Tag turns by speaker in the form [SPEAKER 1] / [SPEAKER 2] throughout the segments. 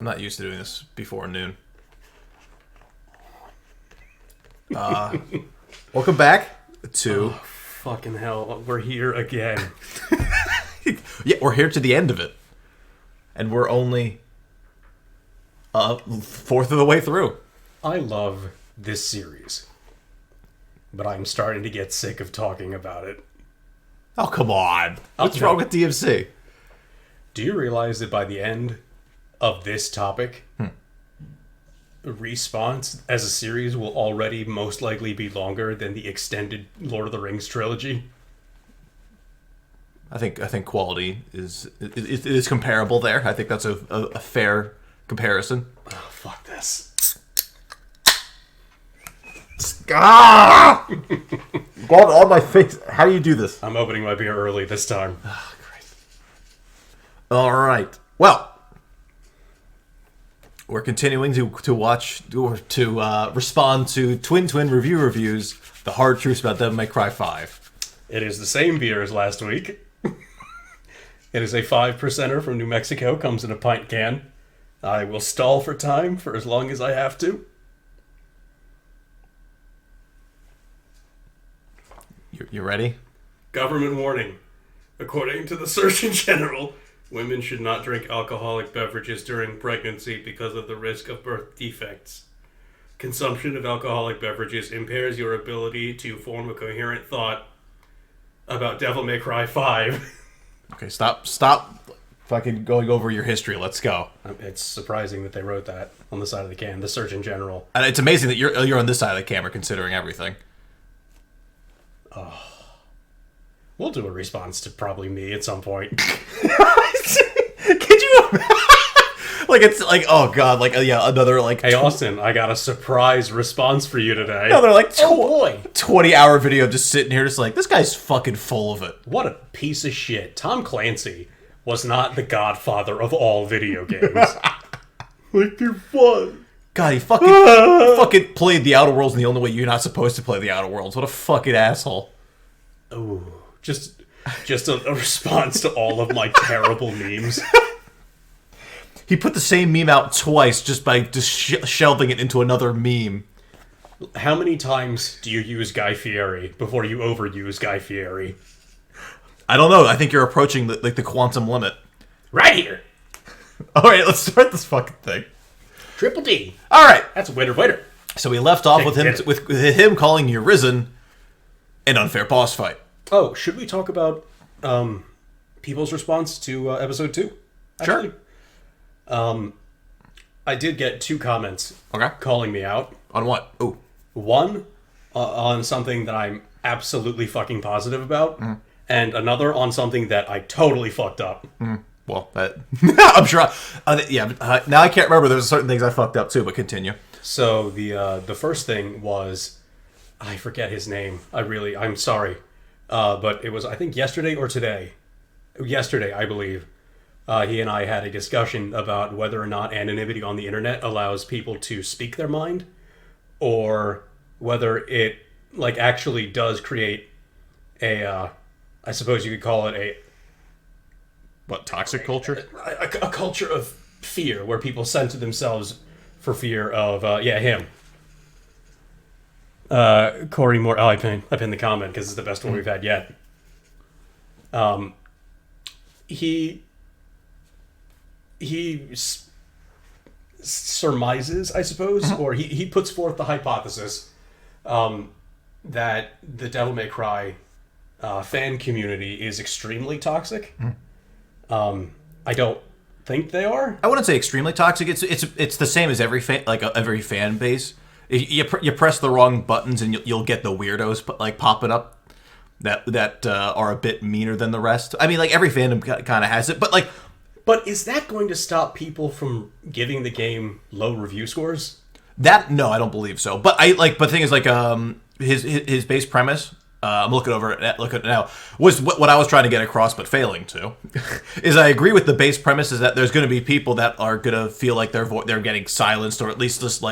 [SPEAKER 1] I'm not used to doing this before noon. Welcome back to...
[SPEAKER 2] Oh, fucking hell, we're here again.
[SPEAKER 1] Yeah, we're here to the end of it. And we're only fourth of the way through.
[SPEAKER 2] I love this series, but I'm starting to get sick of talking about it.
[SPEAKER 1] Oh, come on. What's wrong with DMC?
[SPEAKER 2] Do you realize that by the end of this topic, REEsponse as a series will already most likely be longer than the extended Lord of the Rings trilogy?
[SPEAKER 1] I think quality is comparable there. I think that's a fair comparison.
[SPEAKER 2] Oh, fuck this.
[SPEAKER 1] Ah! God on my face. How do you do this?
[SPEAKER 2] I'm opening my beer early this time.
[SPEAKER 1] Oh, Christ. All right. Well, we're continuing to watch or to respond to Twin reviews, The Hard Truths About Devil May Cry 5.
[SPEAKER 2] It is the same beer as last week. It is a 5%er from New Mexico, comes in a pint can. I will stall for time for as long as I have to.
[SPEAKER 1] You ready?
[SPEAKER 2] Government warning. According to the Surgeon General, women should not drink alcoholic beverages during pregnancy because of the risk of birth defects. Consumption of alcoholic beverages impairs your ability to form a coherent thought about Devil May Cry 5.
[SPEAKER 1] Okay, stop fucking going over your history. Let's go.
[SPEAKER 2] It's surprising that they wrote that on the side of the can, the Surgeon General.
[SPEAKER 1] And it's amazing that you're on this side of the camera considering everything.
[SPEAKER 2] Oh. We'll do a response to probably me at some point.
[SPEAKER 1] Could you? Like, it's like, oh god, like, yeah, another like.
[SPEAKER 2] Hey Austin, I got a surprise response for you today.
[SPEAKER 1] Another like,
[SPEAKER 2] oh boy,
[SPEAKER 1] 20-hour video just sitting here, just like, this guy's fucking full of it.
[SPEAKER 2] What a piece of shit. Tom Clancy was not the godfather of all video games. Like, you're fun.
[SPEAKER 1] God, he fucking played the Outer Worlds in the only way you're not supposed to play the Outer Worlds. What a fucking asshole.
[SPEAKER 2] Ooh, just a response to all of my terrible memes.
[SPEAKER 1] He put the same meme out twice just by just shelving it into another meme.
[SPEAKER 2] How many times do you use Guy Fieri before you overuse Guy Fieri?
[SPEAKER 1] I don't know. I think you're approaching the quantum limit.
[SPEAKER 2] Right here.
[SPEAKER 1] All right, let's start this fucking thing.
[SPEAKER 2] Triple D.
[SPEAKER 1] All right.
[SPEAKER 2] That's a winner.
[SPEAKER 1] So we left off with him calling you Risen an unfair boss fight.
[SPEAKER 2] Oh, should we talk about people's response to episode 2?
[SPEAKER 1] Actually?
[SPEAKER 2] Sure. I did get 2 comments calling me out.
[SPEAKER 1] On what? Ooh.
[SPEAKER 2] One on something that I'm absolutely fucking positive about, and another on something that I totally fucked up.
[SPEAKER 1] Well, I'm sure. Now I can't remember. There's certain things I fucked up too, but continue. So
[SPEAKER 2] the first thing was, I forget his name. I'm sorry. But it was, I think, yesterday or today. Yesterday, I believe. He and I had a discussion about whether or not anonymity on the internet allows people to speak their mind, or whether it actually does create a, I suppose you could call it
[SPEAKER 1] toxic culture?
[SPEAKER 2] A culture of fear, where people censor themselves for fear of, him. Corey Moore. Oh, I pinned the comment because it's the best one we've had yet. He surmises, I suppose, or he puts forth the hypothesis that the Devil May Cry fan community is extremely toxic. I don't think they are.
[SPEAKER 1] I wouldn't say extremely toxic. It's the same as every every fan base. You press the wrong buttons and you'll get the weirdos popping up that are a bit meaner than the rest. I mean, every fandom kind of has it,
[SPEAKER 2] but is that going to stop people from giving the game low review scores?
[SPEAKER 1] No, I don't believe so. But but the thing is, his base premise. I'm looking at it now. Was what I was trying to get across, but failing to, is I agree with the base premise is that there's going to be people that are going to feel like they're getting silenced, or at least just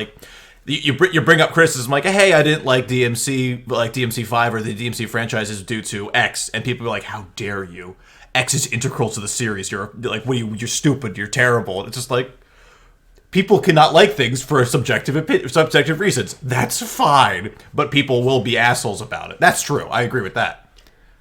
[SPEAKER 1] you bring up criticism hey, I didn't like DMC5 or the DMC franchises due to X, and people are like, how dare you? X is integral to the series. You're you're stupid. You're terrible. And it's just people cannot like things for subjective reasons. That's fine, but people will be assholes about it. That's true. I agree with that.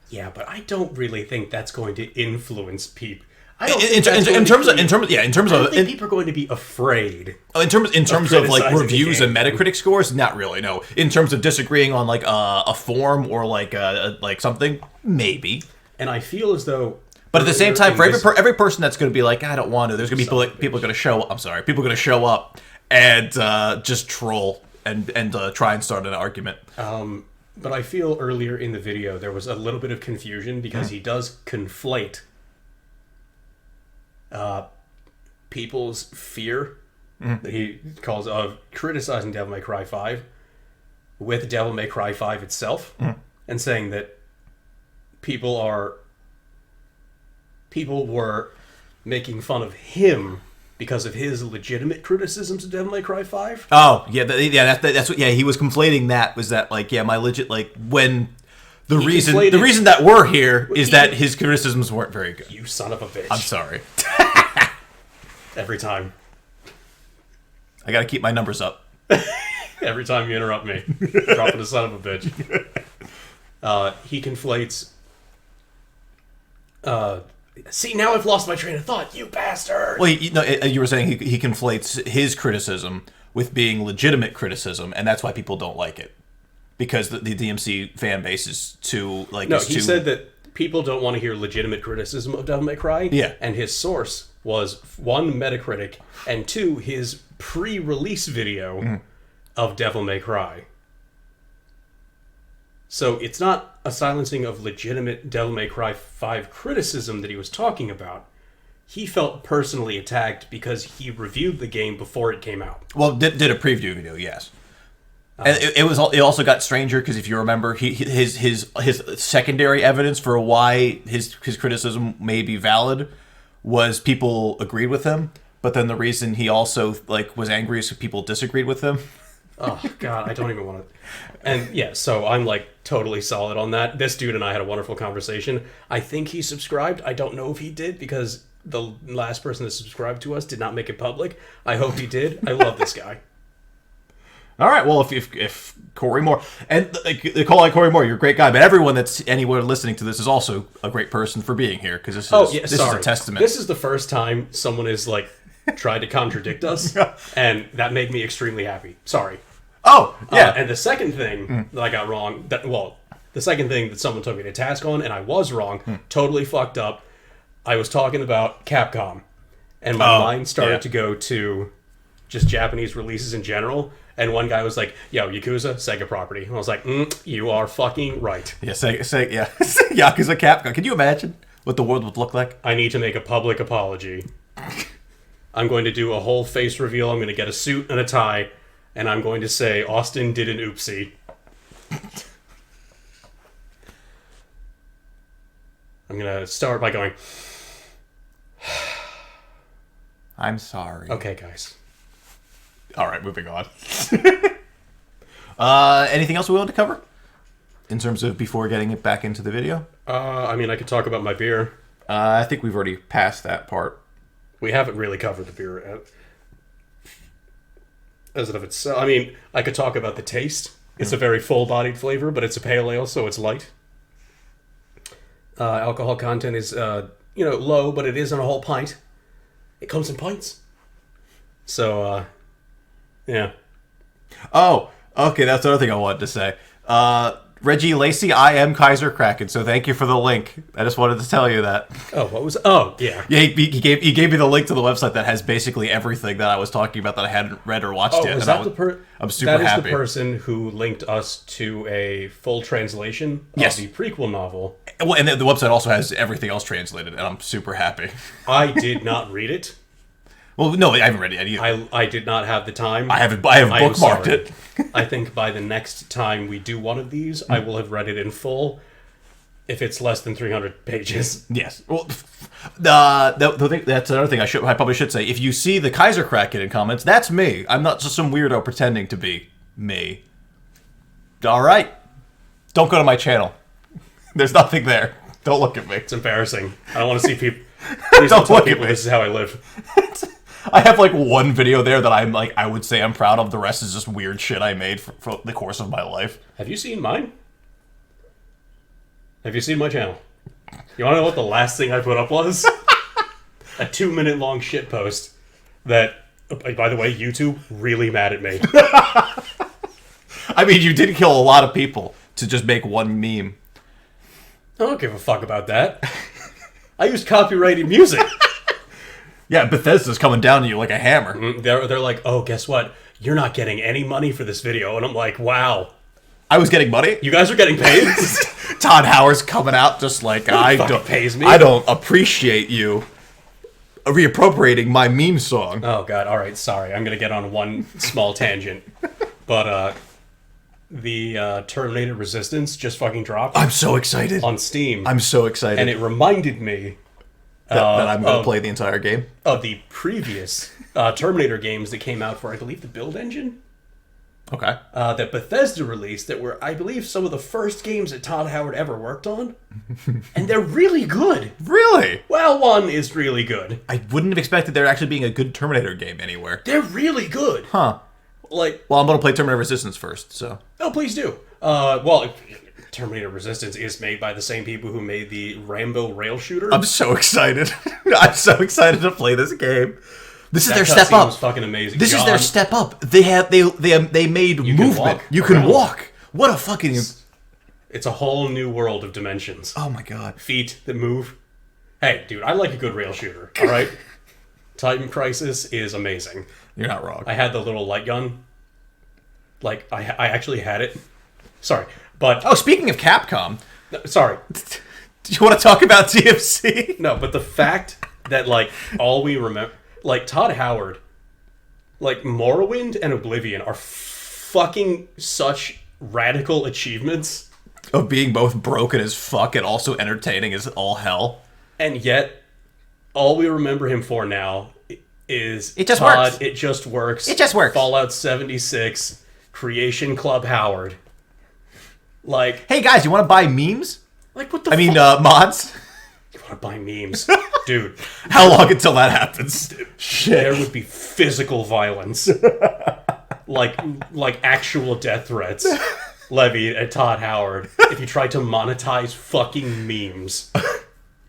[SPEAKER 2] Yeah, but I don't really think that's going to influence people.
[SPEAKER 1] In terms of
[SPEAKER 2] people are going to be afraid.
[SPEAKER 1] In terms of like reviews and Metacritic scores, not really. No. In terms of disagreeing on like a form or like something, maybe.
[SPEAKER 2] And I feel as though,
[SPEAKER 1] but at the same time, for every person that's going to be like, I don't want to, there's going to be people going to show. I'm sorry, people are going to show up and just troll and try and start an argument.
[SPEAKER 2] But I feel earlier in the video there was a little bit of confusion because he does conflate people's fear that he calls of criticizing Devil May Cry 5 with Devil May Cry 5 itself, and saying that people were making fun of him because of his legitimate criticisms of Devil May Cry 5.
[SPEAKER 1] Oh yeah, that's what. Yeah, he was conflating that. Was that like my legit when. The reason that we're here is that his criticisms weren't very good.
[SPEAKER 2] You son of a bitch.
[SPEAKER 1] I'm sorry.
[SPEAKER 2] Every time.
[SPEAKER 1] I gotta keep my numbers up.
[SPEAKER 2] Every time you interrupt me. Dropping a son of a bitch. He conflates... see, now I've lost my train of thought, you bastard!
[SPEAKER 1] Well, you were saying he conflates his criticism with being legitimate criticism, and that's why people don't like it. Because the DMC fan base is too like.
[SPEAKER 2] No, he said that people don't want to hear legitimate criticism of Devil May Cry.
[SPEAKER 1] Yeah,
[SPEAKER 2] and his source was 1, Metacritic, and 2, his pre-release video of Devil May Cry. So it's not a silencing of legitimate Devil May Cry 5 criticism that he was talking about. He felt personally attacked because he reviewed the game before it came out.
[SPEAKER 1] Well, did a preview video, yes. And it also got stranger because if you remember, his secondary evidence for why his criticism may be valid was people agreed with him, but then the reason he also was angry is people disagreed with him.
[SPEAKER 2] Oh God, I don't even want to. And yeah, so I'm totally solid on that. This dude and I had a wonderful conversation. I think he subscribed. I don't know if he did because the last person that subscribed to us did not make it public. I hope he did. I love this guy.
[SPEAKER 1] All right, well, if Corey Moore, and they call out Corey Moore, you're a great guy, but everyone that's anywhere listening to this is also a great person for being here, because this is a testament.
[SPEAKER 2] This is the first time someone has tried to contradict us, and that made me extremely happy. Sorry.
[SPEAKER 1] Oh, yeah.
[SPEAKER 2] And the second thing that I got wrong, the second thing that someone took me to task on, and I was wrong, totally fucked up, I was talking about Capcom, and my mind started to go to just Japanese releases in general. And one guy was like, yo, Yakuza, Sega property. And I was like, you are fucking right.
[SPEAKER 1] Yeah, Sega, yeah. Yakuza, Capcom. Can you imagine what the world would look like?
[SPEAKER 2] I need to make a public apology. I'm going to do a whole face reveal. I'm going to get a suit and a tie. And I'm going to say, Austin did an oopsie. I'm going to start by going...
[SPEAKER 1] I'm sorry.
[SPEAKER 2] Okay, guys.
[SPEAKER 1] All right, moving on. Anything else we want to cover? In terms of before getting it back into the video?
[SPEAKER 2] I mean, I could talk about my beer.
[SPEAKER 1] I think we've already passed that part.
[SPEAKER 2] We haven't really covered the beer as of itself. I mean, I could talk about the taste. It's a very full-bodied flavor, but it's a pale ale, so it's light. Alcohol content is, low, but it is in a whole pint. It comes in pints. So, yeah.
[SPEAKER 1] Oh, okay, that's the other thing I wanted to say. Reggie Lacey, I am Kaiser Kraken, so thank you for the link. I just wanted to tell you that.
[SPEAKER 2] Oh, what was it? Oh, yeah.
[SPEAKER 1] Yeah, he gave me the link to the website that has basically everything that I was talking about that I hadn't read or watched yet.
[SPEAKER 2] Was that
[SPEAKER 1] I'm super happy.
[SPEAKER 2] That is the person who linked us to a full translation of the prequel novel.
[SPEAKER 1] Well, and the website also has everything else translated, and I'm super happy.
[SPEAKER 2] I did not read it.
[SPEAKER 1] Well, no, I haven't read it yet either.
[SPEAKER 2] I did not have the time.
[SPEAKER 1] I have bookmarked it.
[SPEAKER 2] I think by the next time we do one of these, I will have read it in full. If it's less than 300 pages.
[SPEAKER 1] Yes. Well, that's another thing I probably should say. If you see the Kaiser Kraken in comments, that's me. I'm not just some weirdo pretending to be me. All right. Don't go to my channel. There's nothing there. Don't look at me.
[SPEAKER 2] It's embarrassing. I don't want to see people. Please don't tell people this is how I live.
[SPEAKER 1] I have like one video there that I'm like, I would say I'm proud of. The rest is just weird shit I made for the course of my life.
[SPEAKER 2] Have you seen mine? Have you seen my channel? You want to know what the last thing I put up was? A 2-minute long shit post that, by the way, YouTube really mad at me.
[SPEAKER 1] I mean, you did kill a lot of people to just make one meme.
[SPEAKER 2] I don't give a fuck about that. I use copyrighted music.
[SPEAKER 1] Yeah, Bethesda's coming down to you like a hammer.
[SPEAKER 2] They're like, oh, guess what? You're not getting any money for this video. And I'm like, wow.
[SPEAKER 1] I was getting money.
[SPEAKER 2] You guys are getting paid?
[SPEAKER 1] Todd Howard's coming out just like, I don't appreciate you reappropriating my meme song.
[SPEAKER 2] Oh, God. All right. Sorry. I'm going to get on one small tangent. But the Terminator Resistance just fucking dropped.
[SPEAKER 1] I'm so excited.
[SPEAKER 2] On Steam.
[SPEAKER 1] I'm so excited.
[SPEAKER 2] And it reminded me
[SPEAKER 1] that I'm going to play the entire game.
[SPEAKER 2] Of the previous Terminator games that came out for, I believe, the Build Engine.
[SPEAKER 1] Okay.
[SPEAKER 2] That Bethesda released that were, I believe, some of the first games that Todd Howard ever worked on. And they're really good.
[SPEAKER 1] Really?
[SPEAKER 2] Well, one is really good.
[SPEAKER 1] I wouldn't have expected there actually being a good Terminator game anywhere.
[SPEAKER 2] They're really good.
[SPEAKER 1] Huh.
[SPEAKER 2] Like,
[SPEAKER 1] well, I'm going to play Terminator Resistance first, so.
[SPEAKER 2] Oh, please do. Well, Terminator Resistance is made by the same people who made the Rambo rail shooter.
[SPEAKER 1] I'm so excited. I'm so excited to play this game. This is their step
[SPEAKER 2] up.
[SPEAKER 1] Was
[SPEAKER 2] fucking amazing.
[SPEAKER 1] This is their step up. They made movement. You can walk. What a fucking.
[SPEAKER 2] It's a whole new world of dimensions.
[SPEAKER 1] Oh my god.
[SPEAKER 2] Feet that move. Hey, dude, I like a good rail shooter. All right. Titan Crisis is amazing.
[SPEAKER 1] You're not wrong.
[SPEAKER 2] I had the little light gun. Like I actually had it. Sorry, but
[SPEAKER 1] speaking of Capcom.
[SPEAKER 2] Sorry.
[SPEAKER 1] Do you want to talk about TFC?
[SPEAKER 2] No, but the fact that like all we remember. Like, Todd Howard, like, Morrowind and Oblivion are fucking such radical achievements.
[SPEAKER 1] Of being both broken as fuck and also entertaining as all hell.
[SPEAKER 2] And yet, all we remember him for now is...
[SPEAKER 1] It just
[SPEAKER 2] Todd,
[SPEAKER 1] works.
[SPEAKER 2] It just works.
[SPEAKER 1] It just works.
[SPEAKER 2] Fallout 76, Creation Club Howard. Like...
[SPEAKER 1] Hey, guys, you want to buy memes?
[SPEAKER 2] Like, what the
[SPEAKER 1] I mean, mods?
[SPEAKER 2] You want to buy memes? Dude.
[SPEAKER 1] How long until that happens?
[SPEAKER 2] Shit. There would be physical violence. like actual death threats levied at Todd Howard if you tried to monetize fucking memes.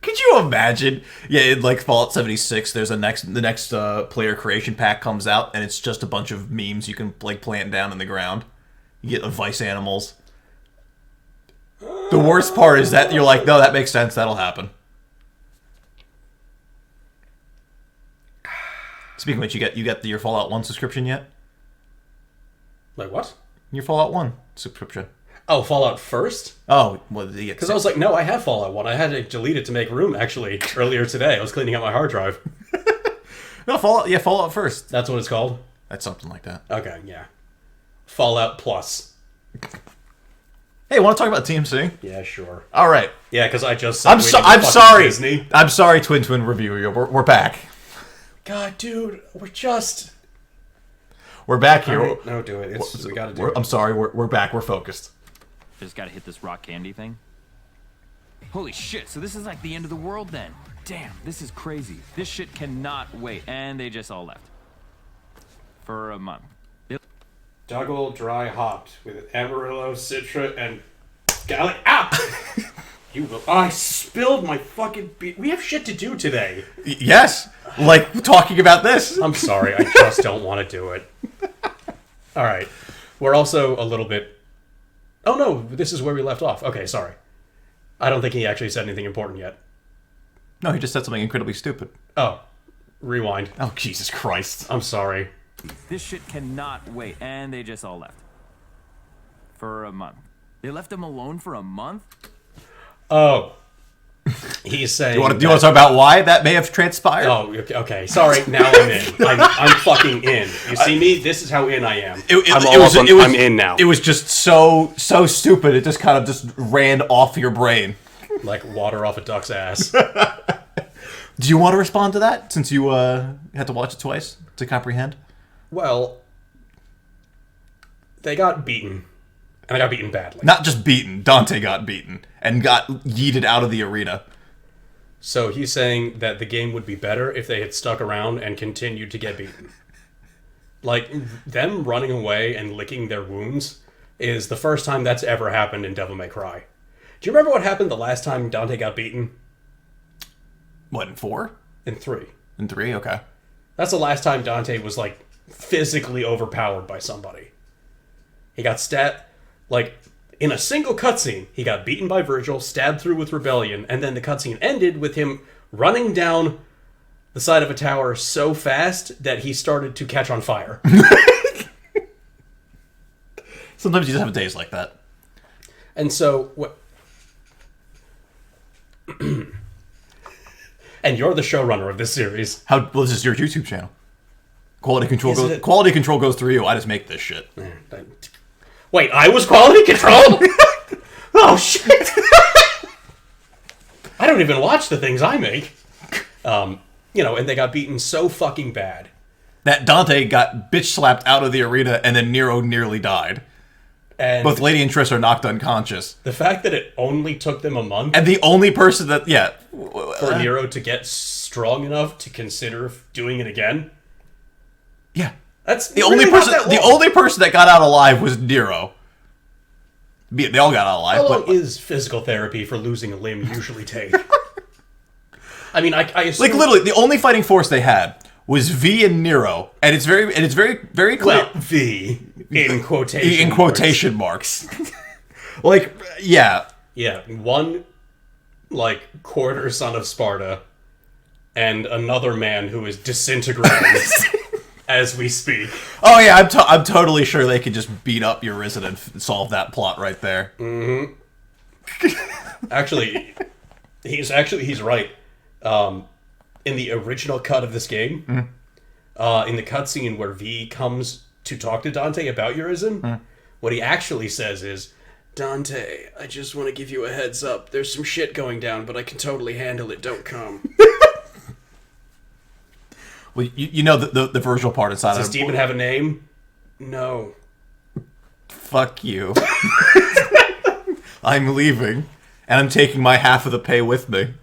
[SPEAKER 1] Could you imagine? Yeah, in like Fallout 76, there's the next player creation pack comes out, and it's just a bunch of memes you can like plant down in the ground. You get vice animals. The worst part is that you're like, no, that makes sense. That'll happen. Speaking of which, you get your Fallout 1 subscription yet?
[SPEAKER 2] Like what?
[SPEAKER 1] Your Fallout 1 subscription.
[SPEAKER 2] Oh, Fallout first?
[SPEAKER 1] Oh, well,
[SPEAKER 2] because I was like, no, I have Fallout 1. I had to delete it to make room, actually, earlier today. I was cleaning out my hard drive.
[SPEAKER 1] No, Fallout first.
[SPEAKER 2] That's what it's called?
[SPEAKER 1] That's something like that.
[SPEAKER 2] Okay, yeah. Fallout Plus.
[SPEAKER 1] Hey, want to talk about TMC?
[SPEAKER 2] Yeah, sure.
[SPEAKER 1] All right.
[SPEAKER 2] Yeah, because I just said
[SPEAKER 1] I'm sorry.
[SPEAKER 2] Disney.
[SPEAKER 1] I'm sorry, Twin Review. We're back.
[SPEAKER 2] God, dude, we're
[SPEAKER 1] back here.
[SPEAKER 2] Right, no, do it. We gotta do it.
[SPEAKER 1] I'm sorry. We're back. We're focused.
[SPEAKER 3] Just gotta hit this rock candy thing. Holy shit! So this is like the end of the world then. Damn, this is crazy. This shit cannot wait. And they just all left for a month.
[SPEAKER 2] Double dry hopped with Amarillo, Citra, and Galley. Ah! You will. Oh, I spilled my fucking. We have shit to do today.
[SPEAKER 1] Yes, like talking about this.
[SPEAKER 2] I'm sorry. I just don't want to do it. All right. We're also a little bit. Oh no, this is where we left off. Okay, sorry. I don't think he actually said anything important yet.
[SPEAKER 1] No, he just said something incredibly stupid.
[SPEAKER 2] Oh, rewind.
[SPEAKER 1] Oh, Jesus Christ.
[SPEAKER 2] I'm sorry.
[SPEAKER 3] This shit cannot wait. And they just all left for a month. They left him alone for a month?
[SPEAKER 2] Oh. He's saying...
[SPEAKER 1] Do you want to talk about why that may have transpired?
[SPEAKER 2] Oh, okay. Sorry, now I'm in. I'm fucking in. You see me? This is how in I am. I'm in now.
[SPEAKER 1] It was just so stupid, it just kind of just ran off your brain.
[SPEAKER 2] Like water off a duck's ass.
[SPEAKER 1] Do you want to respond to that, since you had to watch it twice to comprehend?
[SPEAKER 2] Well, they got beaten. And they got beaten badly.
[SPEAKER 1] Not just beaten. Dante got beaten and got yeeted out of the arena.
[SPEAKER 2] So he's saying that the game would be better if they had stuck around and continued to get beaten. Like, them running away and licking their wounds is the first time that's ever happened in Devil May Cry. Do you remember what happened the last time Dante got beaten?
[SPEAKER 1] What, in 4?
[SPEAKER 2] In 3.
[SPEAKER 1] In 3? Okay.
[SPEAKER 2] That's the last time Dante was, like, physically overpowered by somebody. He got stabbed, like, in a single cutscene, he got beaten by Virgil, stabbed through with Rebellion, and then the cutscene ended with him running down the side of a tower so fast that he started to catch on fire.
[SPEAKER 1] Sometimes you just have days like that.
[SPEAKER 2] And so, and you're the showrunner of this series.
[SPEAKER 1] Well, this is your YouTube channel. Quality control goes through you. I just make this shit.
[SPEAKER 2] Wait, I was quality control? Oh, shit. I don't even watch the things I make. And they got beaten so fucking bad.
[SPEAKER 1] That Dante got bitch slapped out of the arena and then Nero nearly died.
[SPEAKER 2] And
[SPEAKER 1] both Lady and Triss are knocked unconscious.
[SPEAKER 2] The fact that it only took them a month.
[SPEAKER 1] And the only person that,
[SPEAKER 2] for Nero to get strong enough to consider doing it again.
[SPEAKER 1] Yeah.
[SPEAKER 2] That's
[SPEAKER 1] the only person. The only person that got out alive was Nero. They all got out alive.
[SPEAKER 2] How long is physical therapy for losing a limb usually take? I mean, I assume,
[SPEAKER 1] like, literally, the only fighting force they had was V and Nero, and it's very clear.
[SPEAKER 2] Well, V in quotation
[SPEAKER 1] marks. Like, yeah,
[SPEAKER 2] one like quarter son of Sparta, and another man who is disintegrating as we speak.
[SPEAKER 1] Oh yeah, I'm totally sure they could just beat up Urizen and solve that plot right there.
[SPEAKER 2] Mm-hmm. Actually, he's right. In the original cut of this game, in the cutscene where V comes to talk to Dante about Urizen, what he actually says is, "Dante, I just want to give you a heads up. There's some shit going down, but I can totally handle it. Don't come."
[SPEAKER 1] Well, you know the Virgil part inside of
[SPEAKER 2] Does Steven have a name? No.
[SPEAKER 1] Fuck you. I'm leaving, and I'm taking my half of the pay with me.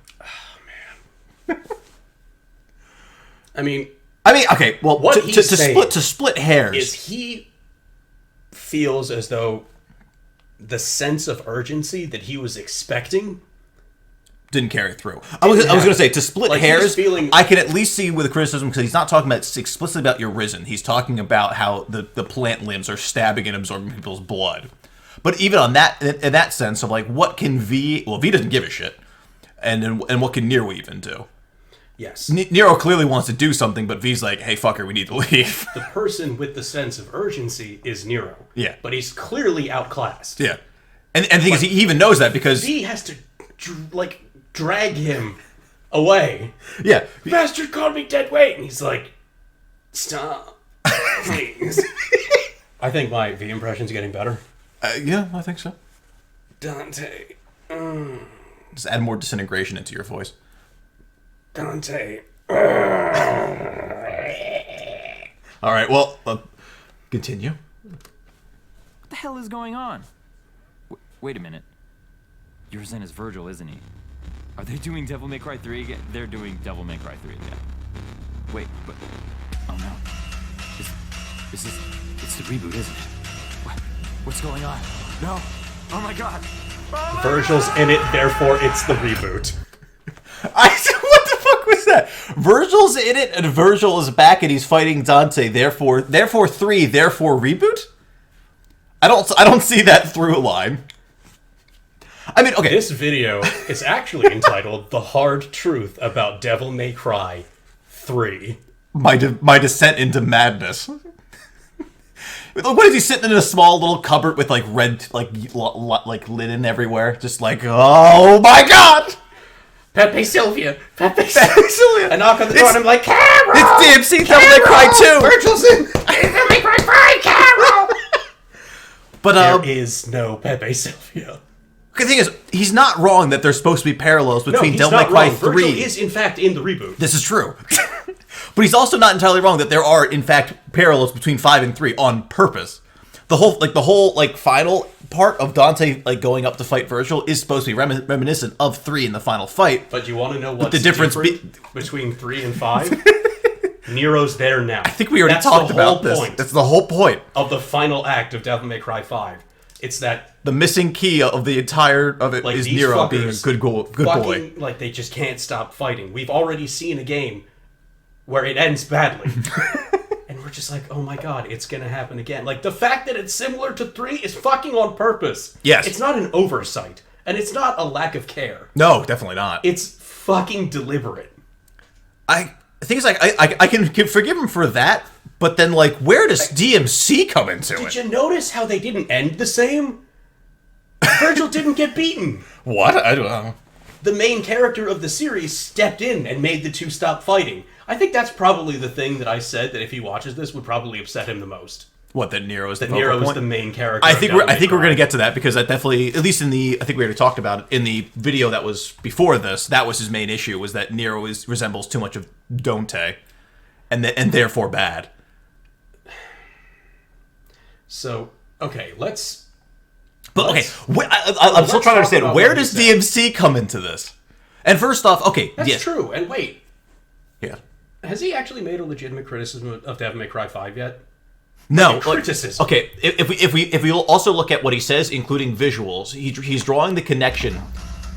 [SPEAKER 2] I mean,
[SPEAKER 1] okay. Well,
[SPEAKER 2] what
[SPEAKER 1] to split hairs
[SPEAKER 2] is he feels as though the sense of urgency that he was expecting
[SPEAKER 1] didn't carry through. I was going to say, to split hairs, I can at least see with the criticism, because he's not talking about explicitly about Urizen. He's talking about how the plant limbs are stabbing and absorbing people's blood. But even on that, in that sense of like, what can V? Well, V doesn't give a shit, and what can Nero even do?
[SPEAKER 2] Yes.
[SPEAKER 1] Nero clearly wants to do something, but V's like, hey, fucker, we need to leave.
[SPEAKER 2] The person with the sense of urgency is Nero.
[SPEAKER 1] Yeah.
[SPEAKER 2] But he's clearly outclassed.
[SPEAKER 1] Yeah. And the thing is, he even knows that because...
[SPEAKER 2] V has to, drag him away.
[SPEAKER 1] Yeah.
[SPEAKER 2] Bastard called me dead weight. And he's like, stop, please. I think my V impression's getting better.
[SPEAKER 1] Yeah, I think so.
[SPEAKER 2] Dante.
[SPEAKER 1] Just add more disintegration into your voice.
[SPEAKER 2] Dante.
[SPEAKER 1] All right, well, continue.
[SPEAKER 3] What the hell is going on? Wait a minute. Urizen is Virgil, isn't he? Are they doing Devil May Cry 3 again? They're doing Devil May Cry 3 again. Wait, but... Oh no. It's the reboot, isn't it? What's going on? No. Oh my god. Oh my
[SPEAKER 2] Virgil's
[SPEAKER 3] god.
[SPEAKER 2] in it, therefore it's the reboot.
[SPEAKER 1] What the fuck was that? Virgil's in it, and Virgil is back, and he's fighting Dante. Therefore 3. Therefore reboot. I don't see that through line. I mean, okay.
[SPEAKER 2] This video is actually entitled "The Hard Truth About Devil May Cry 3."
[SPEAKER 1] My descent into madness. What is he sitting in a small little cupboard with like red like linen everywhere, just like, oh my god.
[SPEAKER 2] Pepe Sylvia. I knock on the door and I'm like, Carol!
[SPEAKER 1] It's DMC Devil May Cry 2!
[SPEAKER 2] Virgil's in Devil May Cry 5, Carol!
[SPEAKER 1] But,
[SPEAKER 2] there is no Pepe Sylvia.
[SPEAKER 1] The thing is, he's not wrong that there's supposed to be parallels between Devil May Cry 3.
[SPEAKER 2] Virgil is, in fact, in the reboot.
[SPEAKER 1] This is true. But he's also not entirely wrong that there are, in fact, parallels between 5 and 3 on purpose. the whole final part of Dante going up to fight Virgil is supposed to be reminiscent of 3 in the final fight.
[SPEAKER 2] But you want to know what's
[SPEAKER 1] the difference
[SPEAKER 2] between 3 and 5? Nero's there now.
[SPEAKER 1] I think we already talked about this. That's the whole point
[SPEAKER 2] of the final act of Devil May Cry 5. It's that
[SPEAKER 1] the missing key of the entire of it is Nero being a good boy.
[SPEAKER 2] Like, they just can't stop fighting. We've already seen a game where it ends badly. And we're just like, oh my god, it's gonna happen again. Like, the fact that it's similar to 3 is fucking on purpose.
[SPEAKER 1] Yes.
[SPEAKER 2] It's not an oversight. And it's not a lack of care.
[SPEAKER 1] No, definitely not.
[SPEAKER 2] It's fucking deliberate.
[SPEAKER 1] I think I can forgive him for that, but then where does DMC come into it?
[SPEAKER 2] Did you notice how they didn't end the same? Virgil didn't get beaten.
[SPEAKER 1] What? I don't know.
[SPEAKER 2] The main character of the series stepped in and made the two stop fighting. I think that's probably the thing that I said that if he watches this would probably upset him the most.
[SPEAKER 1] What, that Nero is the
[SPEAKER 2] focal point?
[SPEAKER 1] is
[SPEAKER 2] the main character.
[SPEAKER 1] I think we're going to get to that because that definitely, at least I think we already talked about it in the video that was before this. That was his main issue, was that Nero resembles too much of Dante, and therefore bad.
[SPEAKER 2] So let's.
[SPEAKER 1] But I'm still trying to understand, where does DMC come into this? And first off,
[SPEAKER 2] that's true. And wait,
[SPEAKER 1] yeah,
[SPEAKER 2] has he actually made a legitimate criticism of Devil May Cry 5 yet?
[SPEAKER 1] No,
[SPEAKER 2] criticism.
[SPEAKER 1] Okay, if we also look at what he says, including visuals, he's drawing the connection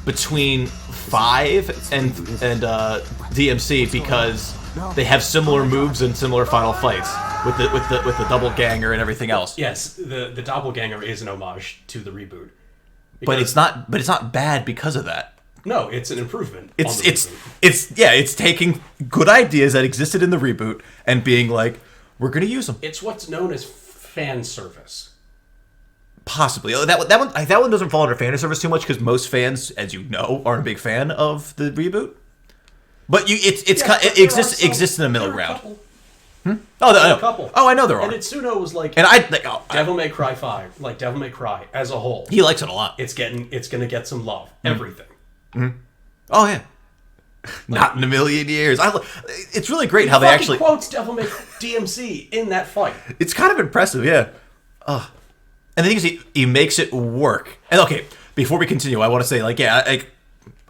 [SPEAKER 1] between 5 and DMC because they have similar moves and similar final fights with the double ganger and everything else.
[SPEAKER 2] Yes, the doppelganger is an homage to the reboot,
[SPEAKER 1] but it's not bad because of that.
[SPEAKER 2] No, it's an improvement.
[SPEAKER 1] It's taking good ideas that existed in the reboot and being like, we're going to use them.
[SPEAKER 2] It's what's known as fan service.
[SPEAKER 1] Possibly. That one doesn't fall under fan service too much because most fans, as you know, aren't a big fan of the reboot. But it exists in the middle ground.
[SPEAKER 2] A couple.
[SPEAKER 1] Oh, I know there are.
[SPEAKER 2] And Itsuno was like, Devil May Cry 5, like Devil May Cry as a whole.
[SPEAKER 1] He likes it a lot.
[SPEAKER 2] It's gonna get some love. Everything.
[SPEAKER 1] Mm-hmm. Oh yeah. Not in a million years. It's really great how they actually
[SPEAKER 2] quotes Devil May DMC in that fight.
[SPEAKER 1] It's kind of impressive, yeah. And the thing is, he makes it work. And before we continue, I want to say,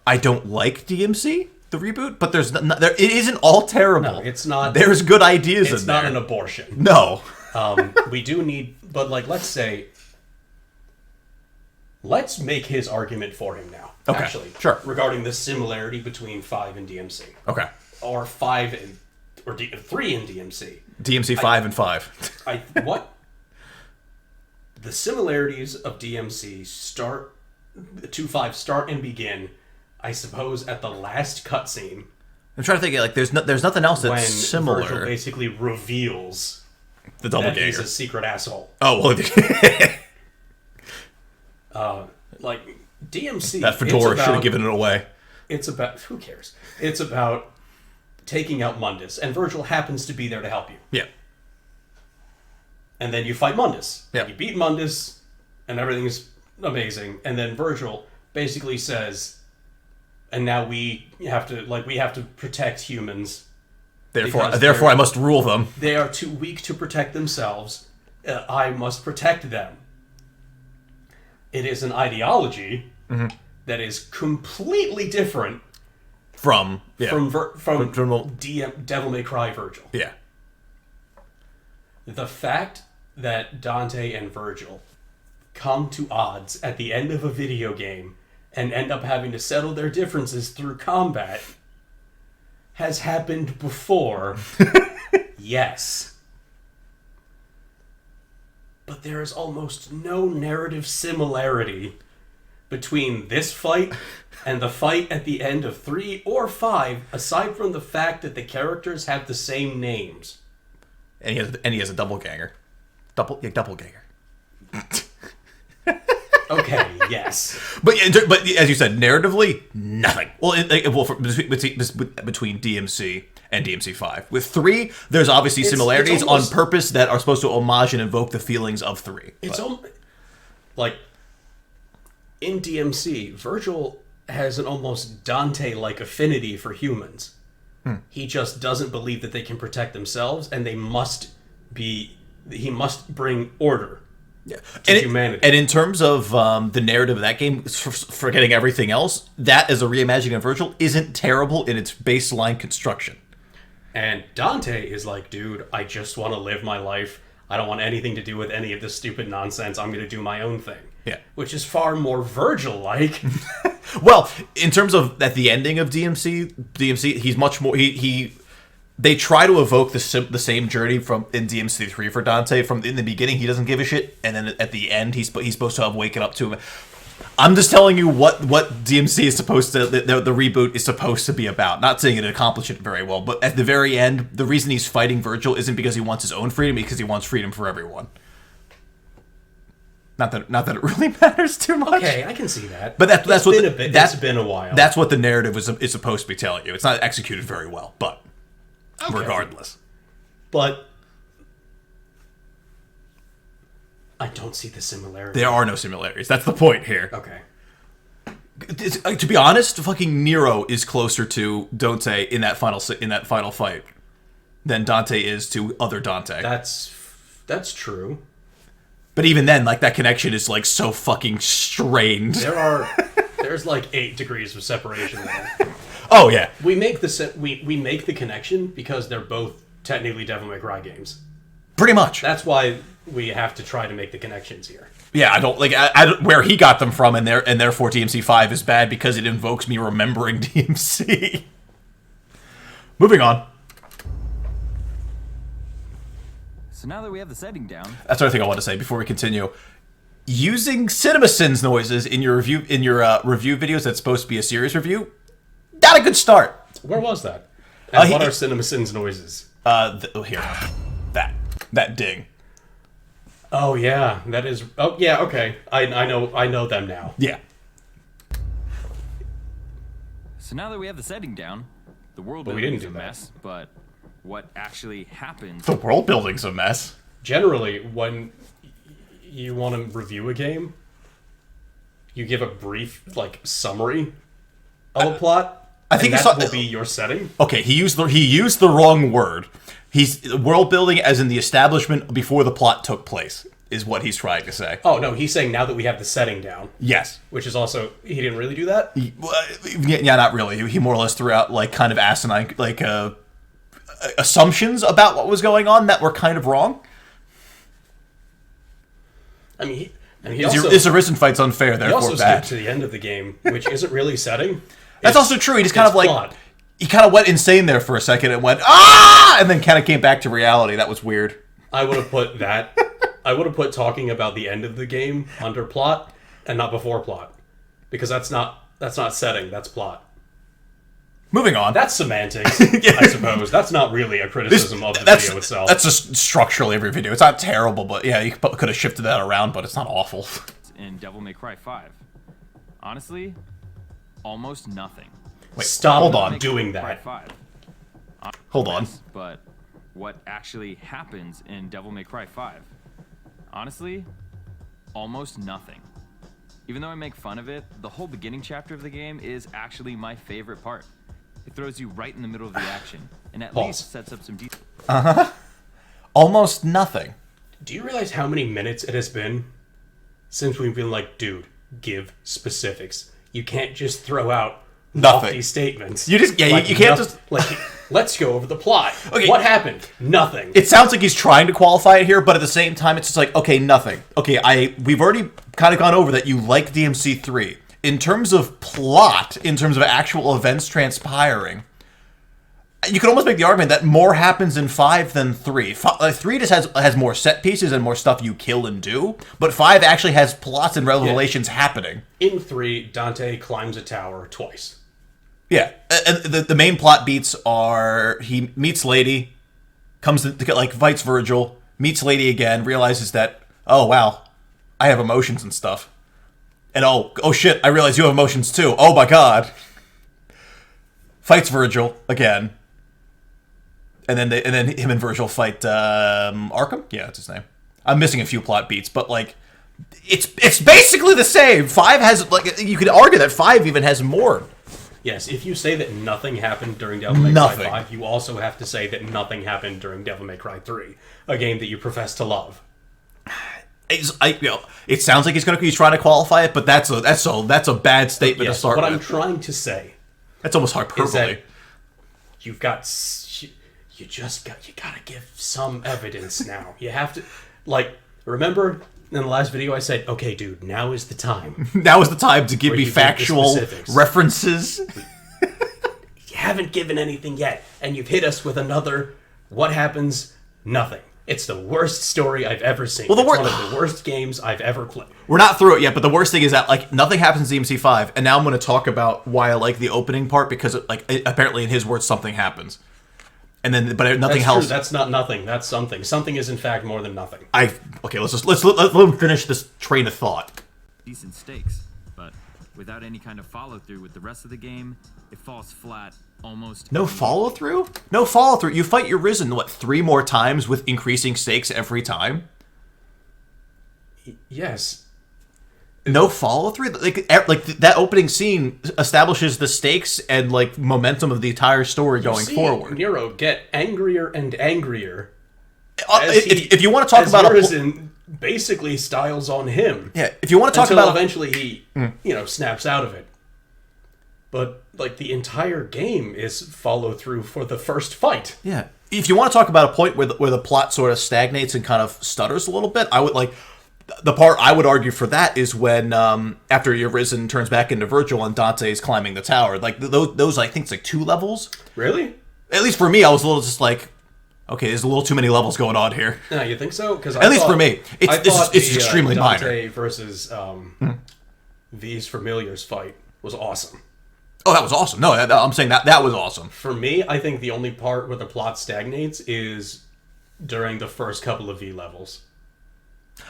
[SPEAKER 1] I don't like DMC, the reboot, but it isn't all terrible.
[SPEAKER 2] No, it's not.
[SPEAKER 1] There's good ideas in there.
[SPEAKER 2] It's not an abortion.
[SPEAKER 1] No.
[SPEAKER 2] We do need, but let's make his argument for him now.
[SPEAKER 1] Okay,
[SPEAKER 2] actually,
[SPEAKER 1] sure.
[SPEAKER 2] Regarding the similarity between 5 and DMC.
[SPEAKER 1] Okay.
[SPEAKER 2] Or 3 and DMC.
[SPEAKER 1] DMC 5 and 5.
[SPEAKER 2] What? The similarities of DMC start 2-5 start and begin, I suppose, at the last cutscene.
[SPEAKER 1] I'm trying to think, there's nothing else that's similar.
[SPEAKER 2] Virgil basically reveals
[SPEAKER 1] the double ganger.
[SPEAKER 2] He's a secret asshole.
[SPEAKER 1] Oh, well.
[SPEAKER 2] DMC.
[SPEAKER 1] That fedora should have given it away.
[SPEAKER 2] It's about, who cares? It's about taking out Mundus, and Virgil happens to be there to help you.
[SPEAKER 1] Yeah.
[SPEAKER 2] And then you fight Mundus.
[SPEAKER 1] Yeah.
[SPEAKER 2] You beat Mundus, and everything's amazing. And then Virgil basically says, and now we have to protect humans.
[SPEAKER 1] Therefore I must rule them.
[SPEAKER 2] They are too weak to protect themselves. I must protect them. It is an ideology that is completely different from Devil May Cry Virgil.
[SPEAKER 1] Yeah.
[SPEAKER 2] The fact that Dante and Virgil come to odds at the end of a video game and end up having to settle their differences through combat has happened before. Yes. But there is almost no narrative similarity between this fight and the fight at the end of 3 or 5, aside from the fact that the characters have the same names.
[SPEAKER 1] And he has a double ganger. Double ganger.
[SPEAKER 2] Okay, yes.
[SPEAKER 1] But as you said, narratively, nothing. Well, between DMC and DMC 5. With 3, there's obviously similarities on purpose that are supposed to homage and invoke the feelings of 3.
[SPEAKER 2] In DMC, Virgil has an almost Dante-like affinity for humans. He just doesn't believe that they can protect themselves, and he must bring order to humanity.
[SPEAKER 1] And in terms of the narrative of that game, forgetting everything else, that as a reimagining of Virgil isn't terrible in its baseline construction.
[SPEAKER 2] And Dante is like, dude, I just want to live my life. I don't want anything to do with any of this stupid nonsense. I'm going to do my own thing.
[SPEAKER 1] Yeah.
[SPEAKER 2] Which is far more Virgil-like.
[SPEAKER 1] Well, in terms of at the ending of DMC, he's much more... They try to evoke the same journey from in DMC 3 for Dante. From in the beginning, he doesn't give a shit, and then at the end, he's supposed to have waken up to him. I'm just telling you what DMC is supposed to... The reboot is supposed to be about. Not saying it accomplished it very well, but at the very end, the reason he's fighting Virgil isn't because he wants his own freedom, because he wants freedom for everyone. Not that it really matters too much.
[SPEAKER 2] Okay, I can see that.
[SPEAKER 1] But that's what
[SPEAKER 2] it's been a while.
[SPEAKER 1] That's what the narrative is supposed to be telling you. It's not executed very well, but regardless.
[SPEAKER 2] But I don't see the similarity.
[SPEAKER 1] There are no similarities. That's the point here.
[SPEAKER 2] Okay.
[SPEAKER 1] To be honest, fucking Nero is closer to Dante in that final fight than Dante is to other Dante.
[SPEAKER 2] That's true.
[SPEAKER 1] But even then, like, that connection is like so fucking strained.
[SPEAKER 2] There's like 8 degrees of separation there.
[SPEAKER 1] Oh yeah.
[SPEAKER 2] We make the connection because they're both technically Devil May Cry games.
[SPEAKER 1] Pretty much.
[SPEAKER 2] That's why we have to try to make the connections here.
[SPEAKER 1] Yeah, I don't like where he got them from, and therefore DMC 5 is bad because it invokes me remembering DMC. Moving on.
[SPEAKER 3] So now that we have the setting down,
[SPEAKER 1] That's another thing I want to say before we continue. Using CinemaSins noises in your review videos that's supposed to be a serious review, not a good start.
[SPEAKER 2] Where was that? And what are CinemaSins noises?
[SPEAKER 1] Here, that ding.
[SPEAKER 2] Oh yeah, that is. Oh yeah, okay. I know them now.
[SPEAKER 1] Yeah.
[SPEAKER 3] so now that we have the setting down, the world
[SPEAKER 2] But we
[SPEAKER 3] building
[SPEAKER 2] didn't
[SPEAKER 3] is a
[SPEAKER 2] do that.
[SPEAKER 3] mess. But what actually happens?
[SPEAKER 1] The world building's a mess.
[SPEAKER 2] Generally, when you want to review a game, you give a brief summary of a plot.
[SPEAKER 1] I think
[SPEAKER 2] that will be your setting.
[SPEAKER 1] Okay, he used the wrong word. He's world building as in the establishment before the plot took place is what he's trying to say.
[SPEAKER 2] Oh no, he's saying now that we have the setting down.
[SPEAKER 1] Yes.
[SPEAKER 2] Which is also he didn't really do that.
[SPEAKER 1] Yeah, not really. He more or less threw out like kind of asinine assumptions about what was going on that were kind of wrong.
[SPEAKER 2] I mean,
[SPEAKER 1] This Arisen fight's unfair,
[SPEAKER 2] he
[SPEAKER 1] therefore
[SPEAKER 2] also
[SPEAKER 1] bad.
[SPEAKER 2] skipped to the end of the game, which isn't really setting.
[SPEAKER 1] That's also true. He just kind of like
[SPEAKER 2] plot.
[SPEAKER 1] he kind of went insane there for a second and went ah, and then kind of came back to reality. That was weird.
[SPEAKER 2] I would have put that. I would have put talking about the end of the game under plot and not before plot, because that's not setting. That's plot.
[SPEAKER 1] Moving on.
[SPEAKER 2] That's semantics, I suppose. That's not really a criticism of the video itself.
[SPEAKER 1] That's just structurally every video. It's not terrible, but yeah, you could have shifted that around, but it's not awful.
[SPEAKER 3] In Devil May Cry 5. Honestly, almost nothing.
[SPEAKER 1] Wait,
[SPEAKER 2] Stop
[SPEAKER 1] hold on.
[SPEAKER 2] doing
[SPEAKER 3] Cry
[SPEAKER 2] that.
[SPEAKER 3] 5.
[SPEAKER 1] Hold on.
[SPEAKER 3] But what actually happens in Devil May Cry 5? Honestly, almost nothing. Even though I make fun of it, the whole beginning chapter of the game is actually my favorite part. It throws you right in the middle of the action, and at least sets up some detail.
[SPEAKER 1] Almost nothing.
[SPEAKER 2] Do you realize how many minutes it has been since we've been like, dude, give specifics. You can't just throw out
[SPEAKER 1] Nothing.
[SPEAKER 2] lofty statements.
[SPEAKER 1] You just you can't just
[SPEAKER 2] like. Let's go over the plot.
[SPEAKER 1] Okay.
[SPEAKER 2] What happened? Nothing.
[SPEAKER 1] It sounds like he's trying to qualify it here, but at the same time, it's just like, okay, nothing. Okay, we've already kind of gone over that you like DMC 3. In terms of plot, in terms of actual events transpiring, you could almost make the argument that more happens in 5 than 3. 3 just has more set pieces and more stuff you kill and do, but 5 actually has plots and revelations happening.
[SPEAKER 2] In 3, Dante climbs a tower twice.
[SPEAKER 1] Yeah, and the main plot beats are he meets Lady, comes to get fights Virgil, meets Lady again, realizes that, oh wow, I have emotions and stuff. And oh shit, I realize you have emotions too. Oh my god. Fights Virgil again. And then him and Virgil fight Arkham? Yeah, that's his name. I'm missing a few plot beats, but it's basically the same. 5 has you could argue that 5 even has more.
[SPEAKER 2] Yes, if you say that nothing happened during Devil May Cry 5, you also have to say that nothing happened during Devil May Cry 3, a game that you profess to love.
[SPEAKER 1] it sounds like he's trying to qualify it, but that's a bad statement to start
[SPEAKER 2] what
[SPEAKER 1] with.
[SPEAKER 2] I'm trying to say,
[SPEAKER 1] that's almost hyperbole.
[SPEAKER 2] You gotta give some evidence now. You have to, remember in the last video I said, okay, dude, now is the time.
[SPEAKER 1] Now is the time to give me
[SPEAKER 2] give the
[SPEAKER 1] factual
[SPEAKER 2] specifics.
[SPEAKER 1] references.
[SPEAKER 2] You haven't given anything yet, and you've hit us with another. What happens? Nothing. It's the worst story I've ever seen. Well, it's one of the worst games I've ever played.
[SPEAKER 1] We're not through it yet, but the worst thing is that nothing happens in DMC5, and now I'm going to talk about why I like the opening part because apparently in his words something happens, and then but nothing else.
[SPEAKER 2] True. That's not nothing. That's something. Something is in fact more than nothing.
[SPEAKER 1] Let's let him finish this train of thought.
[SPEAKER 3] Decent stakes, but without any kind of follow through with the rest of the game, it falls flat. Almost
[SPEAKER 1] no follow through. No follow through. You fight your Risen 3 more times with increasing stakes every time.
[SPEAKER 2] Yes.
[SPEAKER 1] No follow through. That opening scene establishes the stakes and momentum of the entire story going forward.
[SPEAKER 2] Nero get angrier and angrier.
[SPEAKER 1] If you want to talk about
[SPEAKER 2] Risen basically styles on him.
[SPEAKER 1] Yeah. If you want to talk
[SPEAKER 2] about
[SPEAKER 1] eventually
[SPEAKER 2] he snaps out of it. But the entire game is follow through for the first fight.
[SPEAKER 1] Yeah. If you want to talk about a point where the plot sort of stagnates and kind of stutters a little bit, I would the part I would argue for that is when after your Risen turns back into Virgil and Dante is climbing the tower. Those I think it's 2 levels.
[SPEAKER 2] Really?
[SPEAKER 1] At least for me, I was a little just okay, there's a little too many levels going on here.
[SPEAKER 2] No, you think so? Because
[SPEAKER 1] at least for me, it's extremely
[SPEAKER 2] Dante
[SPEAKER 1] minor.
[SPEAKER 2] Versus V's Familiars fight was awesome.
[SPEAKER 1] Oh, that was awesome. No, I'm saying that was awesome.
[SPEAKER 2] For me, I think the only part where the plot stagnates is during the first couple of V levels.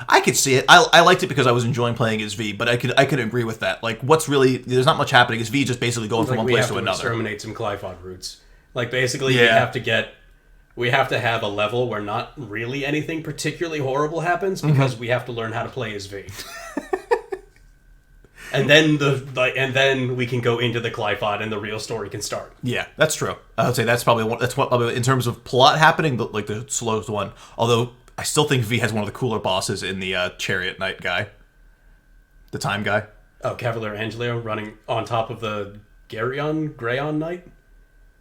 [SPEAKER 1] I could see it. I liked it because I was enjoying playing as V, but I could agree with that. There's not much happening. Is V just basically going from one place to another.
[SPEAKER 2] Exterminate some Clifod roots. Basically, we have to have a level where not really anything particularly horrible happens because we have to learn how to play as V. And then we can go into the Clifod and the real story can start.
[SPEAKER 1] Yeah, that's true. I would say that's probably in terms of plot happening, the slowest one. Although I still think V has one of the cooler bosses in the Chariot Knight guy, the time guy.
[SPEAKER 2] Oh, Cavalier Angelo running on top of the Greyon Knight.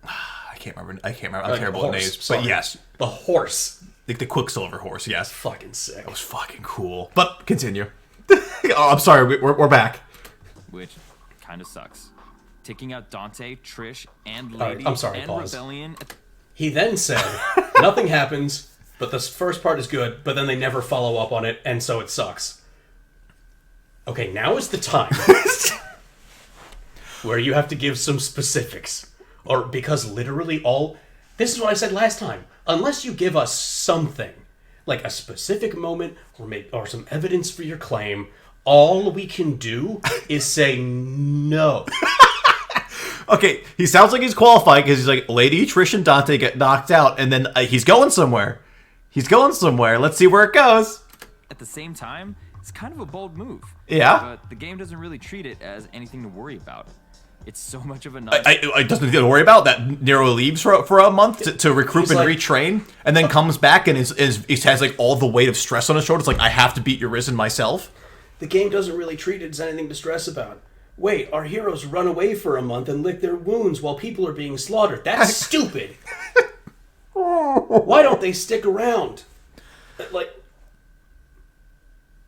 [SPEAKER 1] I can't remember. I'm terrible at names, but yes,
[SPEAKER 2] the horse,
[SPEAKER 1] the Quicksilver horse. Yes,
[SPEAKER 2] fucking sick.
[SPEAKER 1] That was fucking cool. But continue. Oh, I'm sorry. We're back.
[SPEAKER 3] Which kind of sucks. Taking out Dante, Trish, and Lady
[SPEAKER 2] I'm sorry,
[SPEAKER 3] and
[SPEAKER 2] pause.
[SPEAKER 3] Rebellion.
[SPEAKER 2] He then said, nothing happens, but this first part is good, but then they never follow up on it, and so it sucks. Okay, now is the time where you have to give some specifics. Or because literally this is what I said last time. Unless you give us something, like a specific moment or some evidence for your claim, all we can do is say no.
[SPEAKER 1] Okay, he sounds like he's qualified because he's like, Lady, Trish, and Dante get knocked out, and then he's going somewhere. Let's see where it goes.
[SPEAKER 3] At the same time, it's kind of a bold move.
[SPEAKER 1] Yeah.
[SPEAKER 3] But the game doesn't really treat it as anything to worry about. It's so much of a
[SPEAKER 1] I doesn't need to worry about that. Nero leaves for a month to recruit and retrain, and then comes back and has all the weight of stress on his shoulders. I have to beat your Risen myself.
[SPEAKER 2] The game doesn't really treat it as anything to stress about. Wait, our heroes run away for a month and lick their wounds while people are being slaughtered. That's stupid. Why don't they stick around?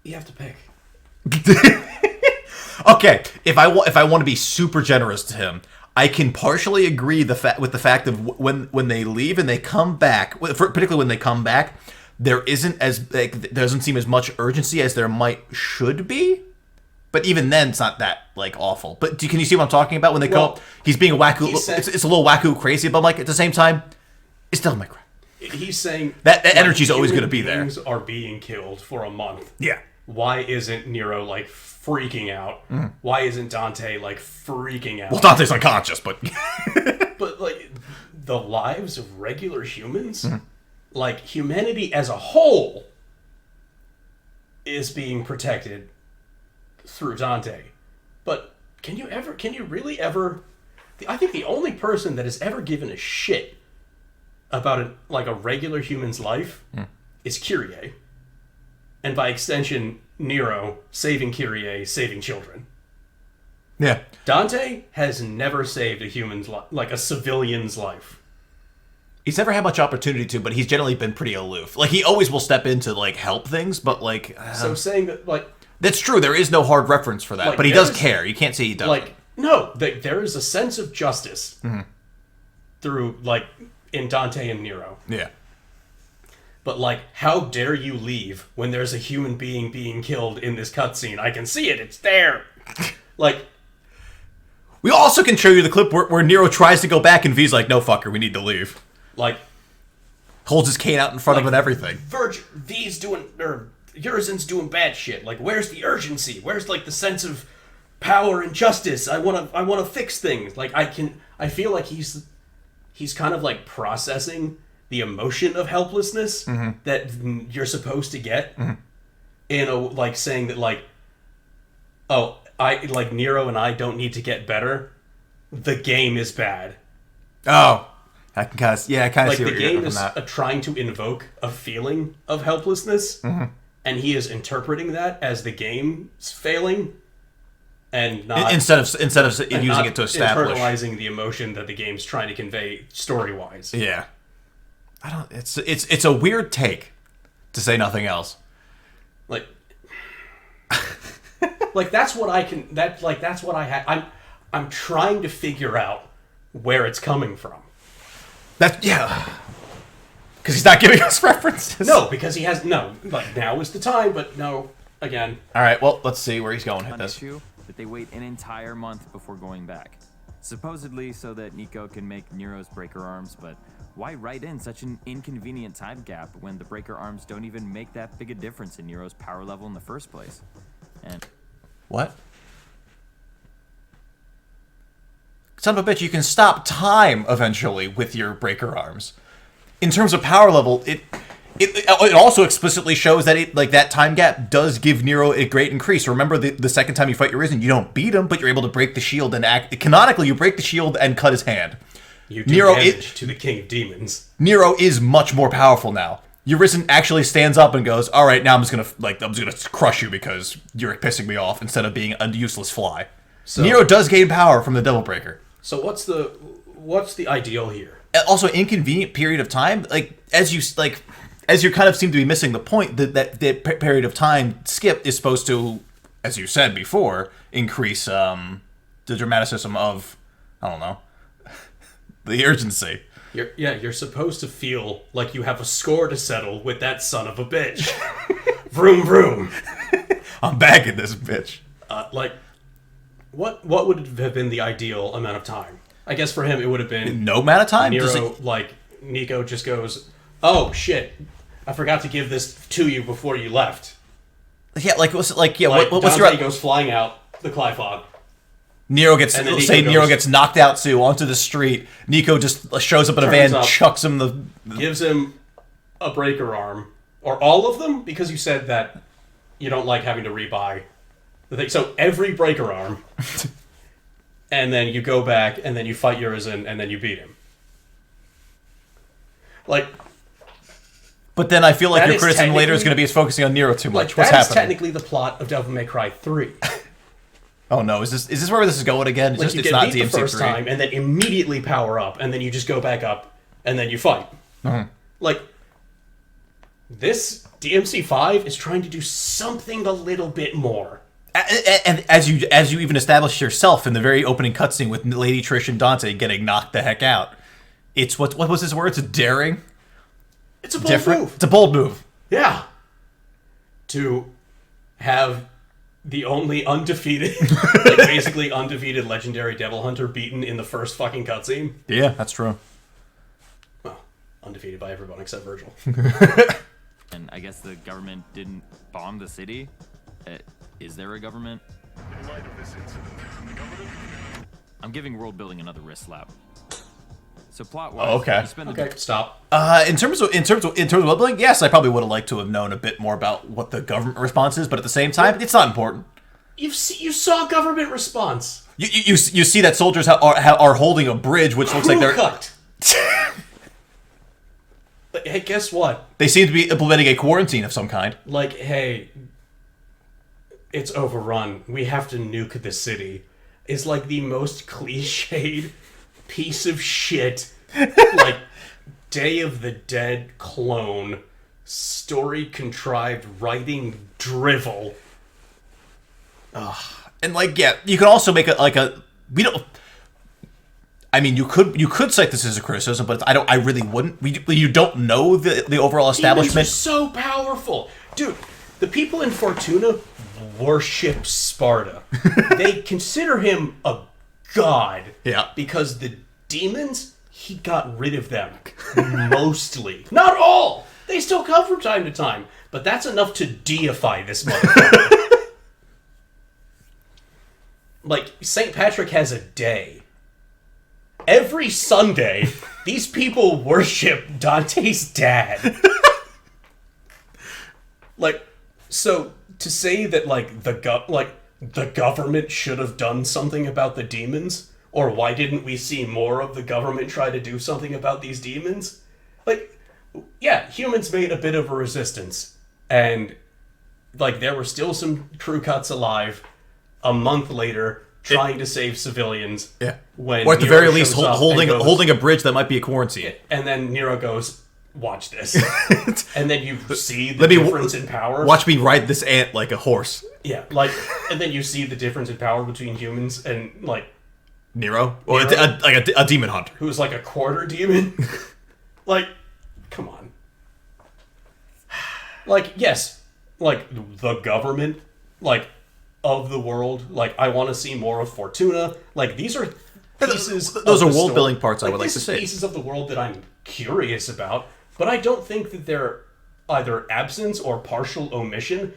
[SPEAKER 2] You have to pick.
[SPEAKER 1] Okay, if I want to be super generous to him, I can partially agree with the fact of when they leave and they come back, particularly when they come back, there doesn't seem as much urgency as there should be. But even then, it's not that awful. But can you see what I'm talking about when they go? He's being a wacko. It's a little wacko crazy, but at the same time, it's still my crap.
[SPEAKER 2] He's saying
[SPEAKER 1] that energy's always going to be there.
[SPEAKER 2] Things are being killed for a month.
[SPEAKER 1] Yeah.
[SPEAKER 2] Why isn't Nero freaking out? Why isn't Dante freaking out?
[SPEAKER 1] Well, Dante's unconscious, but
[SPEAKER 2] but the lives of regular humans, humanity as a whole, is being protected through Dante. But can you really ever? I think the only person that has ever given a shit about a regular human's life is Kyrie. and by extension, Nero saving Kyrie, saving children.
[SPEAKER 1] Yeah.
[SPEAKER 2] Dante has never saved a human's life, like a civilian's life.
[SPEAKER 1] He's never had much opportunity to, but he's generally been pretty aloof. Like, he always will step in to, like, help things, but, like...
[SPEAKER 2] So saying that, like...
[SPEAKER 1] That's true, there is no hard reference for that,
[SPEAKER 2] like,
[SPEAKER 1] but he does care. You can't say he doesn't.
[SPEAKER 2] Like, no, there is a sense of justice through, like, in Dante and Nero.
[SPEAKER 1] Yeah.
[SPEAKER 2] But, like, how dare you leave when there's a human being being killed in this cutscene? I can see it, it's there! Like...
[SPEAKER 1] We also can show you the clip where Nero tries to go back and V's like, no, fucker, we need to leave.
[SPEAKER 2] Like...
[SPEAKER 1] Holds his cane out in front of him and everything.
[SPEAKER 2] V's doing... or Urizen's doing bad shit. Like, where's the urgency? Where's, like, the sense of power and justice? I wanna fix things. Like, I feel like he's kind of, like, processing the emotion of helplessness that you're supposed to get in a, like, saying that, like, oh, like, Nero and I don't need to get better. The game is bad.
[SPEAKER 1] Oh. I can kind of, see
[SPEAKER 2] like,
[SPEAKER 1] what you're
[SPEAKER 2] the game is
[SPEAKER 1] that.
[SPEAKER 2] trying to invoke a feeling of helplessness, and he is interpreting that as the game's failing, and not
[SPEAKER 1] instead of using it to establish
[SPEAKER 2] internalizing the emotion that the game's trying to convey story wise.
[SPEAKER 1] Yeah, I don't. It's a weird take, to say nothing else.
[SPEAKER 2] Like, like that's what I can. That's what I had. I'm trying to figure out where it's coming from.
[SPEAKER 1] Yeah. Because he's not giving us references.
[SPEAKER 2] No, because he has no. Like, now is the time, but no. Again.
[SPEAKER 1] All right. Well, let's see where he's going with this.
[SPEAKER 3] Issue that they wait an entire month before going back, supposedly so that Nico can make Nero's breaker arms. But why write in such an inconvenient time gap when the breaker arms don't even make that big a difference in Nero's power level in the first place? And
[SPEAKER 1] what? Son of a bitch! You can stop time eventually with your breaker arms. In terms of power level, it also explicitly shows that that time gap does give Nero a great increase. Remember, the second time you fight Urizen, you don't beat him, but you're able to break the shield and canonically you break the shield and cut his hand.
[SPEAKER 2] You do damage to the King of Demons.
[SPEAKER 1] Nero is much more powerful now. Urizen actually stands up and goes, "All right, now I'm just gonna crush you because you're pissing me off," instead of being a useless fly. So, Nero does gain power from the Devil Breaker.
[SPEAKER 2] So what's the ideal here?
[SPEAKER 1] Also, inconvenient period of time, as you kind of seem to be missing the point that period of time skip is supposed to, as you said before, increase the dramaticism of, I don't know, the urgency.
[SPEAKER 2] You're supposed to feel like you have a score to settle with that son of a bitch. Vroom vroom.
[SPEAKER 1] I'm bagging this bitch.
[SPEAKER 2] What would have been the ideal amount of time? I guess for him it would have been
[SPEAKER 1] no amount of time.
[SPEAKER 2] Nero, Nico just goes, "Oh shit, I forgot to give this to you before you left."
[SPEAKER 1] Yeah, what's
[SPEAKER 2] Dante
[SPEAKER 1] your
[SPEAKER 2] goes flying out the Clifog.
[SPEAKER 1] Nero gets knocked out too onto the street. Nico just shows up in a van, chucks him
[SPEAKER 2] gives him a breaker arm, or all of them, because you said that you don't like having to rebuy the thing. So every breaker arm, and then you go back and then you fight Urizen and then you beat him.
[SPEAKER 1] But then I feel like your criticism later is going to be focusing on Nero too much. What's happening?
[SPEAKER 2] That's technically the plot of Devil May Cry 3.
[SPEAKER 1] Oh no, is this where this is going again?
[SPEAKER 2] You get beat the first time and then immediately power up, and then you just go back up and then you fight. This DMC5 is trying to do something a little bit more.
[SPEAKER 1] And as you even established yourself in the very opening cutscene with Lady Trish and Dante getting knocked the heck out, it's what was his word? It's daring.
[SPEAKER 2] It's a bold move.
[SPEAKER 1] It's a bold move.
[SPEAKER 2] Yeah. To have the only undefeated, basically undefeated legendary Devil Hunter beaten in the first fucking cutscene.
[SPEAKER 1] Yeah, that's true.
[SPEAKER 2] Well, undefeated by everyone except Virgil.
[SPEAKER 3] And I guess the government didn't bomb the city. Is there a government?
[SPEAKER 4] In light of this incident, the government...
[SPEAKER 3] I'm giving world building another wrist slap. So plot-wise,
[SPEAKER 2] Okay, stop.
[SPEAKER 1] In terms of world building, yes, I probably would have liked to have known a bit more about what the government response is, but at the same time, it's not important.
[SPEAKER 2] You saw government response.
[SPEAKER 1] You see that soldiers are holding a bridge, which looks like they're
[SPEAKER 2] cut. Like, hey, guess what?
[SPEAKER 1] They seem to be implementing a quarantine of some kind.
[SPEAKER 2] Like, hey, it's overrun. We have to nuke the city. Is like the most cliched piece of shit. Like, Day of the Dead clone, story contrived writing drivel.
[SPEAKER 1] And like, yeah, you can also make we don't. I mean, you could cite this as a criticism, but I really wouldn't. You don't know the overall establishment.
[SPEAKER 2] Demons are so powerful, dude. The people in Fortuna worship Sparta. They consider him a god.
[SPEAKER 1] Yeah.
[SPEAKER 2] Because the demons, he got rid of them mostly, not all. They still come from time to time, but that's enough to deify this motherfucker. Like, St. Patrick has a day. Every Sunday, these people worship Dante's dad. Like, so to say that like the government should have done something about the demons, or why didn't we see more of the government try to do something about these demons? Like, yeah, humans made a bit of a resistance, and like there were still some crew cuts alive a month later trying to save civilians.
[SPEAKER 1] Yeah.
[SPEAKER 2] When
[SPEAKER 1] Or at the
[SPEAKER 2] Nero
[SPEAKER 1] very least,
[SPEAKER 2] shows up
[SPEAKER 1] holding
[SPEAKER 2] and goes-
[SPEAKER 1] holding a bridge that might be a quarantine.
[SPEAKER 2] and then Nero goes, watch this. And then you see the
[SPEAKER 1] Let me
[SPEAKER 2] difference in power.
[SPEAKER 1] Watch me ride this ant like a horse.
[SPEAKER 2] Yeah, like, and then you see the difference in power between humans and, like,
[SPEAKER 1] Nero? Or
[SPEAKER 2] Nero?
[SPEAKER 1] a demon hunter.
[SPEAKER 2] who's like a quarter demon. Like, come on. Like, yes, like, the government, like, of the world, like, I want to see more of Fortuna. Like, these are pieces
[SPEAKER 1] Those
[SPEAKER 2] of
[SPEAKER 1] are
[SPEAKER 2] the
[SPEAKER 1] world-building
[SPEAKER 2] story-
[SPEAKER 1] parts I would like
[SPEAKER 2] this
[SPEAKER 1] to
[SPEAKER 2] is
[SPEAKER 1] see.
[SPEAKER 2] pieces of the world that I'm curious about, but I don't think that their either absence or partial omission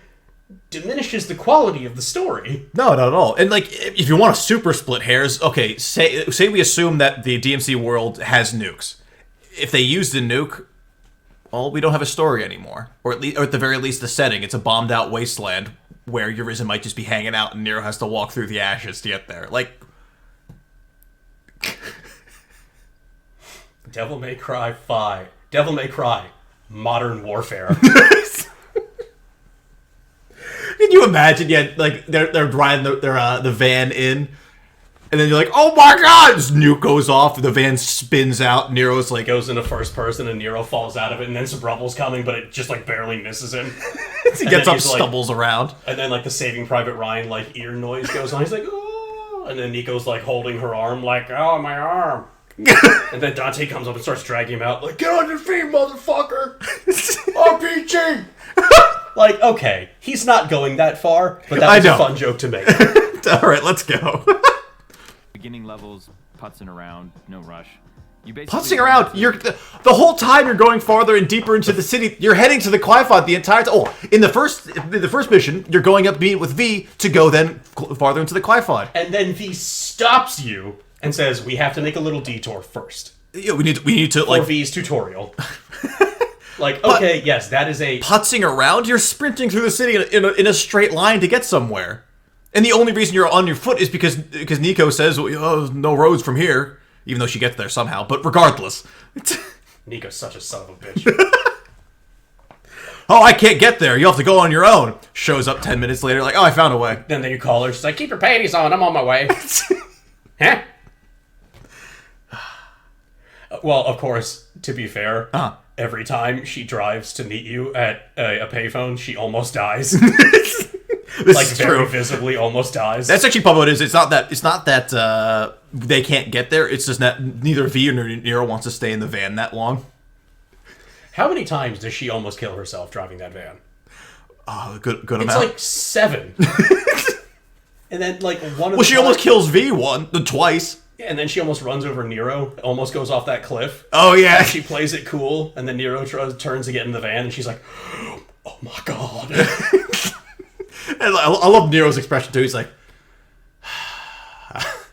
[SPEAKER 2] diminishes the quality of the story.
[SPEAKER 1] No, not at all. And like, if you want to super split hairs, okay, say we assume that the DMC world has nukes. If they use the nuke, well, we don't have a story anymore, or at the very least, the setting. It's a bombed out wasteland where Urizen might just be hanging out, and Nero has to walk through the ashes to get there. Like,
[SPEAKER 2] Devil May Cry 5. Devil May Cry. Modern Warfare.
[SPEAKER 1] can you imagine? Yeah, like they're driving the van in. And then you're like, oh my god! This nuke goes off, the van spins out, Nero's like...
[SPEAKER 2] Goes into first person and Nero falls out of it, and then some rubble's coming, but it just like barely misses him.
[SPEAKER 1] he gets up, stumbles around.
[SPEAKER 2] And then like the Saving Private Ryan like ear noise goes on. He's like, oh! And then Nico's like holding her arm, like, oh, my arm. And then Dante comes up and starts dragging him out, like, get on your feet, motherfucker! RPG! Like, okay, he's not going that far, but that was a fun joke to make.
[SPEAKER 1] Alright, let's go.
[SPEAKER 3] Beginning levels, putzing around, no rush. You basically
[SPEAKER 1] Putzing around. You're the whole time you're going farther and deeper into the city. You're heading to the Qliphoth the entire time. Oh, in the first mission, you're going up meet with V to go then farther into the Qliphoth.
[SPEAKER 2] And then V stops you and says, we have to make a little detour first.
[SPEAKER 1] Yeah, we need to
[SPEAKER 2] For
[SPEAKER 1] like
[SPEAKER 2] V's tutorial. Like, okay, yes, that is a...
[SPEAKER 1] putzing around. You're sprinting through the city in a straight line to get somewhere. And the only reason you're on your foot is because Nico says, oh, no roads from here. Even though she gets there somehow. But regardless.
[SPEAKER 2] Nico's such a son of a bitch.
[SPEAKER 1] Oh, I can't get there. You'll have to go on your own. Shows up 10 minutes later like, oh, I found a way.
[SPEAKER 2] Then you call her. She's like, keep your panties on. I'm on my way. Huh? Well, of course, to be fair, every time she drives to meet you at a payphone, she almost dies.
[SPEAKER 1] This
[SPEAKER 2] Like,
[SPEAKER 1] is
[SPEAKER 2] very
[SPEAKER 1] true.
[SPEAKER 2] visibly almost dies.
[SPEAKER 1] That's actually probably what it is. It's not that they can't get there. It's just that neither V nor Nero wants to stay in the van that long.
[SPEAKER 2] How many times does she almost kill herself driving that van?
[SPEAKER 1] Oh, good
[SPEAKER 2] It's
[SPEAKER 1] amount.
[SPEAKER 2] like 7. And then, like, one of
[SPEAKER 1] Well, she almost kills V twice.
[SPEAKER 2] And then she almost runs over Nero, almost goes off that cliff.
[SPEAKER 1] Oh, yeah.
[SPEAKER 2] She plays it cool, and then Nero turns to get in the van, and she's like, oh my god.
[SPEAKER 1] And I love Nero's expression, too. He's like...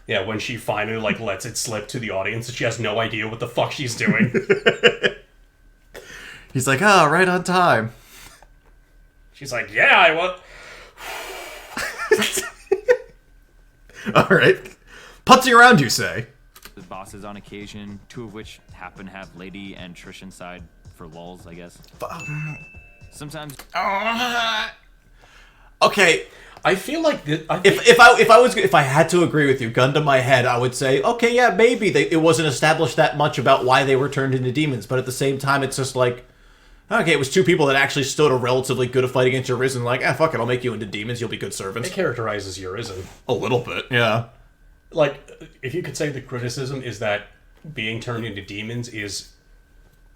[SPEAKER 2] Yeah, when she finally, like, lets it slip to the audience, and she has no idea what the fuck she's doing.
[SPEAKER 1] He's like, ah, right on time.
[SPEAKER 2] She's like, yeah, I want...
[SPEAKER 1] All right. Putzing around, you say?
[SPEAKER 3] The bosses on occasion, 2 of which happen to have Lady and Trish inside for lulz, I guess. Sometimes.
[SPEAKER 1] Okay.
[SPEAKER 2] I feel like
[SPEAKER 1] If I had to agree with you, gun to my head, I would say, okay, yeah, maybe it wasn't established that much about why they were turned into demons, but at the same time, it's just like, okay, it was two people that actually stood a relatively good fight against Urizen, like, fuck it, I'll make you into demons, you'll be good servants.
[SPEAKER 2] it characterizes Urizen.
[SPEAKER 1] A little bit, yeah.
[SPEAKER 2] Like, if you could say the criticism is that being turned into demons is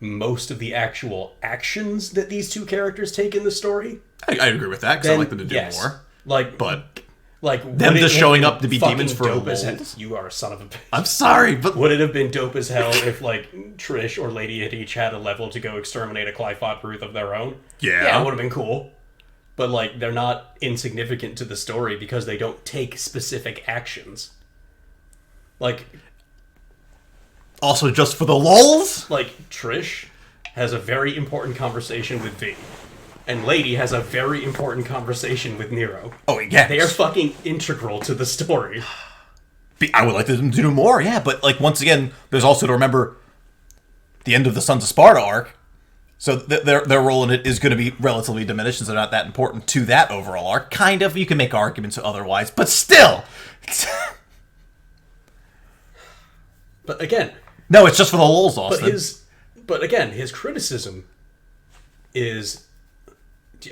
[SPEAKER 2] most of the actual actions that these two characters take in the story,
[SPEAKER 1] I agree with that, because I like them to do more.
[SPEAKER 2] But
[SPEAKER 1] them just showing up to be demons for
[SPEAKER 2] dope as
[SPEAKER 1] lulz?
[SPEAKER 2] hell. You are a son of a bitch.
[SPEAKER 1] I'm sorry, but
[SPEAKER 2] Would it have been dope as hell if, like, Trish or Lady had each had a level to go exterminate a Clifod Ruth of their own?
[SPEAKER 1] Yeah.
[SPEAKER 2] It would have been cool. But, like, they're not insignificant to the story because they don't take specific actions. Like,
[SPEAKER 1] also just for the lulz?
[SPEAKER 2] like Trish has a very important conversation with V. And Lady has a very important conversation with Nero.
[SPEAKER 1] Oh, yeah.
[SPEAKER 2] They are fucking integral to the story.
[SPEAKER 1] I would like them to do more, yeah, but, like, once again, there's also to remember the end of the Sons of Sparta arc, so their role in it is going to be relatively diminished, since they're not that important to that overall arc. Kind of, you can make arguments otherwise, but still!
[SPEAKER 2] But again...
[SPEAKER 1] No, it's just for the lulz, Austin.
[SPEAKER 2] But again, his criticism is...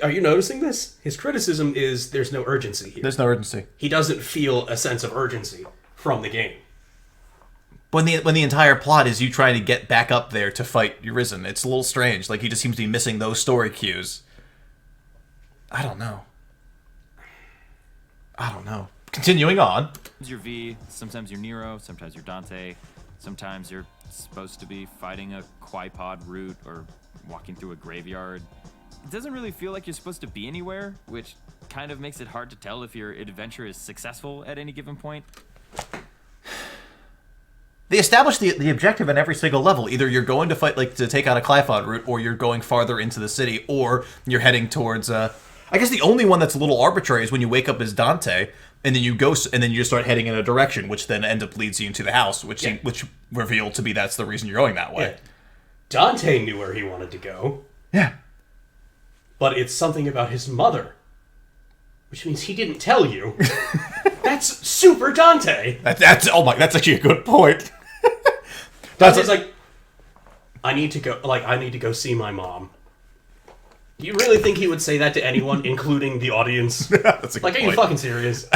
[SPEAKER 2] Are you noticing this? His criticism is there's no urgency here.
[SPEAKER 1] There's no urgency.
[SPEAKER 2] He doesn't feel a sense of urgency from the game.
[SPEAKER 1] When the entire plot is you trying to get back up there to fight Urizen, it's a little strange. Like, he just seems to be missing those story cues. I don't know. Continuing on.
[SPEAKER 3] You're V, sometimes you're Nero, sometimes you're Dante, sometimes you're supposed to be fighting a quipod route or walking through a graveyard. It doesn't really feel like you're supposed to be anywhere, which kind of makes it hard to tell if your adventure is successful at any given point.
[SPEAKER 1] They establish the objective in every single level. Either you're going to fight, like, to take out a Clifod route, or you're going farther into the city, or you're heading towards, I guess the only one that's a little arbitrary is when you wake up as Dante, and then you go, and then you just start heading in a direction, which then leads you into the house, which revealed to be that's the reason you're going that way.
[SPEAKER 2] Yeah. Dante knew where he wanted to go.
[SPEAKER 1] Yeah.
[SPEAKER 2] But it's something about his mother. Which means he didn't tell you. That's super Dante!
[SPEAKER 1] That's actually a good point.
[SPEAKER 2] Dante's like, I need to go see my mom. Do you really think he would say that to anyone, including the audience?
[SPEAKER 1] That's a good
[SPEAKER 2] Like, are you
[SPEAKER 1] point.
[SPEAKER 2] fucking serious?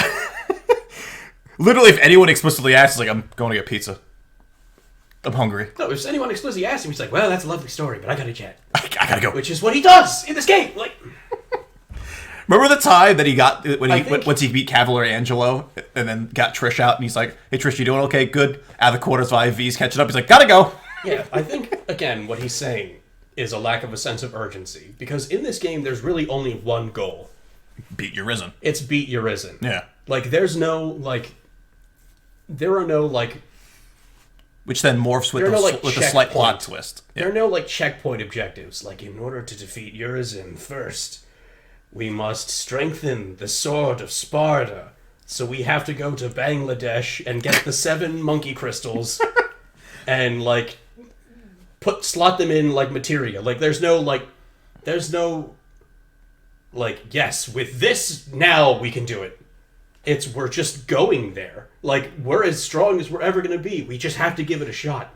[SPEAKER 1] Literally, if anyone explicitly asks, like, I'm going to get pizza. I'm hungry.
[SPEAKER 2] No, if anyone explicitly asks him, he's like, well, that's a lovely story, but I gotta jet.
[SPEAKER 1] I gotta go.
[SPEAKER 2] Which is what he does in this game! Like...
[SPEAKER 1] Remember the time that he got once he beat Cavalier Angelo and then got Trish out, and he's like, "Hey Trish, you doing okay? Good." Out of the quarters, V's catching up. He's like, "Gotta go."
[SPEAKER 2] Yeah, I think again what he's saying is a lack of a sense of urgency because in this game there's really only one goal.
[SPEAKER 1] Beat Urizen.
[SPEAKER 2] It's beat Urizen.
[SPEAKER 1] Yeah.
[SPEAKER 2] Like there are no
[SPEAKER 1] which then morphs with a slight plot twist. Yeah.
[SPEAKER 2] There are no like checkpoint objectives. Like in order to defeat Urizen first, we must strengthen the sword of Sparta. So we have to go to Bangladesh and get the 7 monkey crystals and like slot them in like materia. Like there's no yes, with this now we can do it. We're just going there. Like we're as strong as we're ever gonna be. We just have to give it a shot.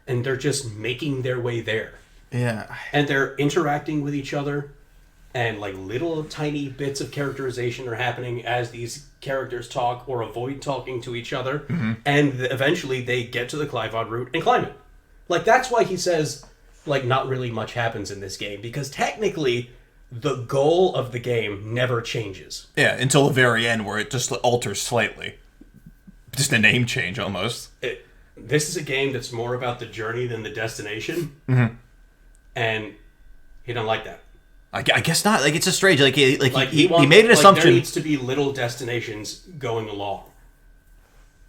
[SPEAKER 2] And they're just making their way there.
[SPEAKER 1] Yeah.
[SPEAKER 2] And they're interacting with each other. And like little tiny bits of characterization are happening as these characters talk or avoid talking to each other. Mm-hmm. And eventually they get to the Clifod route and climb it. Like that's why he says like not really much happens in this game. Because technically the goal of the game never changes.
[SPEAKER 1] Yeah, until the very end where it just alters slightly. Just a name change almost.
[SPEAKER 2] This is a game that's more about the journey than the destination.
[SPEAKER 1] Mm-hmm.
[SPEAKER 2] And he don't like that.
[SPEAKER 1] I guess not. Like it's a strange. He
[SPEAKER 2] he
[SPEAKER 1] made an assumption.
[SPEAKER 2] There needs to be little destinations going along,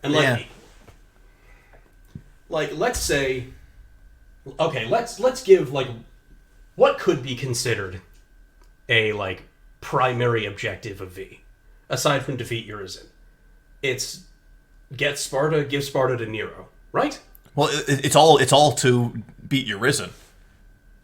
[SPEAKER 2] and let's say, okay, let's give like what could be considered a like primary objective of V, aside from defeat Urizen. It's give Sparta to Nero, right?
[SPEAKER 1] Well, it's all to beat Urizen.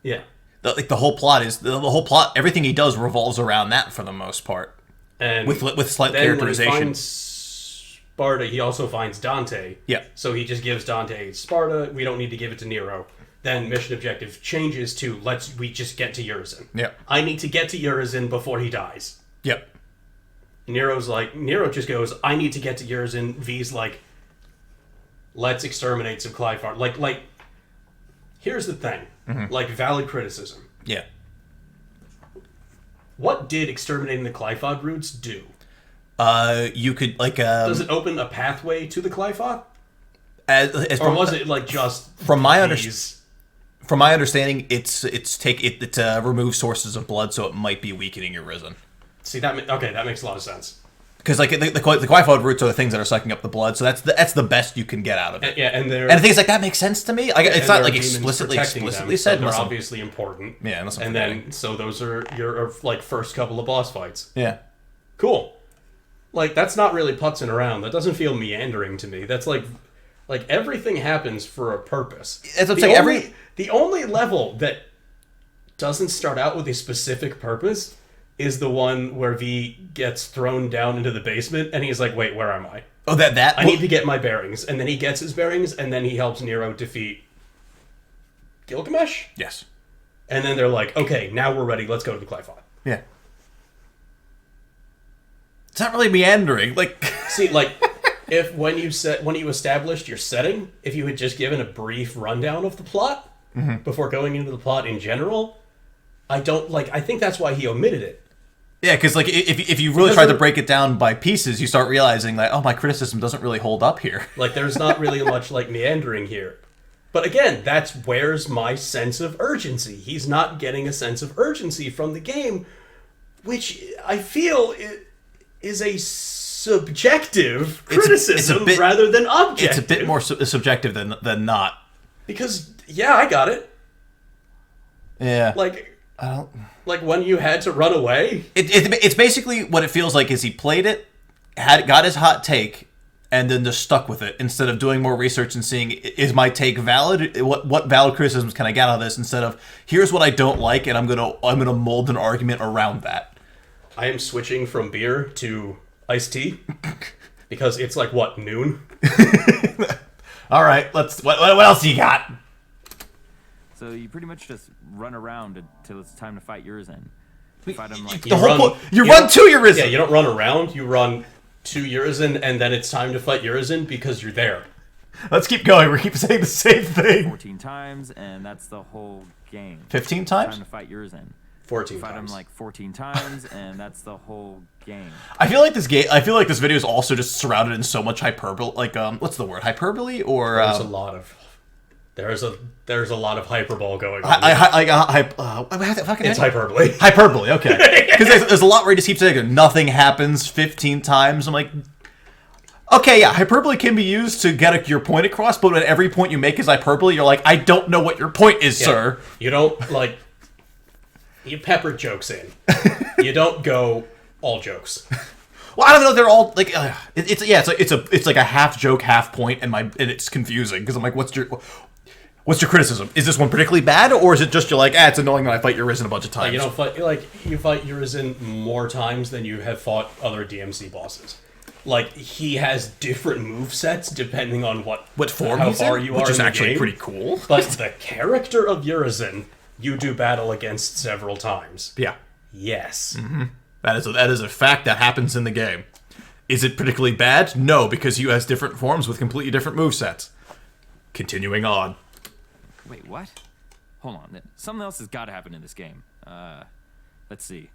[SPEAKER 2] Yeah.
[SPEAKER 1] The whole plot is the whole plot. Everything he does revolves around that for the most part,
[SPEAKER 2] And
[SPEAKER 1] with slight
[SPEAKER 2] then when he
[SPEAKER 1] characterization.
[SPEAKER 2] finds Sparta, he also finds Dante.
[SPEAKER 1] Yeah.
[SPEAKER 2] So he just gives Dante Sparta. We don't need to give it to Nero. Then mission objective changes to we just get to Urizen.
[SPEAKER 1] Yeah.
[SPEAKER 2] I need to get to Urizen before he dies.
[SPEAKER 1] Yep.
[SPEAKER 2] Nero just goes, I need to get to Urizen. V's like, let's exterminate some Clifar. Like, here's the thing. Like, valid criticism.
[SPEAKER 1] Yeah.
[SPEAKER 2] What did exterminating the Clifod roots do?
[SPEAKER 1] You could like
[SPEAKER 2] Does it open a pathway to the Clifod?
[SPEAKER 1] as
[SPEAKER 2] Or was it like just
[SPEAKER 1] from my
[SPEAKER 2] these-
[SPEAKER 1] from my understanding, it removes sources of blood, so it might be weakening your risen.
[SPEAKER 2] See that? Okay, that makes a lot of sense.
[SPEAKER 1] Because like the Quifod roots are the things that are sucking up the blood, so that's the best you can get out of it.
[SPEAKER 2] Yeah, and
[SPEAKER 1] the thing is, like, that makes sense to me. Like, it's not like
[SPEAKER 2] demons
[SPEAKER 1] explicitly
[SPEAKER 2] protecting them,
[SPEAKER 1] said.
[SPEAKER 2] so they're
[SPEAKER 1] unless I'm-
[SPEAKER 2] obviously important.
[SPEAKER 1] Yeah, unless I'm
[SPEAKER 2] and
[SPEAKER 1] forgetting.
[SPEAKER 2] then so those are your like first couple of boss fights.
[SPEAKER 1] Yeah.
[SPEAKER 2] Cool. Like, that's not really putzing around. That doesn't feel meandering to me. That's like everything happens for a purpose.
[SPEAKER 1] As I'm saying,
[SPEAKER 2] The only level that doesn't start out with a specific purpose is the one where V gets thrown down into the basement and he's like, wait, where am I?
[SPEAKER 1] Oh, that
[SPEAKER 2] I need to get my bearings. And then he gets his bearings and then he helps Nero defeat Gilgamesh?
[SPEAKER 1] Yes.
[SPEAKER 2] And then they're like, okay, now we're ready. Let's go to the Clifod.
[SPEAKER 1] Yeah. It's not really meandering. Like,
[SPEAKER 2] See, like, if when you established your setting, if you had just given a brief rundown of the plot before going into the plot in general, I think that's why he omitted it.
[SPEAKER 1] yeah, because like if you really try to break it down by pieces, you start realizing like, oh, my criticism doesn't really hold up here.
[SPEAKER 2] Like, there's not really much like meandering here. But again, that's where's my sense of urgency. He's not getting a sense of urgency from the game, which I feel is a subjective criticism rather than objective.
[SPEAKER 1] It's a bit more subjective than not.
[SPEAKER 2] Because, yeah, I got it.
[SPEAKER 1] Yeah.
[SPEAKER 2] Like,
[SPEAKER 1] I don't.
[SPEAKER 2] like when you had to run away.
[SPEAKER 1] It's basically what it feels like is he played it, got his hot take, and then just stuck with it instead of doing more research and seeing, is my take valid? What valid criticisms can I get out of this? Instead of, here's what I don't like, and I'm gonna mold an argument around that.
[SPEAKER 2] I am switching from beer to iced tea because it's like, what, noon?
[SPEAKER 1] All right, what else you got?
[SPEAKER 3] So you pretty much just run around until it's time to fight Urizen. Fight him like
[SPEAKER 1] You run to Urizen.
[SPEAKER 2] Yeah, you don't run around. You run to Urizen, and then it's time to fight Urizen because you're there.
[SPEAKER 1] Let's keep going. We keep saying the same thing.
[SPEAKER 3] 14 times, and that's the whole game.
[SPEAKER 1] 15
[SPEAKER 3] Time
[SPEAKER 1] times?
[SPEAKER 3] to fight Urizen.
[SPEAKER 2] 14
[SPEAKER 3] Fight him
[SPEAKER 2] times.
[SPEAKER 3] like 14 times, and that's the whole game.
[SPEAKER 1] I feel like this video is also just surrounded in so much hyperbole. Like, what's the word? Hyperbole or
[SPEAKER 2] There's a lot of hyperbole going on.
[SPEAKER 1] It's
[SPEAKER 2] hyperbole.
[SPEAKER 1] Hyperbole, okay. Because there's a lot where he just keeps saying nothing happens 15 times. I'm like, okay, yeah, hyperbole can be used to get your point across, but at every point you make is hyperbole, you're like, I don't know what your point is, sir.
[SPEAKER 2] You don't, like, you pepper jokes in. You don't go all jokes.
[SPEAKER 1] Well, I don't know. They're all like it's like a half joke, half point, and it's confusing because I'm like, what's your criticism? Is this one particularly bad, or is it just you're like, it's annoying when I fight Urizen a bunch of times?
[SPEAKER 2] You don't fight you fight Urizen more times than you have fought other DMC bosses. Like, he has different movesets depending on what
[SPEAKER 1] form
[SPEAKER 2] how
[SPEAKER 1] he's
[SPEAKER 2] far
[SPEAKER 1] in,
[SPEAKER 2] you
[SPEAKER 1] which
[SPEAKER 2] are
[SPEAKER 1] is
[SPEAKER 2] in the
[SPEAKER 1] actually
[SPEAKER 2] game.
[SPEAKER 1] pretty cool.
[SPEAKER 2] But the character of Urizen, you do battle against several times.
[SPEAKER 1] Yeah,
[SPEAKER 2] Yes.
[SPEAKER 1] that is a fact that happens in the game. Is it particularly bad? No, because you has different forms with completely different movesets. Continuing on.
[SPEAKER 3] Wait, what? Hold on. Something else has got to happen in this game. Let's see.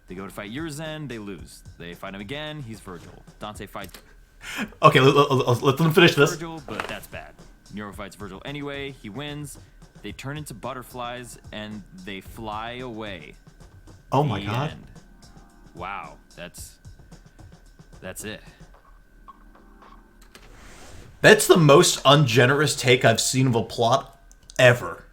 [SPEAKER 3] They go to fight Urizen, they lose. They fight him again, he's Virgil. Dante fights
[SPEAKER 1] Okay, let them finish this.
[SPEAKER 3] Virgil, but that's bad. Nero fights Virgil anyway, he wins. They turn into butterflies, and they fly away.
[SPEAKER 1] Oh my
[SPEAKER 3] The
[SPEAKER 1] god.
[SPEAKER 3] end. Wow, that's it.
[SPEAKER 1] That's the most ungenerous take I've seen of a plot ever.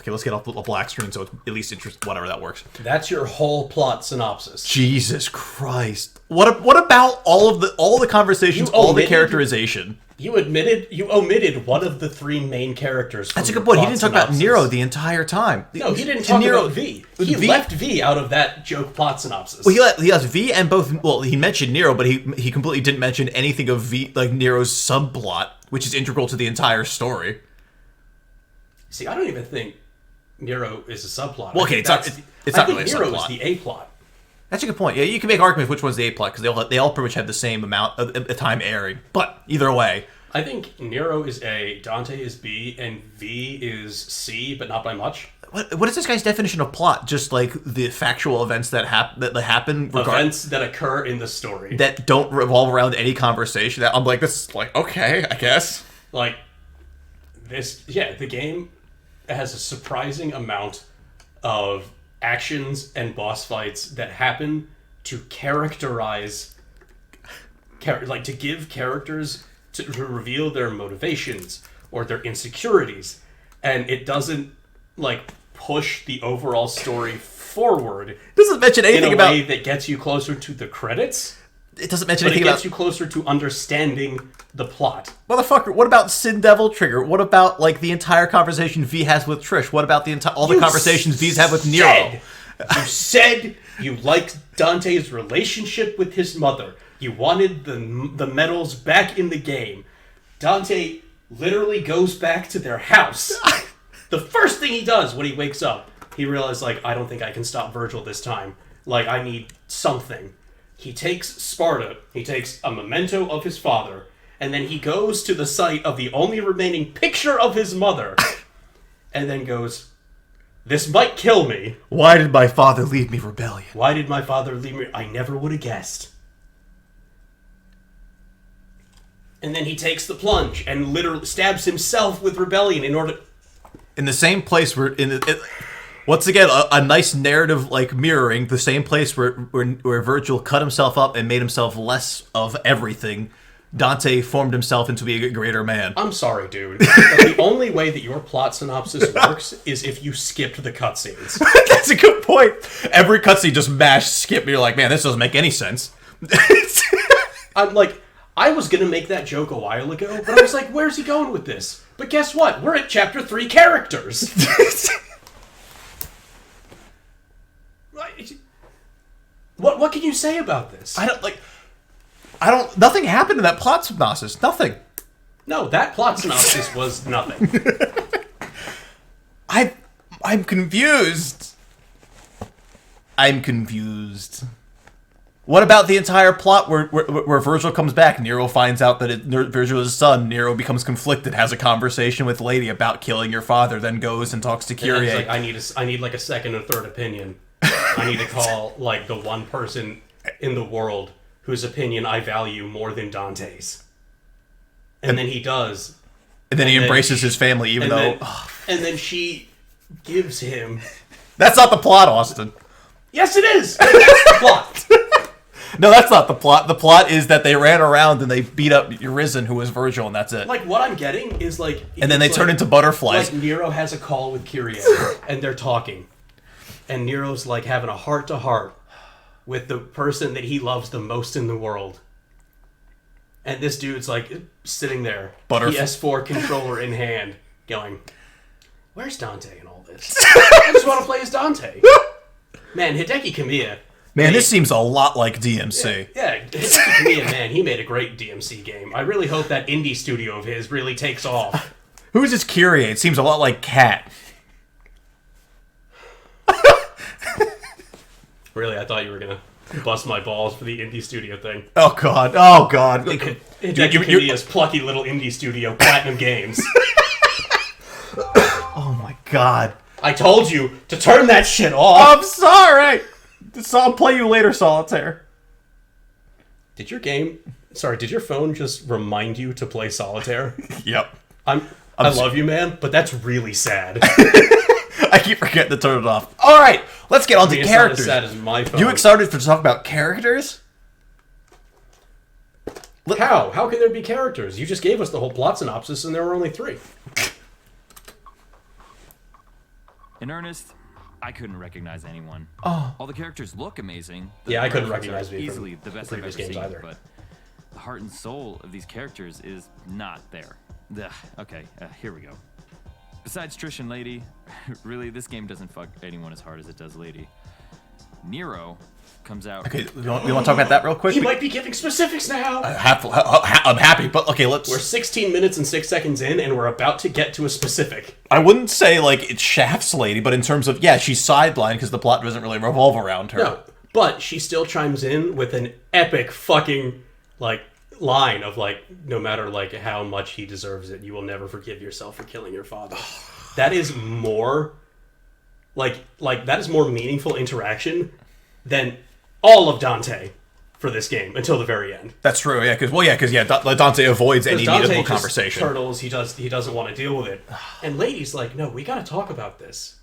[SPEAKER 1] Okay, let's get off the black screen so it's at least interesting. Whatever, that works.
[SPEAKER 2] That's your whole plot synopsis.
[SPEAKER 1] Jesus Christ! What about all the conversations,
[SPEAKER 2] You
[SPEAKER 1] all the
[SPEAKER 2] omitted-
[SPEAKER 1] characterization?
[SPEAKER 2] You omitted one of the three main characters.
[SPEAKER 1] That's a good point. He didn't talk about Nero the entire time.
[SPEAKER 2] No, he didn't talk about V. He left V out of that joke plot synopsis.
[SPEAKER 1] Well, he has V and both. Well, he mentioned Nero, but he completely didn't mention anything of V, like Nero's subplot, which is integral to the entire story.
[SPEAKER 2] See, I don't even think Nero is a subplot.
[SPEAKER 1] Well, okay, it's not really a subplot.
[SPEAKER 2] Nero is the A plot.
[SPEAKER 1] That's a good point. Yeah, you can make arguments which one's the A plot because they all pretty much have the same amount of time airing. But either way,
[SPEAKER 2] I think Nero is A, Dante is B, and V is C, but not by much.
[SPEAKER 1] What is this guy's definition of plot? Just like the factual events that happen,
[SPEAKER 2] events that occur in the story
[SPEAKER 1] that don't revolve around any conversation. That I'm like, this is like okay, I guess.
[SPEAKER 2] Like this, yeah. The game has a surprising amount of actions and boss fights that happen to characterize, like to give characters to reveal their motivations or their insecurities, and it doesn't like push the overall story forward.
[SPEAKER 1] It doesn't mention anything
[SPEAKER 2] in a
[SPEAKER 1] about
[SPEAKER 2] way that gets you closer to the credits.
[SPEAKER 1] It doesn't mention anything
[SPEAKER 2] but it
[SPEAKER 1] about
[SPEAKER 2] gets you closer to understanding the plot.
[SPEAKER 1] Motherfucker, what about Sin Devil Trigger? What about like the entire conversation V has with Trish? What about the all the conversations V's have with Nero?
[SPEAKER 2] You said you liked Dante's relationship with his mother. You wanted the medals back in the game. Dante literally goes back to their house. The first thing he does when he wakes up, he realizes, like, I don't think I can stop Virgil this time. Like, I need something. He takes Sparta, he takes a memento of his father, and then he goes to the site of the only remaining picture of his mother, and then goes, this might kill me.
[SPEAKER 1] Why did my father leave me rebellion?
[SPEAKER 2] Why did my father leave me? I never would have guessed. And then he takes the plunge and literally stabs himself with rebellion in order...
[SPEAKER 1] In the same place where... Once again, a nice narrative like mirroring the same place where Virgil cut himself up and made himself less of everything. Dante formed himself into being a greater man.
[SPEAKER 2] I'm sorry, dude. The only way that your plot synopsis works is if you skipped the cutscenes.
[SPEAKER 1] That's a good point. Every cutscene just mash skip. And you're like, man, this doesn't make any sense.
[SPEAKER 2] I'm like, I was gonna make that joke a while ago, but I was like, where's he going with this? But guess what? We're at chapter 3 characters. What can you say about this?
[SPEAKER 1] Nothing happened in that plot synopsis. Nothing.
[SPEAKER 2] No, that plot synopsis was nothing.
[SPEAKER 1] I'm confused. I'm confused. What about the entire plot where Virgil comes back? Nero finds out that Virgil is his son. Nero becomes conflicted, has a conversation with Lady about killing your father, then goes and talks to Kyrie.
[SPEAKER 2] Like, I need like a second or third opinion. I need to call like the one person in the world whose opinion I value more than Dante's. And then he does.
[SPEAKER 1] And then he embraces his family, even though...
[SPEAKER 2] And then she gives him...
[SPEAKER 1] That's not the plot, Austin.
[SPEAKER 2] Yes, it is! That's the plot!
[SPEAKER 1] No, that's not the plot. The plot is that they ran around and they beat up Urizen, who was Virgil, and that's it.
[SPEAKER 2] Like, what I'm getting is like...
[SPEAKER 1] And then they turn into butterflies.
[SPEAKER 2] Like, Nero has a call with Kyrie, and they're talking. And Nero's like having a heart-to-heart with the person that he loves the most in the world. And this dude's like sitting there, PS4 controller in hand, going, where's Dante in all this? I just want to play as Dante. Man, Hideki Kamiya.
[SPEAKER 1] Man, this seems a lot like DMC.
[SPEAKER 2] Yeah, Hideki Kamiya, man, he made a great DMC game. I really hope that indie studio of his really takes off.
[SPEAKER 1] Who's this Kyrie? It seems a lot like Cat.
[SPEAKER 2] Really, I thought you were going to bust my balls for the indie studio thing.
[SPEAKER 1] Oh, God. Oh, God.
[SPEAKER 2] Hideki Kamiya's plucky little indie studio, Platinum Games.
[SPEAKER 1] Oh, my God.
[SPEAKER 2] I told you to turn that shit off.
[SPEAKER 1] I'm sorry. I'll play you later, Solitaire.
[SPEAKER 2] Did your phone just remind you to play Solitaire?
[SPEAKER 1] Yep.
[SPEAKER 2] I love you, man, but that's really sad.
[SPEAKER 1] I keep forgetting to turn it off. All right, let's get on to characters.
[SPEAKER 2] It's not as sad as my phone.
[SPEAKER 1] You excited to talk about characters?
[SPEAKER 2] How? How can there be characters? You just gave us the whole plot synopsis, and there were only 3.
[SPEAKER 3] In earnest, I couldn't recognize anyone.
[SPEAKER 1] Oh.
[SPEAKER 3] All the characters look amazing.
[SPEAKER 2] Yeah, I couldn't
[SPEAKER 3] characters
[SPEAKER 2] recognize
[SPEAKER 3] are
[SPEAKER 2] me
[SPEAKER 3] easily
[SPEAKER 2] from
[SPEAKER 3] the best
[SPEAKER 2] the
[SPEAKER 3] I've ever
[SPEAKER 2] previous games
[SPEAKER 3] seen,
[SPEAKER 2] either.
[SPEAKER 3] but the heart and soul of these characters is not there. Ugh, okay, here we go. Besides Trish and Lady, really, this game doesn't fuck anyone as hard as it does Lady. Nero comes out.
[SPEAKER 1] Okay, we want to talk about that real quick?
[SPEAKER 2] He might be giving specifics now.
[SPEAKER 1] I'm happy, but okay, let's...
[SPEAKER 2] We're 16 minutes and 6 seconds in, and we're about to get to a specific.
[SPEAKER 1] I wouldn't say, like, it shafts Lady, but in terms of, yeah, she's sidelined because the plot doesn't really revolve around her.
[SPEAKER 2] No, but she still chimes in with an epic fucking, like, line of, like, no matter, like, how much he deserves it, you will never forgive yourself for killing your father. That is more, like, that is more meaningful interaction than all of Dante for this game until the very end.
[SPEAKER 1] That's true, yeah, because Dante avoids any
[SPEAKER 2] Dante
[SPEAKER 1] meaningful
[SPEAKER 2] just
[SPEAKER 1] conversation.
[SPEAKER 2] Turtles, he doesn't want to deal with it. And Lady's like, no, we gotta talk about this.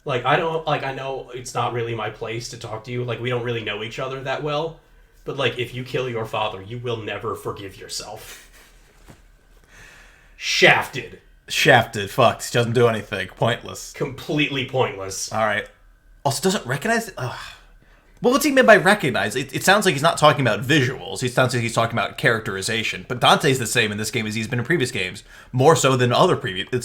[SPEAKER 2] Like, I know it's not really my place to talk to you. Like, we don't really know each other that well. But, like, if you kill your father, you will never forgive yourself. Shafted.
[SPEAKER 1] Fucked. She doesn't do anything. Pointless.
[SPEAKER 2] Completely pointless.
[SPEAKER 1] Alright. Also, doesn't recognize... Well, what's he meant by recognize? It sounds like he's not talking about visuals. It sounds like he's talking about characterization. But Dante's the same in this game as he's been in previous games. More so than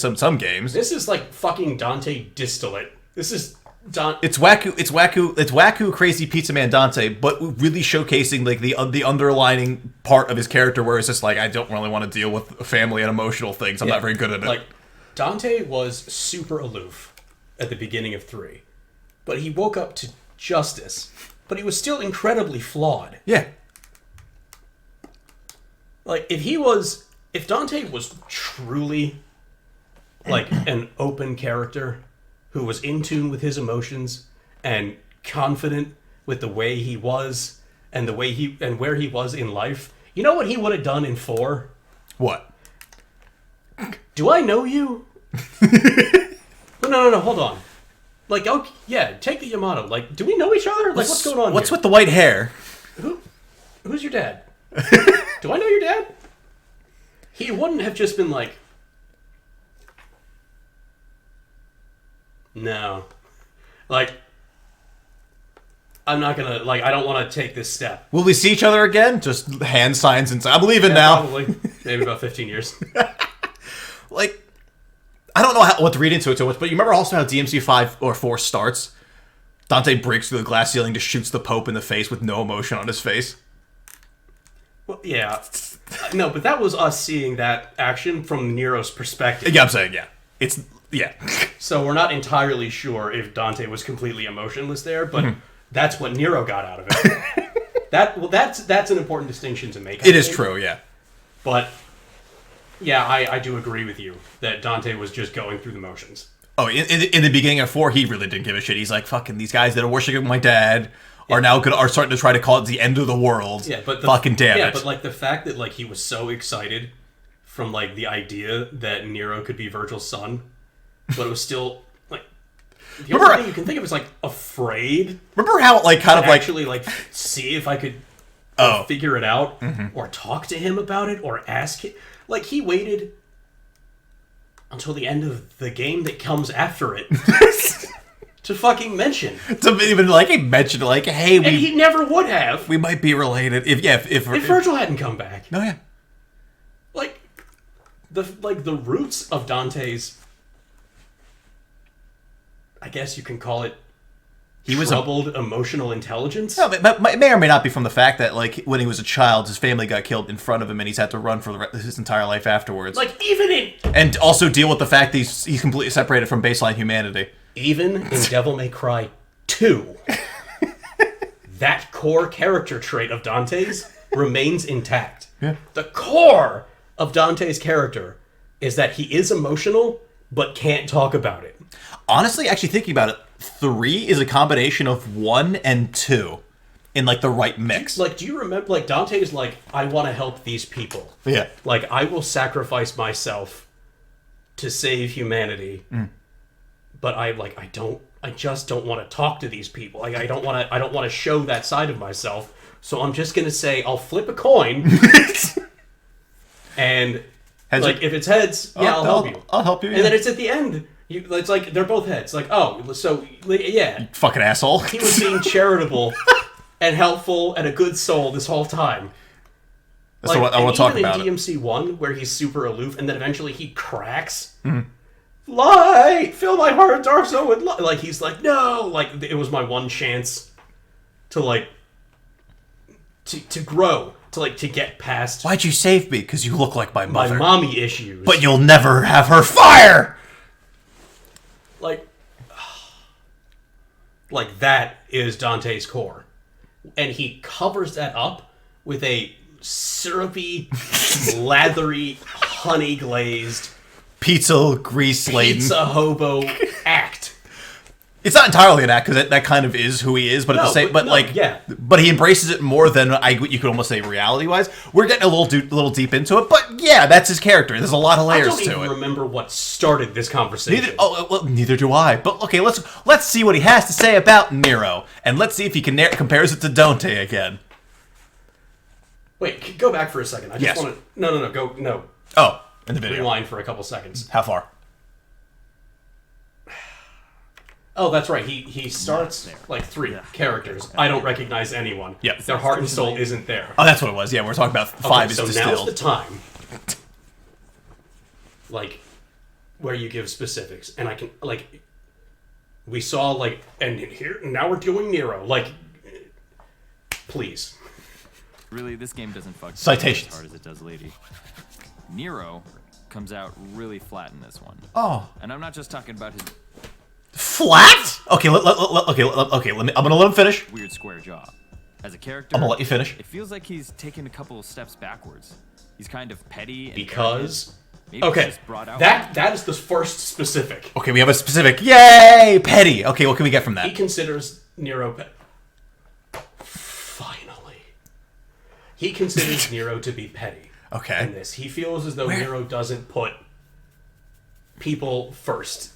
[SPEAKER 1] some games.
[SPEAKER 2] This is like fucking Dante distillate. This is...
[SPEAKER 1] It's wacko, crazy pizza man Dante, but really showcasing like the underlining part of his character, where it's just like, I don't really want to deal with family and emotional things. I'm not very good at it.
[SPEAKER 2] Like, Dante was super aloof at the beginning of 3, but he woke up to justice, but he was still incredibly flawed.
[SPEAKER 1] Yeah.
[SPEAKER 2] Like, if Dante was truly like an open character who was in tune with his emotions and confident with the way he was and where he was in life, you know what he would have done in 4?
[SPEAKER 1] What?
[SPEAKER 2] Do I know you? No, hold on. Like, okay, yeah, take the Yamato. Like, do we know each other? Like, what's going on
[SPEAKER 1] What's
[SPEAKER 2] here?
[SPEAKER 1] with the white hair?
[SPEAKER 2] Who's your dad? Do I know your dad? He wouldn't have just been like, no. Like, I'm not gonna, like, I don't want to take this step.
[SPEAKER 1] Will we see each other again? Just hand signs and I'm leaving now.
[SPEAKER 2] Probably. Maybe about 15 years.
[SPEAKER 1] Like, I don't know what to read into it too much, but you remember also how DMC 5 or 4 starts? Dante breaks through the glass ceiling, just shoots the Pope in the face with no emotion on his face.
[SPEAKER 2] Well, yeah. No, but that was us seeing that action from Nero's perspective.
[SPEAKER 1] Yeah, I'm saying, yeah. Yeah.
[SPEAKER 2] So we're not entirely sure if Dante was completely emotionless there, but that's what Nero got out of it. That's an important distinction to make.
[SPEAKER 1] It is true, yeah.
[SPEAKER 2] But yeah, I do agree with you that Dante was just going through the motions.
[SPEAKER 1] Oh, in the beginning of 4, he really didn't give a shit. He's like, fucking these guys that are worshiping my dad are starting to try to call it the end of the world.
[SPEAKER 2] Yeah, but
[SPEAKER 1] fucking damn it.
[SPEAKER 2] Yeah, but like the fact that like he was so excited from like the idea that Nero could be Virgil's son, but it was still like the only thing you can think of is like afraid.
[SPEAKER 1] Remember how like kind of like
[SPEAKER 2] actually like see if I could figure it out or talk to him about it or ask him. Like he waited until the end of the game that comes after it to fucking mention.
[SPEAKER 1] To even like mention like, hey,
[SPEAKER 2] and he never would have.
[SPEAKER 1] We might be related if
[SPEAKER 2] Virgil hadn't come back.
[SPEAKER 1] No, yeah.
[SPEAKER 2] Like the roots of Dante's, I guess you can call it, troubled emotional intelligence.
[SPEAKER 1] No, it may or may not be from the fact that like when he was a child, his family got killed in front of him, and he's had to run for his entire life afterwards.
[SPEAKER 2] Like even in
[SPEAKER 1] and also deal with the fact that he's completely separated from baseline humanity.
[SPEAKER 2] Even in Devil May Cry 2, that core character trait of Dante's remains intact.
[SPEAKER 1] Yeah.
[SPEAKER 2] The core of Dante's character is that he is emotional, but can't talk about it.
[SPEAKER 1] Honestly, actually thinking about it, 3 is a combination of 1 and 2 in like the right mix.
[SPEAKER 2] Like, do you remember, like, Dante's like, I want to help these people.
[SPEAKER 1] Yeah.
[SPEAKER 2] Like, I will sacrifice myself to save humanity. But I just don't want to talk to these people. Like, I don't want to show that side of myself. So I'm just going to say, I'll flip a coin. And
[SPEAKER 1] Heads
[SPEAKER 2] like, if it's heads, I'll help you.
[SPEAKER 1] I'll help you. Yeah.
[SPEAKER 2] And then it's at the end. It's like they're both heads. Like, oh, so yeah,
[SPEAKER 1] fucking asshole.
[SPEAKER 2] He was being charitable and helpful and a good soul this whole time.
[SPEAKER 1] That's what I want to talk about.
[SPEAKER 2] Even in DMC 1, where he's super aloof, and then eventually he cracks. Light! Fill my heart and torso with light! Like, he's like, no! Like, it was my one chance to, like, to grow. To get past
[SPEAKER 1] Why'd you save me? Because you look like my mother.
[SPEAKER 2] my mommy issues.
[SPEAKER 1] But you'll never have her fire!
[SPEAKER 2] Like that is Dante's core. And he covers that up with a syrupy, lathery, honey-glazed,
[SPEAKER 1] Pizza grease laden.
[SPEAKER 2] pizza hobo act.
[SPEAKER 1] It's not entirely an act because that kind of is who he is, but at the same, but he embraces it more than you could almost say reality-wise. We're getting a little deep into it, but yeah, that's his character. There's a lot of layers to it.
[SPEAKER 2] I don't even remember what started this conversation.
[SPEAKER 1] Neither do I. But okay, let's see what he has to say about Nero, and let's see if he compares it to Dante again.
[SPEAKER 2] Wait, go back for a second. I just want to. No.
[SPEAKER 1] Oh, in the video.
[SPEAKER 2] Rewind for a couple seconds.
[SPEAKER 1] How far?
[SPEAKER 2] Oh, that's right. He starts like 3 characters. I don't recognize anyone.
[SPEAKER 1] Yeah.
[SPEAKER 2] Their heart and soul isn't there.
[SPEAKER 1] Oh, that's what it was. Yeah, we're talking about 5 is
[SPEAKER 2] so
[SPEAKER 1] distilled.
[SPEAKER 2] now's the time, like, where you give specifics, and I can we saw and here now we're doing Nero. Please.
[SPEAKER 3] Really, this game doesn't fuck
[SPEAKER 1] Citations.
[SPEAKER 3] as hard as it does Lady. Nero comes out really flat in this one.
[SPEAKER 1] Oh.
[SPEAKER 3] And I'm not just talking about his
[SPEAKER 1] Flat? Okay, okay. I'm gonna let him finish.
[SPEAKER 3] weird square jaw. As a character,
[SPEAKER 1] I'm gonna let you finish.
[SPEAKER 3] It feels like he's taken a couple of steps backwards. He's kind of petty and
[SPEAKER 2] Because
[SPEAKER 3] maybe it's just brought out.
[SPEAKER 2] that is the first specific.
[SPEAKER 1] Okay, we have a specific. Yay, petty. Okay, what can we get from that?
[SPEAKER 2] He considers Nero finally. He considers Nero to be petty.
[SPEAKER 1] Okay.
[SPEAKER 2] In this, he feels as though Nero doesn't put people first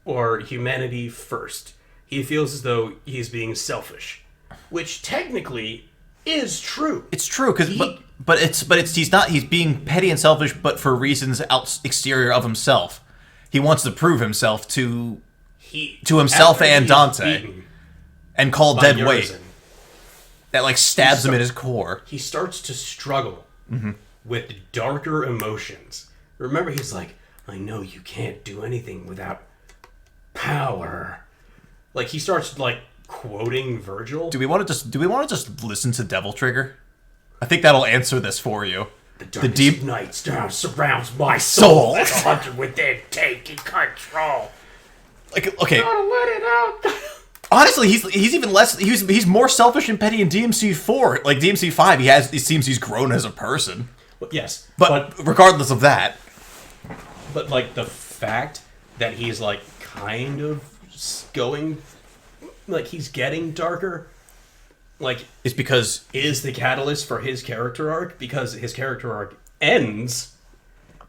[SPEAKER 2] or humanity first. He feels as though he's being selfish, which technically is true.
[SPEAKER 1] It's true because he's being petty and selfish, but for reasons exterior of himself. He wants to prove himself to himself and Dante, and call dead weight. That stabs him in his core.
[SPEAKER 2] He starts to struggle with darker emotions. Remember, he's like, I know you can't do anything without power. He starts quoting Virgil.
[SPEAKER 1] Do we want to just listen to Devil Trigger? I think that'll answer this for you.
[SPEAKER 2] The deep night surrounds my soul as a hunter within taking control.
[SPEAKER 1] Okay.
[SPEAKER 2] Gotta let it out.
[SPEAKER 1] Honestly, he's even less. He's more selfish and petty in DMC 4. DMC 5, it seems he's grown as a person.
[SPEAKER 2] Yes,
[SPEAKER 1] but regardless of that,
[SPEAKER 2] but the fact that he's kind of going, he's getting darker,
[SPEAKER 1] it's because
[SPEAKER 2] is the catalyst for his character arc, because his character arc ends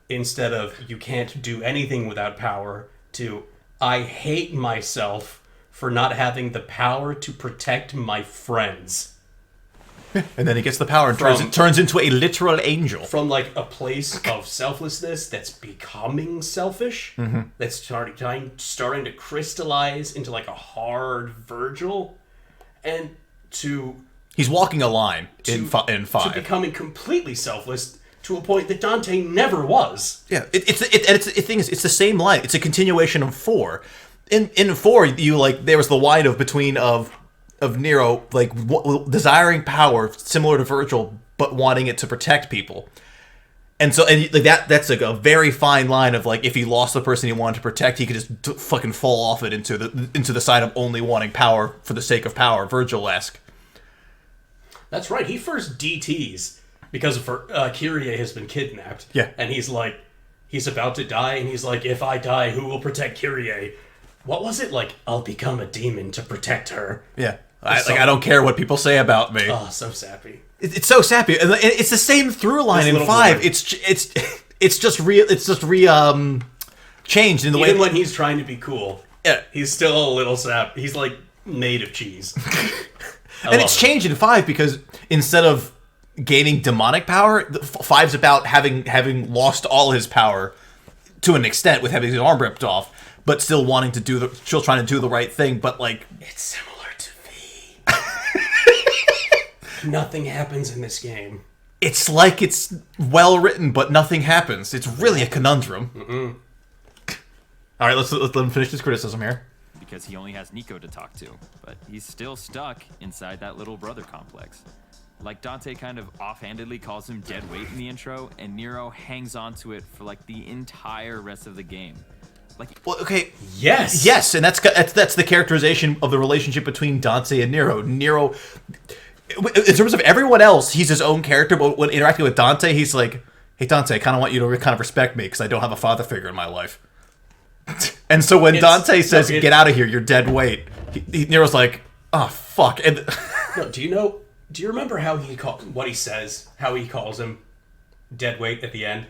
[SPEAKER 2] instead of you can't do anything without power to I hate myself for not having the power to protect my friends.
[SPEAKER 1] And then he gets the power and turns into a literal angel.
[SPEAKER 2] From a place of selflessness that's becoming selfish, that's starting to crystallize into a hard Virgil, and
[SPEAKER 1] he's walking a line in 5.
[SPEAKER 2] To becoming completely selfless to a point that Dante never was.
[SPEAKER 1] Yeah, the thing is, it's the same line. It's a continuation of 4. In 4, there was the line of Nero desiring power similar to Virgil, but wanting it to protect people. And so, that's a very fine line of if he lost the person he wanted to protect, he could just fucking fall off it into the side of only wanting power for the sake of power, Virgil-esque.
[SPEAKER 2] That's right. He first DTs because Kyrie has been kidnapped.
[SPEAKER 1] Yeah,
[SPEAKER 2] and he's about to die, and he's like, if I die, who will protect Kyrie? What was it? I'll become a demon to protect her.
[SPEAKER 1] Yeah. I don't care what people say about me.
[SPEAKER 2] Oh, so sappy.
[SPEAKER 1] It's so sappy. And it's the same through line in 5. Boy. It's just changed in the way.
[SPEAKER 2] Even when he's trying to be cool,
[SPEAKER 1] yeah,
[SPEAKER 2] he's still a little sap. He's made of cheese.
[SPEAKER 1] And it's changed in 5 because instead of gaining demonic power, 5's about having lost all his power to an extent with having his arm ripped off, but still trying to do the right thing. But
[SPEAKER 2] it's similar to V. Nothing happens in this game
[SPEAKER 1] it's like it's well written, but nothing happens. It's really a conundrum. All right, let's let him finish his criticism here.
[SPEAKER 3] Because he only has Nico to talk to, but he's still stuck inside that little brother complex. Like Dante kind of offhandedly calls him dead weight in the intro, and Nero hangs on to it for like the entire rest of the game. Like,
[SPEAKER 1] Well, okay,
[SPEAKER 2] Yes.
[SPEAKER 1] and that's the characterization of the relationship between Dante and Nero. Nero, in terms of everyone else, he's his own character, but when interacting with Dante, he's like, "Hey, Dante, I kind of want you to kind of respect me because I don't have a father figure in my life." And so when Dante says, "Get out of here, you're dead weight," Nero's like, "Oh fuck!" And
[SPEAKER 2] No, do you remember how what he says? How he calls him dead weight at the end?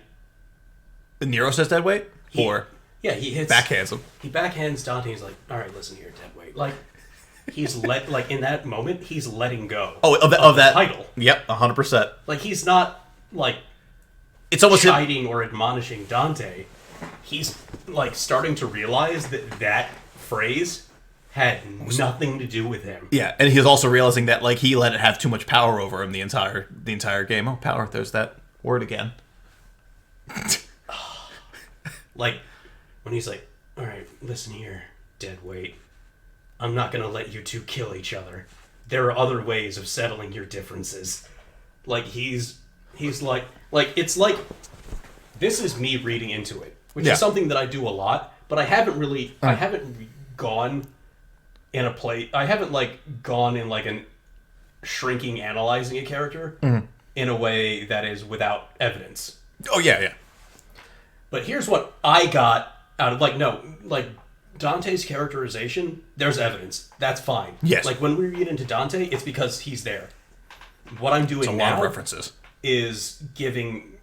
[SPEAKER 1] Nero says dead weight, or
[SPEAKER 2] Yeah, he hits
[SPEAKER 1] backhands him.
[SPEAKER 2] He backhands Dante. He's like, "All right, listen here, dead weight." Like he's like in that moment, he's letting go.
[SPEAKER 1] Oh, of
[SPEAKER 2] the
[SPEAKER 1] that
[SPEAKER 2] title.
[SPEAKER 1] Yep, 100%.
[SPEAKER 2] Like he's not like
[SPEAKER 1] It's almost
[SPEAKER 2] chiding or admonishing Dante. He's like starting to realize that phrase had nothing to do with him.
[SPEAKER 1] yeah, and he's also realizing that like he let it have too much power over him the entire game. Oh, power! There's that word again.
[SPEAKER 2] Like when he's like, "All right, listen here, dead weight. I'm not gonna let you two kill each other. There are other ways of settling your differences." Like he's like it's like this is me reading into it, which
[SPEAKER 1] Yeah.
[SPEAKER 2] is something that I do a lot, but I haven't gone in a play. I haven't like gone in like an shrinking analyzing a character in a way that is without evidence.
[SPEAKER 1] Oh yeah.
[SPEAKER 2] But here's what I got out of like Dante's characterization. There's evidence. That's fine.
[SPEAKER 1] Yes.
[SPEAKER 2] Like when we read into Dante, it's because he's there. What I'm doing
[SPEAKER 1] It's a
[SPEAKER 2] now
[SPEAKER 1] lot of references
[SPEAKER 2] is giving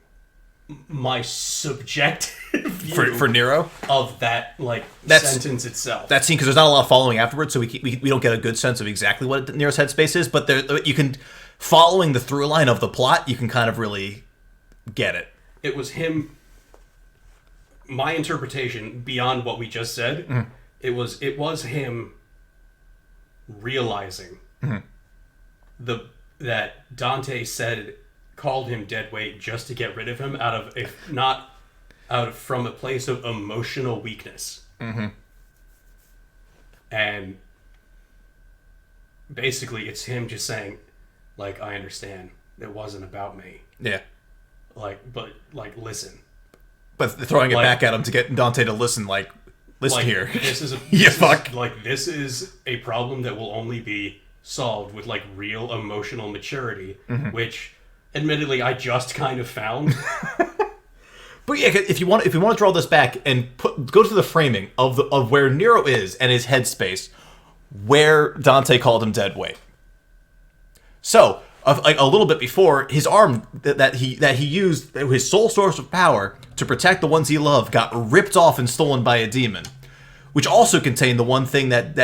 [SPEAKER 2] my subjective view
[SPEAKER 1] for Nero.
[SPEAKER 2] of that
[SPEAKER 1] That's-
[SPEAKER 2] sentence itself.
[SPEAKER 1] That scene, because there's not a lot of following afterwards, so we don't get a good sense of exactly what Nero's headspace is. But you can, following the through line of the plot, you can kind of really get it.
[SPEAKER 2] It was him. My interpretation, beyond what we just said, it was him realizing that Dante called him dead weight just to get rid of him from a place of emotional weakness. And basically, it's him just saying, like, "I understand. It wasn't about me.
[SPEAKER 1] Yeah.
[SPEAKER 2] But listen."
[SPEAKER 1] But throwing it
[SPEAKER 2] Like-
[SPEAKER 1] back at him to get Dante to listen, listen here.
[SPEAKER 2] This is
[SPEAKER 1] Yeah, fuck.
[SPEAKER 2] This is a problem that will only be solved with real emotional maturity, which, admittedly, I just kind of found.
[SPEAKER 1] But yeah, if you want to draw this back and go to the framing of where Nero is and his headspace, where Dante called him dead weight. So, a little bit before, his arm that he used, his sole source of power to protect the ones he loved, got ripped off and stolen by a demon, which also contained the one thing that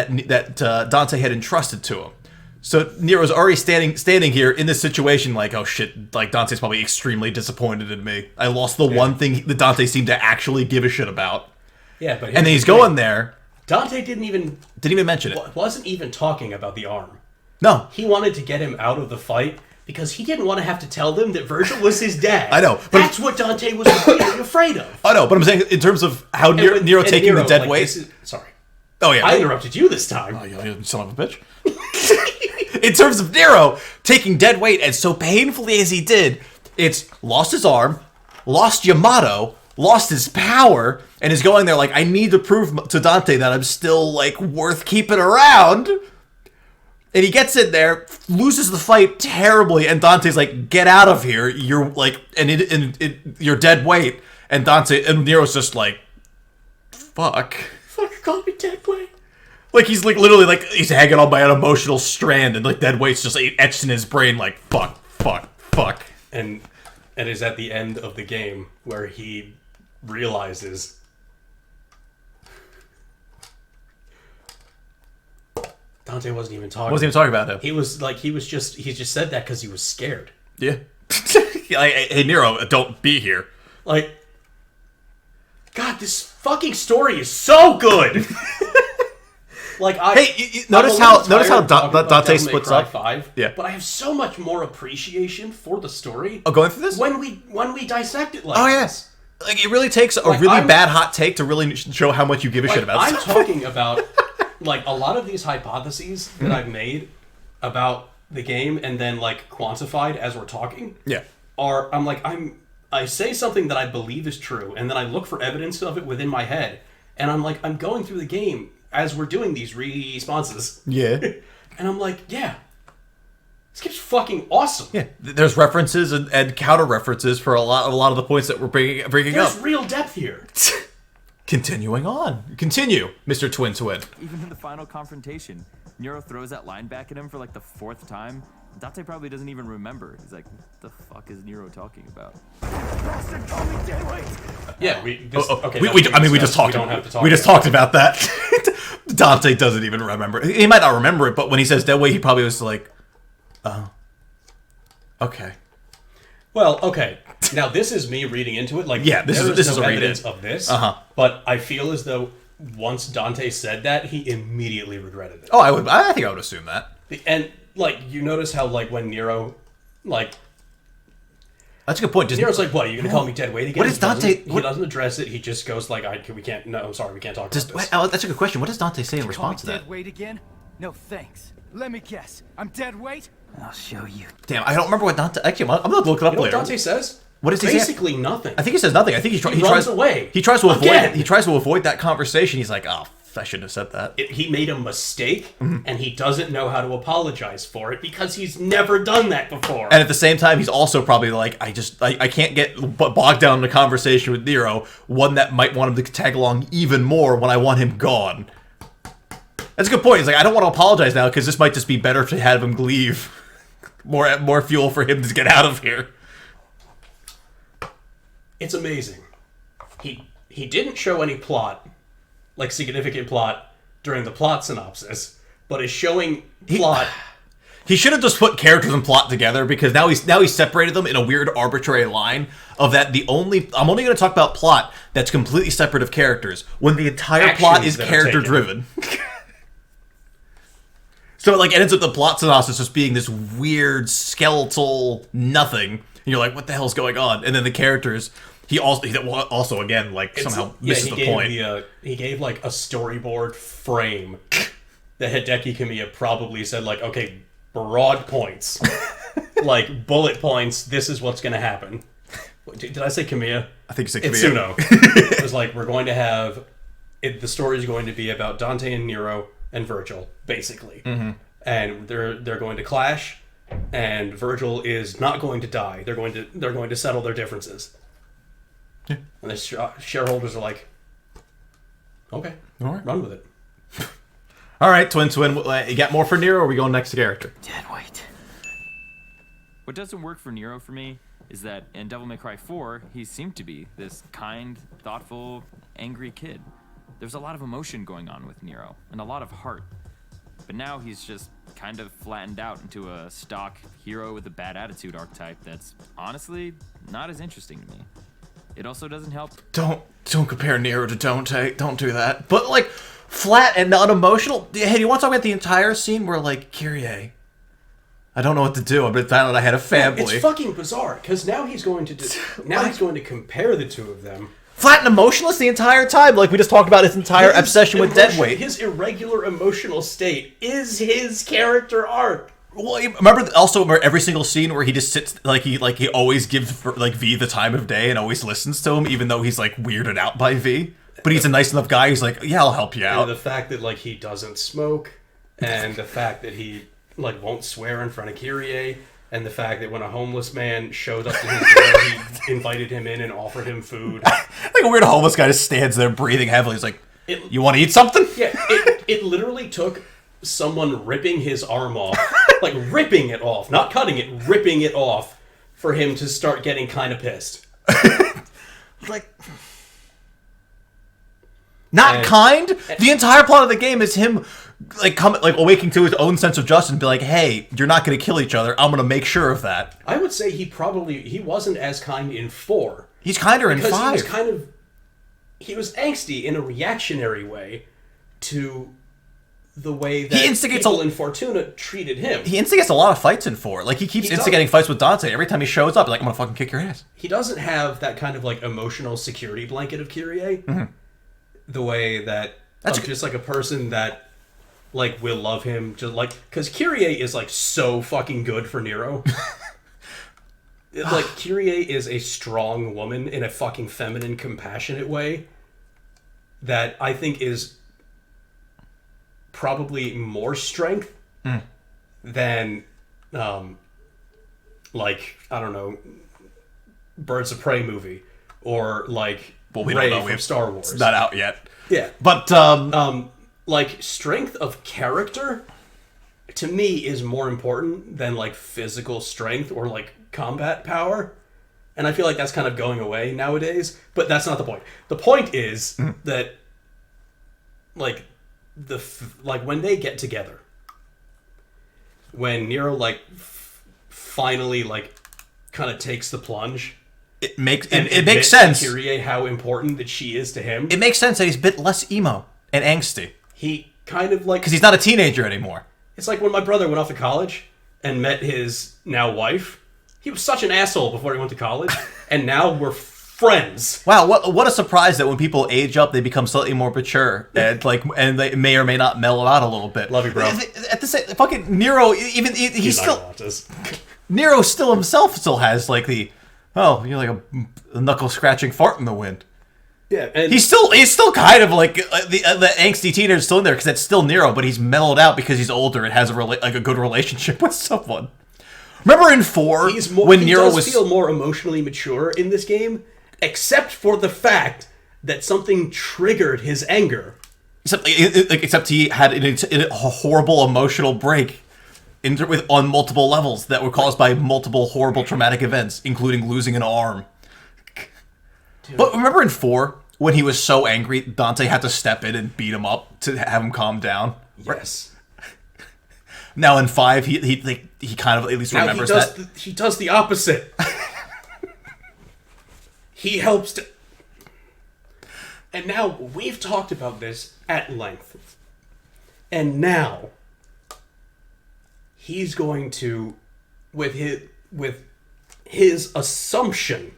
[SPEAKER 1] Dante had entrusted to him. So Nero's already standing here in this situation, like, oh shit, like Dante's probably extremely disappointed in me. I lost the one thing that Dante seemed to actually give a shit about.
[SPEAKER 2] Yeah, but
[SPEAKER 1] And then he's going there.
[SPEAKER 2] Dante didn't even
[SPEAKER 1] mention it.
[SPEAKER 2] wasn't even talking about the arm.
[SPEAKER 1] No.
[SPEAKER 2] He wanted to get him out of the fight because he didn't want to have to tell them that Virgil was his dad.
[SPEAKER 1] I know, but-
[SPEAKER 2] That's what Dante was really afraid of.
[SPEAKER 1] I know, but I'm saying in terms of how Nero taking the dead weight.
[SPEAKER 2] Sorry.
[SPEAKER 1] Oh yeah.
[SPEAKER 2] I interrupted you this time.
[SPEAKER 1] Oh, you son of a bitch. In terms of Nero taking dead weight as so painfully as he did, it's lost his arm, lost Yamato, lost his power, and is going there like, I need to prove to Dante that I'm still worth keeping around. And he gets in there, loses the fight terribly, and Dante's like, "Get out of here! You're you're dead weight." And Nero's just like, "Fuck."
[SPEAKER 2] Fucking call me dead weight.
[SPEAKER 1] He's literally he's hanging on by an emotional strand, and dead weight's just etched in his brain like fuck.
[SPEAKER 2] And is at the end of the game where he realizes Dante wasn't even talking.
[SPEAKER 1] Wasn't even talking about him.
[SPEAKER 2] He just said that because he was scared.
[SPEAKER 1] Yeah. Hey Nero, don't be here.
[SPEAKER 2] God, this fucking story is so good. Like
[SPEAKER 1] notice how Dante splits up.
[SPEAKER 2] 5,
[SPEAKER 1] Yeah.
[SPEAKER 2] But I have so much more appreciation for the story.
[SPEAKER 1] Oh, going through this?
[SPEAKER 2] When we dissect it like
[SPEAKER 1] yes. Like, it really takes a really bad hot take to really show how much you give a shit about
[SPEAKER 2] I'm
[SPEAKER 1] stuff.
[SPEAKER 2] talking about, like, a lot of these hypotheses that I've made about the game and then, like, quantified as we're talking.
[SPEAKER 1] Yeah.
[SPEAKER 2] I say something that I believe is true, and then I look for evidence of it within my head, and I'm going through the game as we're doing these responses.
[SPEAKER 1] Yeah.
[SPEAKER 2] And I'm like, yeah, this game's fucking awesome.
[SPEAKER 1] Yeah. There's references and counter references for a lot of the points that we're bringing
[SPEAKER 2] There's
[SPEAKER 1] up.
[SPEAKER 2] real depth here.
[SPEAKER 1] Continuing on. Continue, Mr. Twin Twin.
[SPEAKER 3] Even in the final confrontation, Nero throws that line back at him for like the 4th time. Dante probably doesn't even remember. He's like, what the fuck is Nero talking about?
[SPEAKER 2] Yeah, we just talked.
[SPEAKER 1] We don't have to talk. We just talked about that. Dante doesn't even remember. He might not remember it, but when he says dead weight, he probably was like, "Oh, okay."
[SPEAKER 2] Well, okay. Now this is me reading into it. Like,
[SPEAKER 1] this is
[SPEAKER 2] no
[SPEAKER 1] a read
[SPEAKER 2] evidence
[SPEAKER 1] in
[SPEAKER 2] of this.
[SPEAKER 1] Uh-huh.
[SPEAKER 2] But I feel as though once Dante said that, he immediately regretted it.
[SPEAKER 1] Oh, I think I would assume that.
[SPEAKER 2] And like, you notice how like when Nero, like,
[SPEAKER 1] that's a good point.
[SPEAKER 2] Nero's like, "What? Are you gonna call me dead weight again?"
[SPEAKER 1] What is Dante?
[SPEAKER 2] He doesn't address it. He just goes like, "We can't. No, I'm sorry, we can't talk about this."
[SPEAKER 1] That's a good question. What does Dante say in response to that?
[SPEAKER 5] Dead weight again? No thanks. Let me guess. I'm dead weight? I'll show you.
[SPEAKER 1] Damn, I don't remember what Dante. Actually, I'm gonna look it up
[SPEAKER 2] You know
[SPEAKER 1] later.
[SPEAKER 2] what Dante says?
[SPEAKER 1] What does he say?
[SPEAKER 2] Basically nothing.
[SPEAKER 1] I think he says nothing. I think he
[SPEAKER 2] runs
[SPEAKER 1] tries
[SPEAKER 2] away.
[SPEAKER 1] He tries to avoid.
[SPEAKER 2] Again.
[SPEAKER 1] He tries to avoid that conversation. He's like, "Oh, I shouldn't have said that."
[SPEAKER 2] He made a mistake, and he doesn't know how to apologize for it because he's never done that before.
[SPEAKER 1] And at the same time, he's also probably like, I can't get bogged down in a conversation with Nero, one that might want him to tag along even more when I want him gone. That's a good point. He's like, I don't want to apologize now because this might just be better to have him leave. More fuel for him to get out of here.
[SPEAKER 2] It's amazing. He didn't show any plot, like significant plot, during the plot synopsis, but is showing plot.
[SPEAKER 1] He should have just put characters and plot together because now he's separated them in a weird arbitrary line of that I'm only going to talk about plot that's completely separate of characters when the entire plot is character driven. So it ends up the plot synopsis just being this weird skeletal nothing. And you're like, what the hell's going on? And then the characters, he also again somehow misses the point.
[SPEAKER 2] He gave like a storyboard frame that Hideki Kamiya probably said like, okay, broad points, like bullet points. This is what's going to happen. Did I say Kamiya?
[SPEAKER 1] I think you said
[SPEAKER 2] Kamiya.
[SPEAKER 1] It's
[SPEAKER 2] Tsuno. It was like, we're going to have the story is going to be about Dante and Nero and Virgil, basically. Mm-hmm. And they're going to clash, and Virgil is not going to die. They're going to settle their differences.
[SPEAKER 1] Yeah.
[SPEAKER 2] And the shareholders are like, okay,
[SPEAKER 1] all right,
[SPEAKER 2] run with it.
[SPEAKER 1] All right, Twin, you got more for Nero, or are we going next to character?
[SPEAKER 5] Dead weight.
[SPEAKER 3] What doesn't work for Nero for me is that in Devil May Cry 4, he seemed to be this kind, thoughtful, angry kid. There's a lot of emotion going on with Nero, and a lot of heart. But now he's just kind of flattened out into a stock hero with a bad attitude archetype that's honestly not as interesting to me. It also doesn't help.
[SPEAKER 1] Don't compare Nero to Dante. Don't do that. But flat and unemotional. Hey, do you want to talk about the entire scene where Kyrie, I don't know what to do. I've been found that I had a family.
[SPEAKER 2] It's fucking bizarre because now he's going to he's going to compare the two of them.
[SPEAKER 1] Flat and emotionless the entire time, like we just talked about his entire obsession with deadweight.
[SPEAKER 2] His irregular emotional state is his character arc.
[SPEAKER 1] Well, remember every single scene where he just sits he always gives V the time of day and always listens to him, even though he's weirded out by V. But he's a nice enough guy. He's like, yeah, I'll help you out.
[SPEAKER 2] And the fact that he doesn't smoke, and the fact that he won't swear in front of Kyrie. And the fact that when a homeless man showed up to his door, he invited him in and offered him food.
[SPEAKER 1] A weird homeless guy just stands there breathing heavily. He's like, you want to eat something?
[SPEAKER 2] Yeah, it literally took someone ripping his arm off, ripping it off, not cutting it, ripping it off, for him to start getting kind of pissed.
[SPEAKER 1] The entire plot of the game is him awaking to his own sense of justice and be like, hey, you're not going to kill each other. I'm going to make sure of that.
[SPEAKER 2] I would say he wasn't as kind in 4.
[SPEAKER 1] He's kinder in 5.
[SPEAKER 2] He was angsty in a reactionary way to the way that
[SPEAKER 1] instigates
[SPEAKER 2] people in Fortuna treated him.
[SPEAKER 1] He instigates a lot of fights in 4. Like, he keeps instigating fights with Dante. Every time he shows up, like, I'm gonna fucking kick your ass.
[SPEAKER 2] He doesn't have that kind of, like, emotional security blanket of Kyrie. The way that... just, like, a person that, like, will love him. Just, like... Because Kyrie is, like, so fucking good for Nero. Like, Kyrie is a strong woman in a fucking feminine, compassionate way that I think is probably more strength than, like, I don't know, Birds of Prey movie or, like,
[SPEAKER 1] we
[SPEAKER 2] Rey
[SPEAKER 1] don't know.
[SPEAKER 2] from Star Wars.
[SPEAKER 1] It's not out yet.
[SPEAKER 2] Yeah.
[SPEAKER 1] But,
[SPEAKER 2] like, strength of character, to me, is more important than, like, physical strength or, like, combat power. And I feel like that's kind of going away nowadays. But that's not the point. The point is that, like, when they get together, when Nero, like, finally, like, kind of takes the plunge...
[SPEAKER 1] It makes sense.
[SPEAKER 2] To Kyrie how important that she is to him.
[SPEAKER 1] It makes sense that he's a bit less emo and angsty.
[SPEAKER 2] He kind of, like...
[SPEAKER 1] Because he's not a teenager anymore.
[SPEAKER 2] It's like when my brother went off to college and met his now wife. He was such an asshole before he went to college, and now we're friends.
[SPEAKER 1] Wow, what a surprise that when people age up, they become slightly more mature, and they may or may not mellow out a little bit.
[SPEAKER 2] Love you, bro.
[SPEAKER 1] At the same, fucking Nero, even he's
[SPEAKER 2] not
[SPEAKER 1] still
[SPEAKER 2] gonna watch this.
[SPEAKER 1] Nero still himself still has like the you're like a knuckle scratching fart in the wind.
[SPEAKER 2] Yeah, and
[SPEAKER 1] He's still kind of like the angsty teenager's still in there because that's still Nero, but he's mellowed out because he's older and has a good relationship with someone. Remember in 4 when Nero was
[SPEAKER 2] feel more emotionally mature in this game, except for the fact that something triggered his anger.
[SPEAKER 1] Except he had a horrible emotional break on multiple levels that were caused by multiple horrible traumatic events, including losing an arm. Dude. But remember in 4 when he was so angry, Dante had to step in and beat him up to have him calm down.
[SPEAKER 2] Yes.
[SPEAKER 1] Now in 5, he kind of at least remembers that.
[SPEAKER 2] He does the opposite. He helps to... And now, we've talked about this at length. And now, he's going to, with his assumption,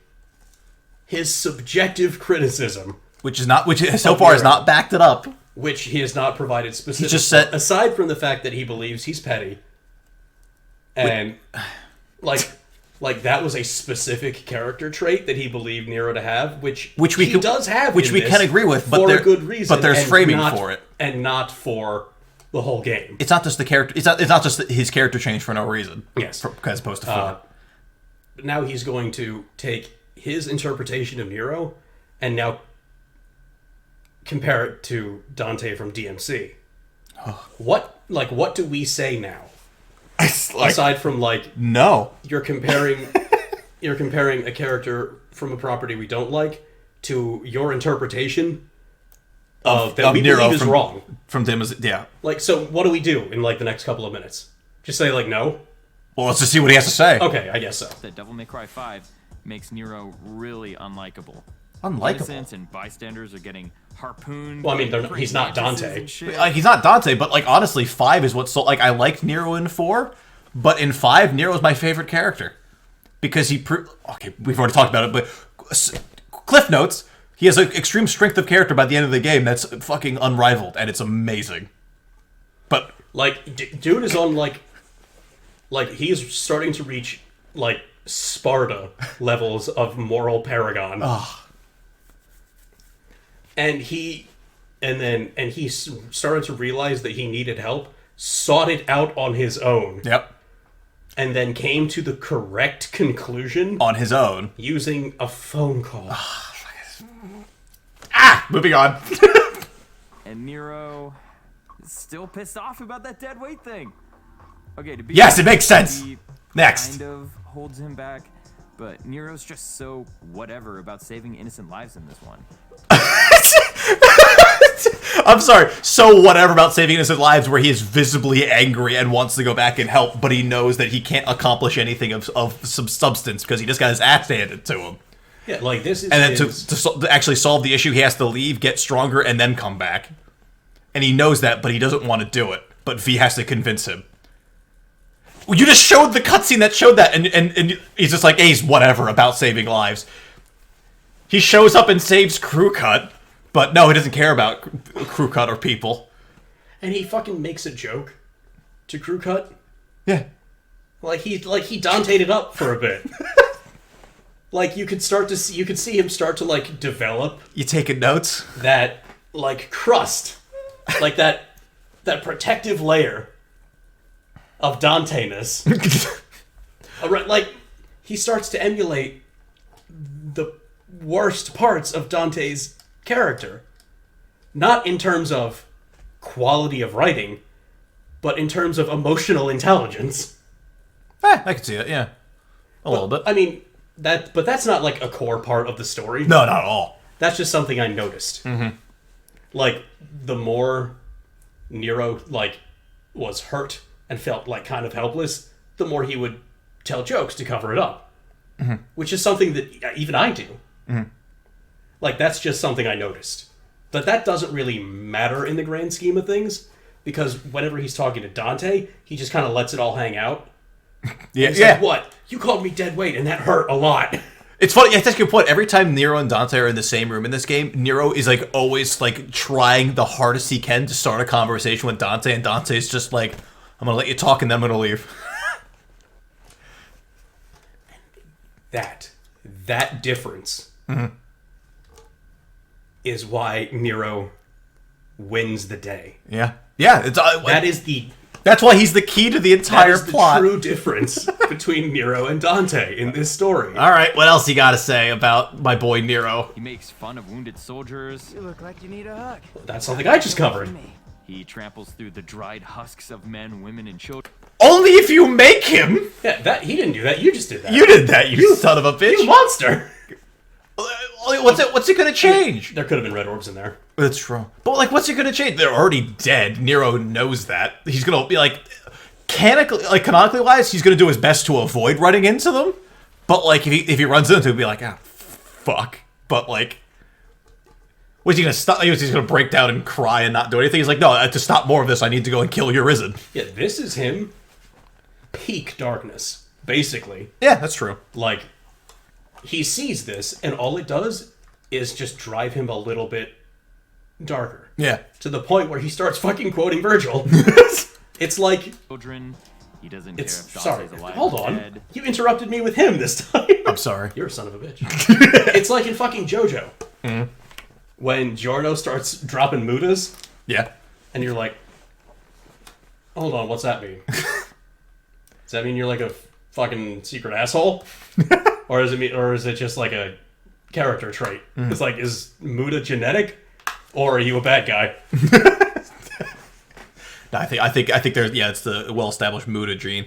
[SPEAKER 2] his subjective criticism...
[SPEAKER 1] Which so far has not backed it up.
[SPEAKER 2] Which he has not provided specific.
[SPEAKER 1] He just said,
[SPEAKER 2] aside from the fact that he believes he's petty, and like that was a specific character trait that he believed Nero to have, which he does have,
[SPEAKER 1] which we can agree with, but
[SPEAKER 2] for a good reason.
[SPEAKER 1] But there's framing for it,
[SPEAKER 2] and not for the whole game.
[SPEAKER 1] It's not just the character. It's not just his character change for no reason.
[SPEAKER 2] Yes,
[SPEAKER 1] as opposed to 4.
[SPEAKER 2] But now he's going to take his interpretation of Nero and now compare it to Dante from DMC. What do we say now? Aside from
[SPEAKER 1] no,
[SPEAKER 2] you're comparing a character from a property we don't like to your interpretation of that we
[SPEAKER 1] Nero
[SPEAKER 2] believe is wrong
[SPEAKER 1] from DMC. Yeah.
[SPEAKER 2] So what do we do in the next couple of minutes? Just say no?
[SPEAKER 1] Well, let's just see what he has to say.
[SPEAKER 2] Okay, I guess so.
[SPEAKER 3] That Devil May Cry 5 makes Nero really unlikable.
[SPEAKER 1] Unlikable.
[SPEAKER 3] Innocents and bystanders are getting harpooned.
[SPEAKER 2] Well, I mean, he's not Dante.
[SPEAKER 1] He's not Dante, but honestly, 5 is what sold. I liked Nero in 4, but in 5, Nero is my favorite character because okay, we've already talked about it, but cliff notes: he has an extreme strength of character by the end of the game that's fucking unrivaled, and it's amazing. But
[SPEAKER 2] dude is on he's starting to reach Sparta levels of moral paragon. And he started to realize that he needed help, sought it out on his own.
[SPEAKER 1] Yep.
[SPEAKER 2] And then came to the correct conclusion
[SPEAKER 1] on his own
[SPEAKER 2] using a phone call.
[SPEAKER 1] Moving on.
[SPEAKER 3] And Nero is still pissed off about that dead weight thing. Okay,
[SPEAKER 1] yes, it makes sense. Next.
[SPEAKER 3] Kind of holds him back, but Nero's just so whatever about saving innocent lives in this one.
[SPEAKER 1] I'm sorry. So whatever about saving innocent lives where he is visibly angry and wants to go back and help, but he knows that he can't accomplish anything of some substance because he just got his ass handed to him.
[SPEAKER 2] Yeah, this is...
[SPEAKER 1] And then to actually solve the issue, he has to leave, get stronger, and then come back. and he knows that, but he doesn't want to do it. But V has to convince him. You just showed the cutscene that showed that, and he's just like, hey, he's whatever about saving lives. He shows up and saves Crew Cut, but no, he doesn't care about Crew Cut or people.
[SPEAKER 2] And he fucking makes a joke to Crew Cut.
[SPEAKER 1] Yeah.
[SPEAKER 2] Like he Dante'd it up for a bit. Like you could see him start to like develop.
[SPEAKER 1] You taking notes?
[SPEAKER 2] That like crust, like that protective layer of Dante-ness. Right, like he starts to emulate the worst parts of Dante's character, not in terms of quality of writing, but in terms of emotional intelligence.
[SPEAKER 1] I can see it. Yeah, a little bit.
[SPEAKER 2] I mean but that's not like a core part of the story.
[SPEAKER 1] No, not at all.
[SPEAKER 2] That's just something I noticed. Mm-hmm. Like the more Nero like was hurt and felt like kind of helpless, the more he would tell jokes to cover it up, which is something that even I do. Mm-hmm. Like that's just something I noticed. But that doesn't really matter in the grand scheme of things, because whenever he's talking to Dante, he just kind of lets it all hang out.
[SPEAKER 1] Yeah,
[SPEAKER 2] he's like, what? You called me dead weight, and that hurt a lot.
[SPEAKER 1] It's funny. Yeah, that's a good point. Every time Nero and Dante are in the same room in this game, Nero is like always like trying the hardest he can to start a conversation with Dante, and Dante's just like, "I'm gonna let you talk, and then I'm gonna leave."
[SPEAKER 2] That difference is why Nero wins the day.
[SPEAKER 1] Yeah, yeah. It's that's why he's the key to the entire plot.
[SPEAKER 2] The true difference between Nero and Dante in this story.
[SPEAKER 1] All right, what else you got to say about my boy Nero?
[SPEAKER 3] He makes fun of wounded soldiers.
[SPEAKER 5] You look like you need a hug.
[SPEAKER 2] That's something I just covered.
[SPEAKER 3] He tramples through the dried husks of men, women, and children.
[SPEAKER 1] Only if you make him.
[SPEAKER 2] Yeah, he didn't do that. You just did that.
[SPEAKER 1] You did that, you son of a bitch.
[SPEAKER 2] You monster.
[SPEAKER 1] What's it gonna change?
[SPEAKER 2] There could have been red orbs in there.
[SPEAKER 1] That's true. But like, what's it gonna change? They're already dead. Nero knows that. He's gonna be like, canonically wise, he's gonna do his best to avoid running into them. But like, if he runs into them, he'll be like, ah, fuck. But like, what's he gonna stop? He's just gonna break down and cry and not do anything. He's like, no, to stop more of this, I need to go and kill Urizen.
[SPEAKER 2] Yeah, this is him. Peak darkness, basically.
[SPEAKER 1] Yeah, that's true.
[SPEAKER 2] Like, he sees this, and all it does is just drive him a little bit darker.
[SPEAKER 1] Yeah.
[SPEAKER 2] To the point where he starts fucking quoting Virgil. It's like...
[SPEAKER 3] Children. He doesn't care if
[SPEAKER 2] sorry,
[SPEAKER 3] Dante's alive
[SPEAKER 2] hold
[SPEAKER 3] or
[SPEAKER 2] on.
[SPEAKER 3] dead.
[SPEAKER 2] You interrupted me with him this time.
[SPEAKER 1] I'm sorry.
[SPEAKER 2] You're a son of a bitch. It's like in fucking JoJo. Mm-hmm. When Giorno starts dropping mudas.
[SPEAKER 1] Yeah.
[SPEAKER 2] And you're like, hold on, what's that mean? Does that mean you're like a fucking secret asshole? Or is it just like a character trait? It's like, is Muda genetic, or are you a bad guy?
[SPEAKER 1] No, I think there's it's the well established Muda gene,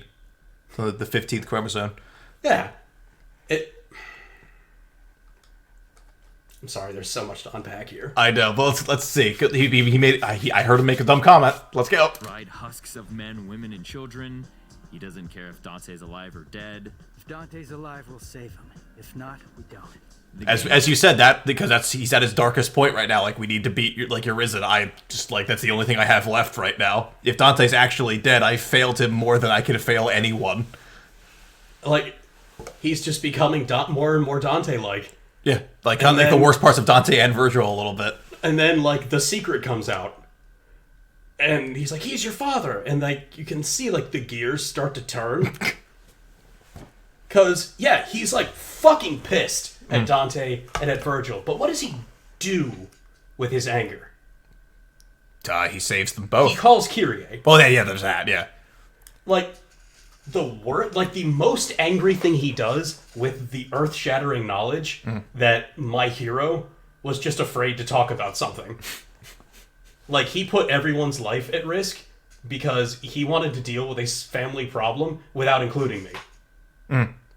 [SPEAKER 1] so the 15th chromosome.
[SPEAKER 2] Yeah, I'm sorry, there's so much to unpack here.
[SPEAKER 1] I know, but let's see. He made. I heard him make a dumb comment. Let's go.
[SPEAKER 3] Dried husks of men, women, and children. He doesn't care if Dante's alive or dead.
[SPEAKER 5] If Dante's alive, we'll save him. If not, we don't.
[SPEAKER 1] As you said that, because he's at his darkest point right now. Like, we need to beat Urizen. I just like, that's the only thing I have left right now. If Dante's actually dead, I failed him more than I could fail anyone.
[SPEAKER 2] Like, he's just becoming more and more Dante-like.
[SPEAKER 1] Yeah, like kind of like the worst parts of Dante and Virgil a little bit.
[SPEAKER 2] And then like the secret comes out. And he's like, he's your father. And like, you can see like the gears start to turn. Cause yeah, he's like fucking pissed at Dante and at Virgil. But what does he do with his anger?
[SPEAKER 1] He saves them both.
[SPEAKER 2] He calls Kyrie.
[SPEAKER 1] Oh yeah, there's that, yeah.
[SPEAKER 2] Like, the most angry thing he does with the earth-shattering knowledge that my hero was just afraid to talk about something. Like, he put everyone's life at risk because he wanted to deal with a family problem without including me.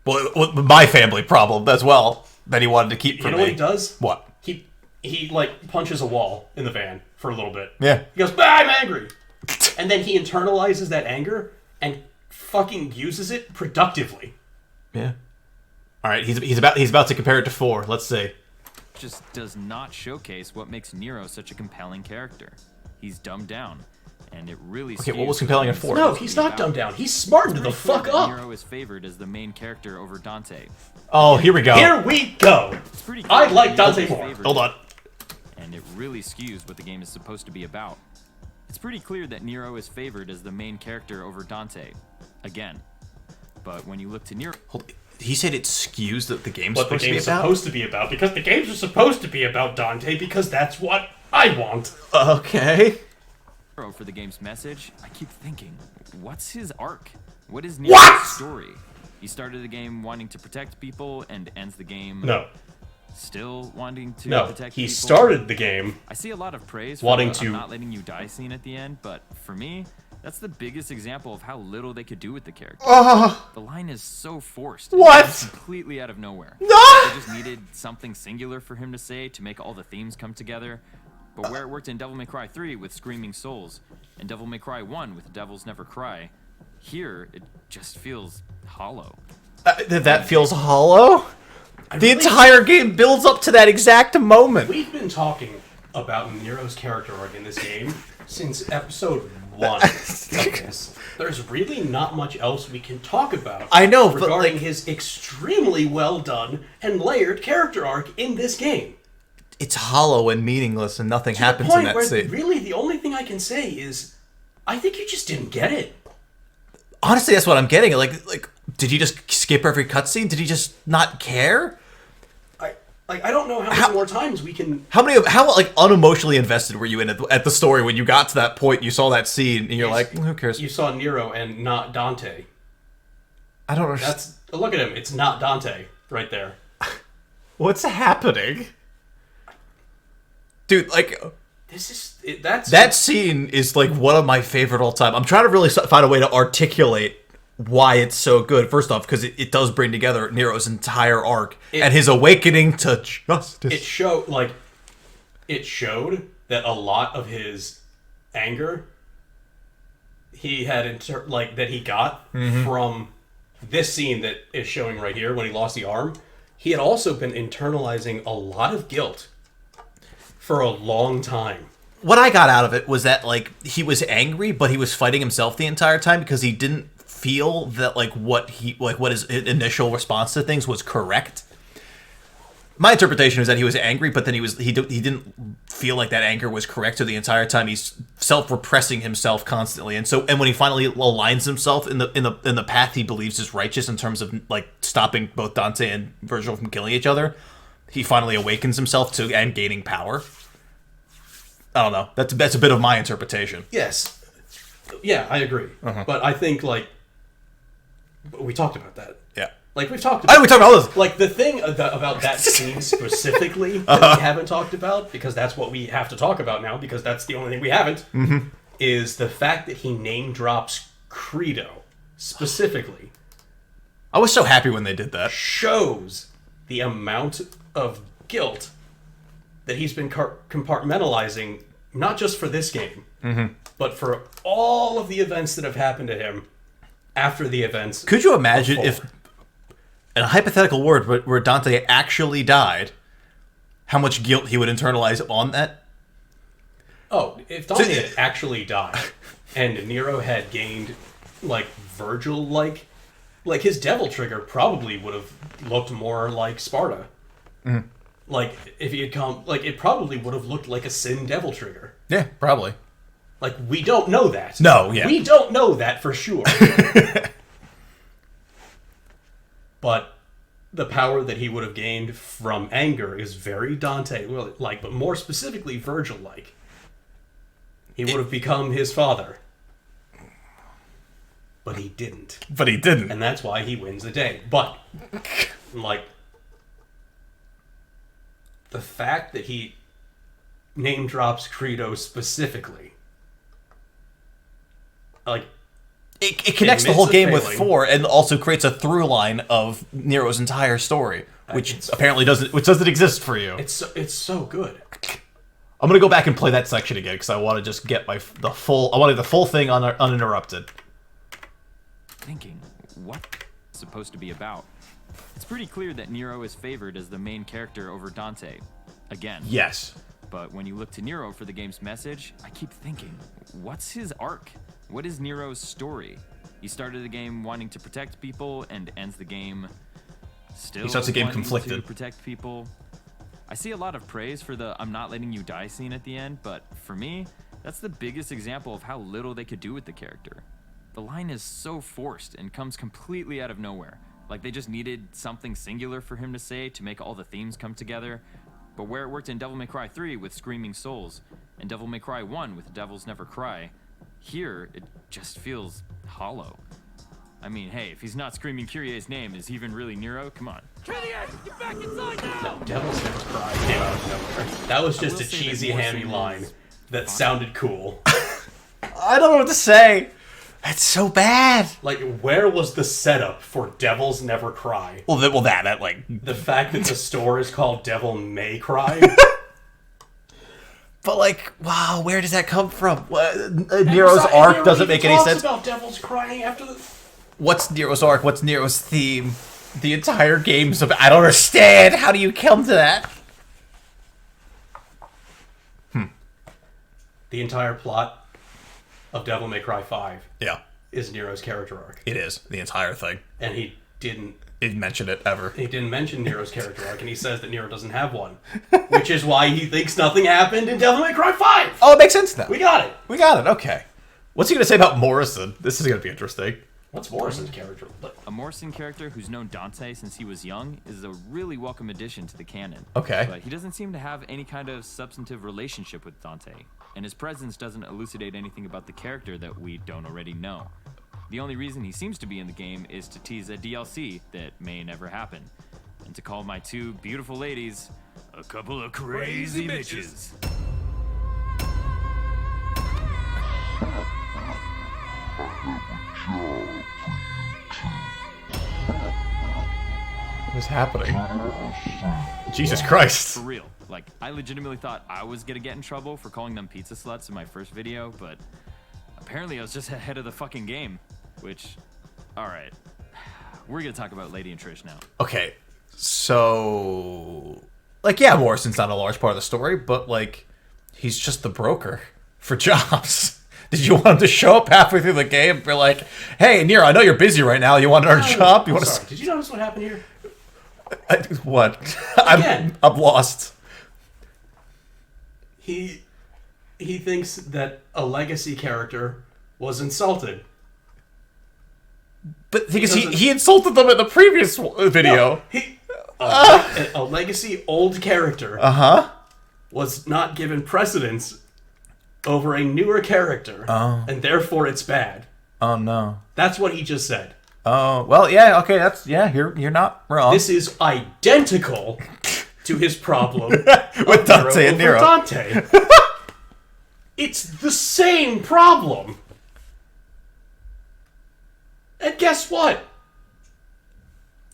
[SPEAKER 1] Well, my family problem as well that he wanted to keep from me.
[SPEAKER 2] You know what he does?
[SPEAKER 1] What?
[SPEAKER 2] He like punches a wall in the van for a little bit.
[SPEAKER 1] Yeah.
[SPEAKER 2] He goes, I'm angry. And then he internalizes that anger and fucking uses it productively.
[SPEAKER 1] Yeah. All right, he's about to compare it to 4. Let's see.
[SPEAKER 3] Just does not showcase what makes Nero such a compelling character. he's dumbed down, and it really.
[SPEAKER 1] Okay, what
[SPEAKER 3] skews
[SPEAKER 1] was compelling
[SPEAKER 3] what
[SPEAKER 1] it
[SPEAKER 3] the
[SPEAKER 1] for?
[SPEAKER 3] game's
[SPEAKER 2] No,
[SPEAKER 3] supposed
[SPEAKER 2] he's
[SPEAKER 3] to be
[SPEAKER 2] not
[SPEAKER 3] about.
[SPEAKER 2] dumbed down. He's smartened the
[SPEAKER 3] Pretty clear
[SPEAKER 2] fuck
[SPEAKER 3] that
[SPEAKER 2] up.
[SPEAKER 3] Nero is favored as the main character over Dante.
[SPEAKER 1] Oh, here we go.
[SPEAKER 2] Here we go.
[SPEAKER 3] It's pretty
[SPEAKER 2] I
[SPEAKER 3] clear
[SPEAKER 2] like
[SPEAKER 3] that Nero
[SPEAKER 2] Dante
[SPEAKER 3] is
[SPEAKER 2] more.
[SPEAKER 3] favored,
[SPEAKER 1] Hold on.
[SPEAKER 3] and it really skews what the game is supposed to be about. It's pretty clear that Nero is favored as the main character over Dante. Again. But when you look to Nero...
[SPEAKER 1] He said it skews that the game's
[SPEAKER 2] What the
[SPEAKER 1] supposed to be
[SPEAKER 2] game's
[SPEAKER 1] about?
[SPEAKER 2] supposed to be about, because the games are supposed to be about Dante, because that's what I want.
[SPEAKER 1] Okay.
[SPEAKER 3] For the game's message, I keep thinking, what's his arc? What is Nero's story? He started the game wanting to protect people and ends the game
[SPEAKER 2] No.
[SPEAKER 3] still wanting to
[SPEAKER 2] No,
[SPEAKER 3] protect
[SPEAKER 2] he
[SPEAKER 3] people.
[SPEAKER 2] started the game.
[SPEAKER 3] I see a lot of praise
[SPEAKER 2] wanting
[SPEAKER 3] for the
[SPEAKER 2] to-
[SPEAKER 3] I'm not letting you die scene at the end, but for me, that's the biggest example of how little they could do with the character. The line is so forced.
[SPEAKER 1] What?
[SPEAKER 3] It's completely out of nowhere.
[SPEAKER 1] No!
[SPEAKER 3] They just needed something singular for him to say to make all the themes come together. But where it worked in Devil May Cry 3 with Screaming Souls, and Devil May Cry 1 with Devils Never Cry, here it just feels hollow.
[SPEAKER 1] That feels hollow? The
[SPEAKER 2] really-
[SPEAKER 1] entire game builds up to that exact moment.
[SPEAKER 2] We've been talking about Nero's character arc in this game since episode 1 of this. There's really not much else we can talk about.
[SPEAKER 1] I know, but,
[SPEAKER 2] regarding
[SPEAKER 1] like-
[SPEAKER 2] his extremely well done and layered character arc in this game.
[SPEAKER 1] It's hollow and meaningless, and nothing
[SPEAKER 2] To the
[SPEAKER 1] happens in
[SPEAKER 2] point
[SPEAKER 1] that
[SPEAKER 2] where
[SPEAKER 1] scene.
[SPEAKER 2] really the only thing I can say is, I think you just didn't get it.
[SPEAKER 1] Honestly, that's what I'm getting. Like, did he just skip every cutscene? Did he just not care?
[SPEAKER 2] I don't know how many more times we can.
[SPEAKER 1] How like unemotionally invested were you in at the story when you got to that point? You saw that scene, and you're like, who cares?
[SPEAKER 2] You saw Nero and not Dante.
[SPEAKER 1] I don't understand.
[SPEAKER 2] That's look at him. It's not Dante right there.
[SPEAKER 1] What's happening, dude? Like.
[SPEAKER 2] That's
[SPEAKER 1] That scene is like one of my favorite all time. I'm trying to really find a way to articulate why it's so good. First off, because it does bring together Nero's entire arc and his awakening to justice.
[SPEAKER 2] It showed that a lot of his anger he had that he got from this scene that is showing right here when he lost the arm. He had also been internalizing a lot of guilt for a long time.
[SPEAKER 1] What I got out of it was that like he was angry, but he was fighting himself the entire time because he didn't feel that what his initial response to things was correct. My interpretation is that he was angry, but then he didn't feel like that anger was correct. So the entire time he's self-repressing himself constantly, and when he finally aligns himself in the path he believes is righteous in terms of like stopping both Dante and Virgil from killing each other, he finally awakens himself to and gaining power. I don't know. That's a bit of my interpretation.
[SPEAKER 2] Yes. Yeah, I agree. But I think we talked about that.
[SPEAKER 1] Yeah.
[SPEAKER 2] Like we've talked
[SPEAKER 1] I
[SPEAKER 2] about
[SPEAKER 1] know we talked about this.
[SPEAKER 2] Like the thing about that scene specifically that we haven't talked about, because that's what we have to talk about now, because that's the only thing we haven't, is the fact that he name drops Credo specifically.
[SPEAKER 1] I was so happy when they did that.
[SPEAKER 2] Shows the amount of guilt that he's been compartmentalizing, not just for this game, but for all of the events that have happened to him after the events.
[SPEAKER 1] Could you imagine
[SPEAKER 2] before.
[SPEAKER 1] if, in a hypothetical world where Dante actually died, how much guilt he would internalize on that?
[SPEAKER 2] Oh, if Dante had actually died, and Nero had gained, Virgil, his Devil Trigger probably would have looked more like Sparta. Like, if he had come, it probably would have looked like a Sin Devil Trigger.
[SPEAKER 1] Yeah, probably.
[SPEAKER 2] We don't know that.
[SPEAKER 1] No, yeah.
[SPEAKER 2] We don't know that for sure. But the power that he would have gained from anger is very Dante, but more specifically Virgil-like. He would have become his father. But he didn't.
[SPEAKER 1] But he didn't.
[SPEAKER 2] And that's why he wins the day. But, the fact that he name drops Credo specifically,
[SPEAKER 1] It connects the whole
[SPEAKER 2] admits
[SPEAKER 1] game
[SPEAKER 2] to
[SPEAKER 1] with
[SPEAKER 2] failing.
[SPEAKER 1] 4 and also creates a through line of Nero's entire story, which apparently doesn't exist for you.
[SPEAKER 2] it's so good.
[SPEAKER 1] I'm gonna go back and play that section again because I want to just get I wanted the full thing uninterrupted.
[SPEAKER 3] Thinking, what it's supposed to be about? It's pretty clear that Nero is favored as the main character over Dante. Again.
[SPEAKER 1] Yes.
[SPEAKER 3] But when you look to Nero for the game's message, I keep thinking, what's his arc? What is Nero's story? He started the game wanting to protect people and ends the game still
[SPEAKER 1] He starts the game
[SPEAKER 3] wanting
[SPEAKER 1] conflicted.
[SPEAKER 3] to protect people. I see a lot of praise for the "I'm not letting you die" scene at the end, but for me, that's the biggest example of how little they could do with the character. The line is so forced and comes completely out of nowhere. Like they just needed something singular for him to say to make all the themes come together. But where it worked in Devil May Cry 3 with Screaming Souls, and Devil May Cry 1 with Devils Never Cry, here it just feels hollow. I mean, hey, if he's not screaming Kyrie's name, is he even really Nero? Come on.
[SPEAKER 5] Get back inside now!
[SPEAKER 2] Devils Never Cry came out of nowhere. That was just
[SPEAKER 3] will
[SPEAKER 2] a
[SPEAKER 3] say that
[SPEAKER 2] cheesy,
[SPEAKER 3] Morrison
[SPEAKER 2] hammy line
[SPEAKER 3] was
[SPEAKER 2] that sounded cool.
[SPEAKER 1] I don't know what to say. That's so bad.
[SPEAKER 2] Like, where was the setup for Devils Never Cry?
[SPEAKER 1] Well, that like.
[SPEAKER 2] The fact that the store is called Devil May Cry?
[SPEAKER 1] But like, wow, where does that come from? Nero's arc doesn't make any sense.
[SPEAKER 2] About devils crying after the...
[SPEAKER 1] What's Nero's arc? What's Nero's theme? The entire game's about. I don't understand. How do you come to that?
[SPEAKER 2] The entire plot of Devil May Cry 5
[SPEAKER 1] Yeah,
[SPEAKER 2] is Nero's character arc.
[SPEAKER 1] it is the entire thing.
[SPEAKER 2] And he didn't
[SPEAKER 1] Mention it ever.
[SPEAKER 2] mention Nero's character arc, and he says that Nero doesn't have one. Which is why he thinks nothing happened in Devil May Cry 5!
[SPEAKER 1] Oh, it makes sense now.
[SPEAKER 2] We got it!
[SPEAKER 1] We got it. Okay. What's he gonna say about Morrison? This is gonna be interesting.
[SPEAKER 2] What's Morrison's character?
[SPEAKER 3] A Morrison character who's known Dante since he was young is a really welcome addition to the canon.
[SPEAKER 1] Okay.
[SPEAKER 3] But he doesn't seem to have any kind of substantive relationship with Dante, and his presence doesn't elucidate anything about the character that we don't already know. The only reason he seems to be in the game is to tease a DLC that may never happen, and to call my two beautiful ladies a couple of crazy bitches.
[SPEAKER 1] What is happening? Jesus Christ.
[SPEAKER 3] For real. Like, I legitimately thought I was gonna get in trouble for calling them pizza sluts in my first video, but apparently I was just ahead of the fucking game. Which, alright. We're gonna talk about Lady and Trish now.
[SPEAKER 1] Okay, so... Like, yeah, Morrison's not a large part of the story, but, like, he's just the broker for jobs. Did you want him to show up halfway through the game and be like, hey, Nero, I know you're busy right now. You want our job? You want
[SPEAKER 2] Sorry, did you notice what happened here?
[SPEAKER 1] What?
[SPEAKER 2] Again.
[SPEAKER 1] I'm lost.
[SPEAKER 2] He thinks that a legacy character was insulted.
[SPEAKER 1] But the thing is,
[SPEAKER 2] doesn't-
[SPEAKER 1] he insulted them in the previous video.
[SPEAKER 2] A legacy old character
[SPEAKER 1] Uh-huh.
[SPEAKER 2] was not given precedence over a newer character, and therefore it's bad.
[SPEAKER 1] Oh, no.
[SPEAKER 2] That's what he just said.
[SPEAKER 1] Oh, well, yeah, okay, you're not wrong.
[SPEAKER 2] This is identical to his problem
[SPEAKER 1] With Dante and
[SPEAKER 2] over
[SPEAKER 1] Nero.
[SPEAKER 2] Dante. It's the same problem. And guess what?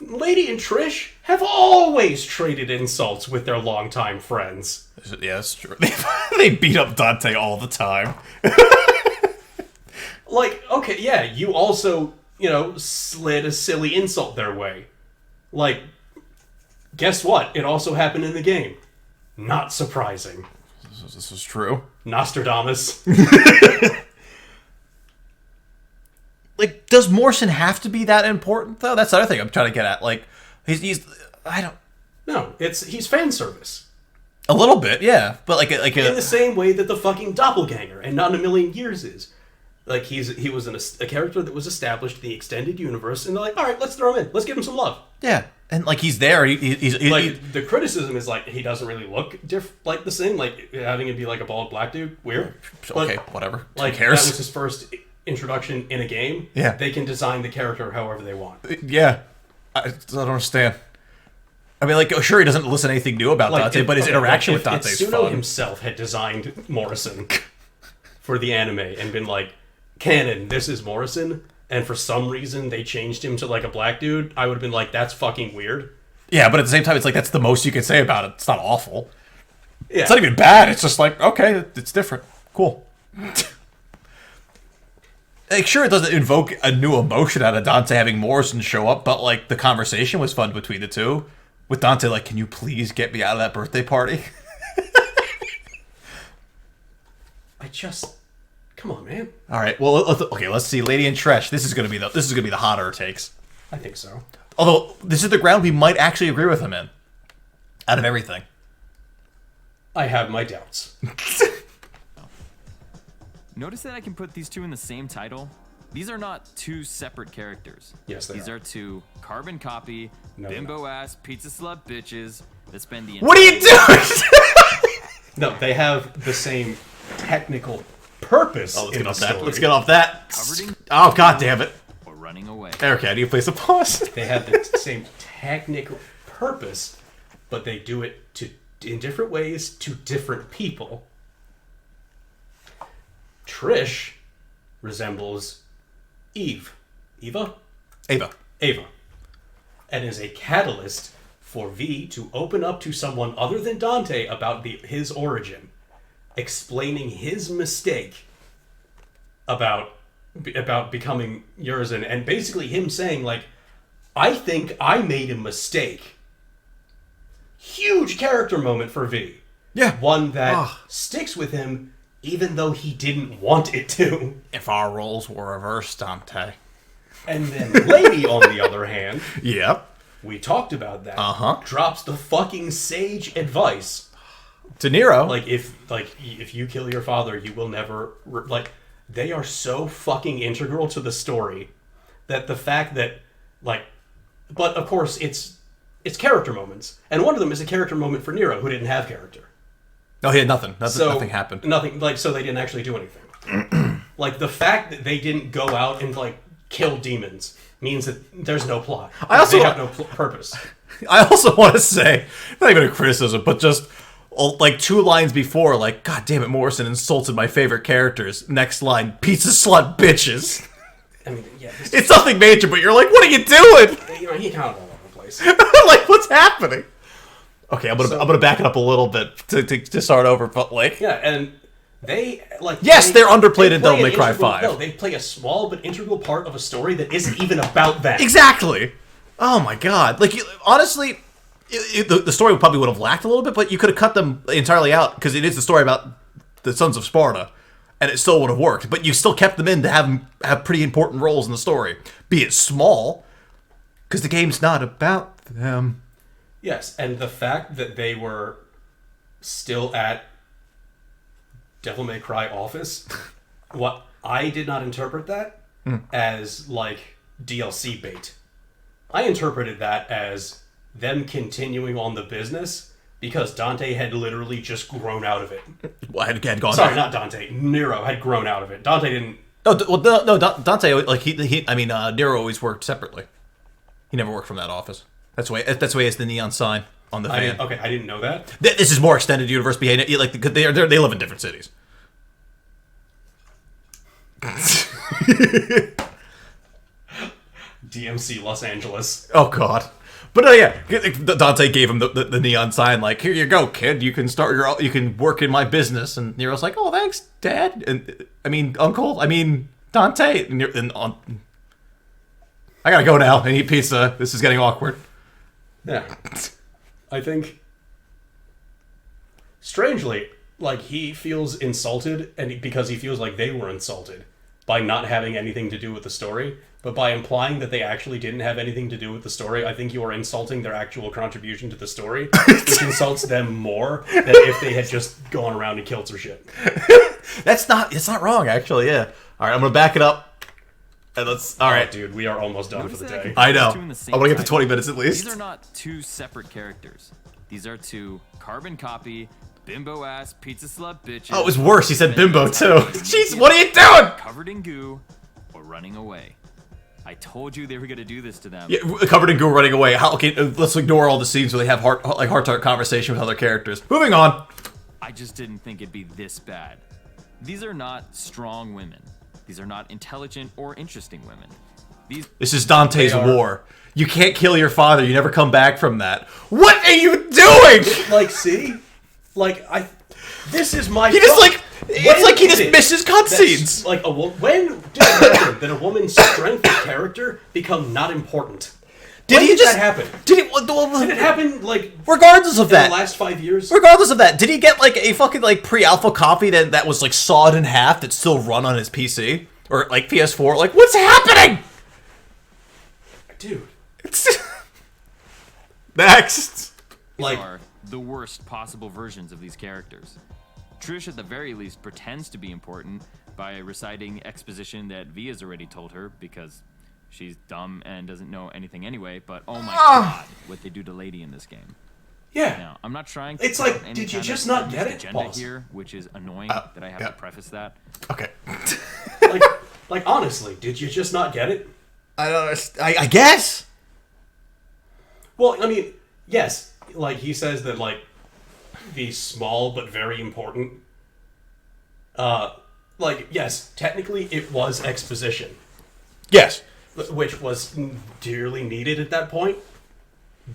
[SPEAKER 2] Lady and Trish have always traded insults with their longtime friends.
[SPEAKER 1] Yeah, that's true. They beat up Dante all the time.
[SPEAKER 2] Like, okay, yeah, you also, slid a silly insult their way. Like, guess what? It also happened in the game. Not surprising.
[SPEAKER 1] This is true.
[SPEAKER 2] Nostradamus.
[SPEAKER 1] Like, does Morrison have to be that important, though? That's the other thing I'm trying to get at. Like, he's I don't...
[SPEAKER 2] No, he's fan service.
[SPEAKER 1] A little bit, yeah. But like
[SPEAKER 2] In the same way that the fucking doppelganger and Not in a Million Years is. Like, he was a character that was established in the extended universe, and they're like, all right, let's throw him in. Let's give him some love.
[SPEAKER 1] Yeah. And, like, he's there. He's
[SPEAKER 2] Like, the criticism is, like, he doesn't really look like the same. Like, having him be, like, a bald black dude, weird.
[SPEAKER 1] okay,
[SPEAKER 2] But,
[SPEAKER 1] whatever.
[SPEAKER 2] like,
[SPEAKER 1] Who cares?
[SPEAKER 2] that was his first introduction in a game.
[SPEAKER 1] Yeah.
[SPEAKER 2] They can design the character however they want.
[SPEAKER 1] Yeah. I don't understand. I mean, like, sure, he doesn't listen to anything new about Dante, but his interaction with Dante is
[SPEAKER 2] Itsuno
[SPEAKER 1] fun.
[SPEAKER 2] himself had designed Morrison for the anime and been like, canon, this is Morrison, and for some reason they changed him to, like, a black dude, I would have been like, that's fucking weird.
[SPEAKER 1] Yeah, but at the same time, it's like, that's the most you can say about it. It's not awful.
[SPEAKER 2] Yeah.
[SPEAKER 1] It's not even bad. It's just like, okay, it's different. Cool. Like, sure, it doesn't invoke a new emotion out of Dante having Morrison show up, but, like, the conversation was fun between the two. With Dante, like, can you please get me out of that birthday party?
[SPEAKER 2] Come on, man.
[SPEAKER 1] All right. Well, let's see. Lady and Tresh. This is gonna be the hotter takes.
[SPEAKER 2] I think so.
[SPEAKER 1] Although this is the ground we might actually agree with him in. Out of everything.
[SPEAKER 2] I have my doubts.
[SPEAKER 3] Notice that I can put these two in the same title? These are not two separate characters.
[SPEAKER 2] Yes,
[SPEAKER 3] These are two carbon copy, bimbo-ass, pizza slut bitches that spend the...
[SPEAKER 1] What are you doing?
[SPEAKER 2] No, they have the same technical purpose in the story.
[SPEAKER 1] Let's get off that. Oh, god damn it.
[SPEAKER 3] Or running away.
[SPEAKER 1] Okay, I need to place a pause.
[SPEAKER 2] They have the same technical purpose, but they do it in different ways to different people. Trish resembles Eva, and is a catalyst for V to open up to someone other than Dante about his origin, explaining his mistake about becoming Urizen, and basically him saying, like, I think I made a mistake. Huge character moment for V.
[SPEAKER 1] Yeah.
[SPEAKER 2] One that sticks with him even though he didn't want it to.
[SPEAKER 1] If our roles were reversed, Dante.
[SPEAKER 2] And then Lady, on the other hand,
[SPEAKER 1] Yep.
[SPEAKER 2] we talked about that, drops the fucking sage advice.
[SPEAKER 1] To Nero.
[SPEAKER 2] Like, if you kill your father, you will never... they are so fucking integral to the story that the fact that, like... But, of course, it's character moments. And one of them is a character moment for Nero, who didn't have character.
[SPEAKER 1] No, he had nothing. Nothing happened.
[SPEAKER 2] Nothing, so they didn't actually do anything. Like, the fact that they didn't go out and, like, kill demons means that there's no plot. They have no purpose.
[SPEAKER 1] I also want to say, not even a criticism, but just, like, 2 lines before, like, God damn it, Morrison insulted my favorite characters. Next line, pizza slut bitches.
[SPEAKER 2] I mean, yeah.
[SPEAKER 1] It's nothing major, but you're like, what are you doing?
[SPEAKER 2] You know, he kind of all over the place.
[SPEAKER 1] Like, what's happening? Okay, I'm gonna back it up a little bit to start over, but like...
[SPEAKER 2] Yeah, and they, like...
[SPEAKER 1] Yes, they're underplayed in Devil May Cry 5.
[SPEAKER 2] No, they play a small but integral part of a story that isn't even about that.
[SPEAKER 1] Exactly! Oh my god. Like, honestly, the story probably would have lacked a little bit, but you could have cut them entirely out, because it is the story about the Sons of Sparta, and it still would have worked. But you still kept them in to have pretty important roles in the story. Be it small, because the game's not about them.
[SPEAKER 2] Yes, and the fact that they were still at Devil May Cry office, what I did not interpret that as, like, DLC bait. I interpreted that as them continuing on the business because Dante had literally just grown out of it.
[SPEAKER 1] Well, had gone.
[SPEAKER 2] Sorry, not Dante. Nero had grown out of it. Dante didn't.
[SPEAKER 1] No, Dante, like, Nero always worked separately. He never worked from that office. That's why he has the neon sign on the van.
[SPEAKER 2] I didn't know that.
[SPEAKER 1] This is more extended universe behavior. Like, they live in different cities.
[SPEAKER 2] DMC Los Angeles.
[SPEAKER 1] Oh god. But yeah, Dante gave him the neon sign, like, here you go, kid. You can you can work in my business. And Nero's like, oh, thanks, Dad. And Uncle. Dante. I gotta go now and eat pizza. This is getting awkward.
[SPEAKER 2] Yeah. I think, strangely, like, he feels insulted because he feels like they were insulted by not having anything to do with the story. But by implying that they actually didn't have anything to do with the story, I think you are insulting their actual contribution to the story, which insults them more than if they had just gone around and killed some shit.
[SPEAKER 1] It's not wrong, actually, yeah. Alright, I'm gonna back it up. And alright.
[SPEAKER 2] Dude, we are almost done for the day.
[SPEAKER 1] I know. I want to get to 20 minutes at least.
[SPEAKER 3] These are not two separate characters. These are two carbon copy, bimbo-ass, pizza slut bitches.
[SPEAKER 1] Oh, it was worse. He said bimbo, too. Jeez, what are you doing?
[SPEAKER 3] Covered in goo or running away. I told you they were going to do this to them.
[SPEAKER 1] Yeah, covered in goo running away. Okay, let's ignore all the scenes where they have heart-to-heart conversation with other characters. Moving on.
[SPEAKER 3] I just didn't think it'd be this bad. These are not strong women. These are not intelligent or interesting women.
[SPEAKER 1] This is Dante's war. You can't kill your father. You never come back from that. What are you doing?
[SPEAKER 2] Like, see? Like, this is my...
[SPEAKER 1] He just, like... It's like he just misses cutscenes.
[SPEAKER 2] Like, when did it happen that a woman's strength of character become not important?
[SPEAKER 1] Did
[SPEAKER 2] When
[SPEAKER 1] he
[SPEAKER 2] did
[SPEAKER 1] just
[SPEAKER 2] that happen?
[SPEAKER 1] Did
[SPEAKER 2] It happened like
[SPEAKER 1] regardless of
[SPEAKER 2] in
[SPEAKER 1] that?
[SPEAKER 2] the last 5 years.
[SPEAKER 1] Regardless of that, did he get like a fucking like pre-alpha copy that was like sawed in half that still run on his PC or like PS4? Like, what's happening?
[SPEAKER 2] Dude.
[SPEAKER 1] It's next.
[SPEAKER 2] Like,
[SPEAKER 3] are the worst possible versions of these characters. Trish, at the very least, pretends to be important by reciting exposition that Via's already told her because she's dumb and doesn't know anything anyway. But oh my god, what they do to Lady in this game.
[SPEAKER 2] yeah.
[SPEAKER 3] Now, I'm not trying to
[SPEAKER 2] It's
[SPEAKER 3] tout
[SPEAKER 2] like,
[SPEAKER 3] any
[SPEAKER 2] did you
[SPEAKER 3] kind
[SPEAKER 2] just
[SPEAKER 3] of
[SPEAKER 2] not get
[SPEAKER 3] feminist
[SPEAKER 2] it,
[SPEAKER 3] agenda
[SPEAKER 2] boss?
[SPEAKER 3] here, which is annoying that I have to preface that.
[SPEAKER 1] Okay.
[SPEAKER 2] like honestly, did you just not get it?
[SPEAKER 1] I don't understand. I guess.
[SPEAKER 2] Well, I mean, yes, like he says that like the small but very important. Like yes, technically it was exposition,
[SPEAKER 1] Yes.
[SPEAKER 2] which was dearly needed at that point,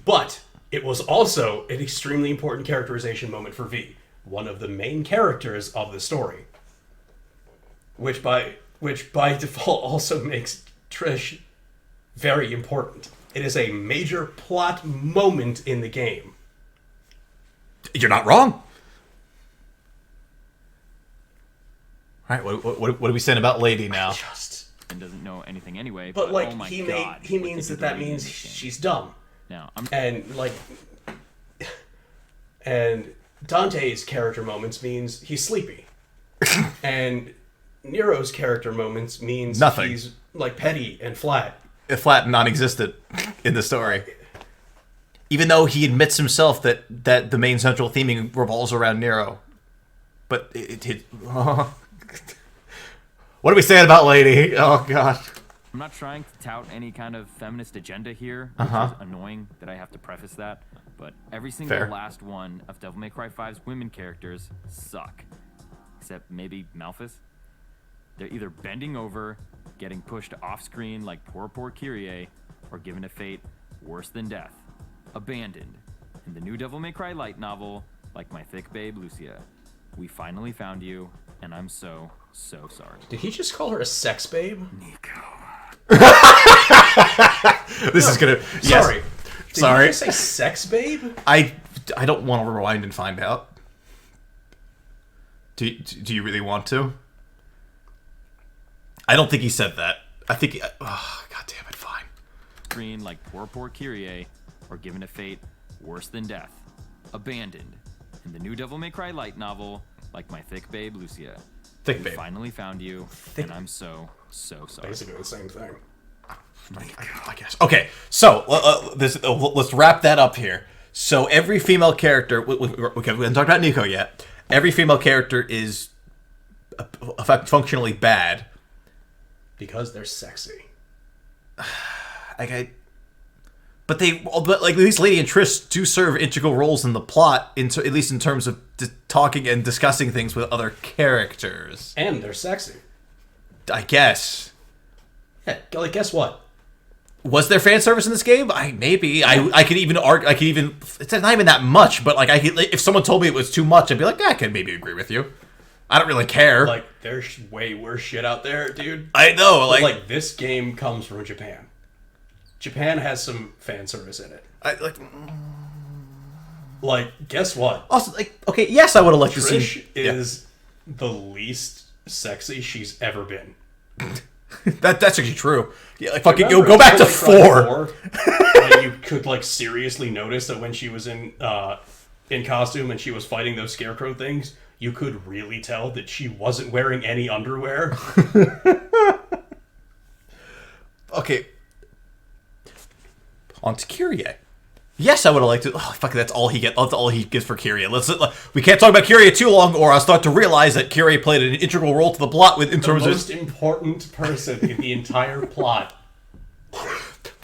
[SPEAKER 2] but it was also an extremely important characterization moment for V, one of the main characters of the story, which by default also makes Trish very important. It is a major plot moment in the game.
[SPEAKER 1] You're not wrong. All right, what are we saying about Lady now?
[SPEAKER 2] Just,
[SPEAKER 3] And doesn't know anything anyway.
[SPEAKER 2] but like
[SPEAKER 3] oh my
[SPEAKER 2] he
[SPEAKER 3] god,
[SPEAKER 2] means
[SPEAKER 3] what they do to
[SPEAKER 2] that
[SPEAKER 3] Lady in
[SPEAKER 2] means
[SPEAKER 3] this game.
[SPEAKER 2] she's dumb,
[SPEAKER 3] Now, I'm
[SPEAKER 2] and like, and Dante's character moments means he's sleepy, and Nero's character moments means
[SPEAKER 1] Nothing.
[SPEAKER 2] he's like petty and flat.
[SPEAKER 1] Flat and non-existent in the story. Even though he admits himself that the main central theming revolves around Nero. But what are we saying about Lady? Oh, God.
[SPEAKER 3] I'm not trying to tout any kind of feminist agenda here, which is annoying that I have to preface that, but every single
[SPEAKER 1] Fair.
[SPEAKER 3] last one of Devil May Cry 5's women characters suck. Except maybe Malphas. They're either bending over, getting pushed off-screen like poor Kyrie, or given a fate worse than death. Abandoned. In the new Devil May Cry light novel, like my thick babe Lucia. We finally found you, and I'm so sorry.
[SPEAKER 2] Did he just call her a sex babe?
[SPEAKER 1] This is gonna.
[SPEAKER 2] Sorry.
[SPEAKER 1] Yes.
[SPEAKER 2] Did
[SPEAKER 1] Sorry.
[SPEAKER 2] you just say sex babe?
[SPEAKER 1] I don't want to rewind and find out. Do you really want to? I don't think he said that. I think. Oh, God damn it! Fine.
[SPEAKER 3] Screen like poor Kyrie, or given a fate worse than death. Abandoned. In the new Devil May Cry light novel, like my thick babe Lucia.
[SPEAKER 1] Thick
[SPEAKER 3] We
[SPEAKER 1] babe.
[SPEAKER 3] finally found you, and I'm so sorry.
[SPEAKER 2] Basically the same thing.
[SPEAKER 1] I guess. Okay, so let's wrap that up here. So every female character, we haven't talked about Nico yet. Every female character is functionally bad.
[SPEAKER 2] Because they're sexy.
[SPEAKER 1] But like at least Lady and Trish do serve integral roles in the plot, at least in terms of talking and discussing things with other characters.
[SPEAKER 2] And they're sexy.
[SPEAKER 1] I guess.
[SPEAKER 2] Yeah, like guess what?
[SPEAKER 1] Was there fan service in this game? Maybe. I could even argue. I could even. It's not even that much, but like if someone told me it was too much, I'd be like, I can maybe agree with you. I don't really care.
[SPEAKER 2] Like there's way worse shit out there, dude.
[SPEAKER 1] I know.
[SPEAKER 2] But,
[SPEAKER 1] Like
[SPEAKER 2] this game comes from Japan. Japan has some fan service in it. Like, guess what?
[SPEAKER 1] Also, like, okay, yes, I would have liked to see.
[SPEAKER 2] Trish is the least sexy she's ever been.
[SPEAKER 1] That's actually true. Yeah, like fucking
[SPEAKER 2] Remember
[SPEAKER 1] go back to
[SPEAKER 2] Devil May Cry
[SPEAKER 1] 4.
[SPEAKER 2] 4, when you could like seriously notice that when she was in costume and she was fighting those scarecrow things, you could really tell that she wasn't wearing any underwear.
[SPEAKER 1] Okay. On to Kyrie. Yes, I would have liked to. Oh, fuck, that's all he gets. That's all he gets for Kyrie. We can't talk about Kyrie too long, or I'll start to realize that Kyrie played an integral role to the plot in
[SPEAKER 2] The
[SPEAKER 1] terms
[SPEAKER 2] most
[SPEAKER 1] of
[SPEAKER 2] important person in the entire plot.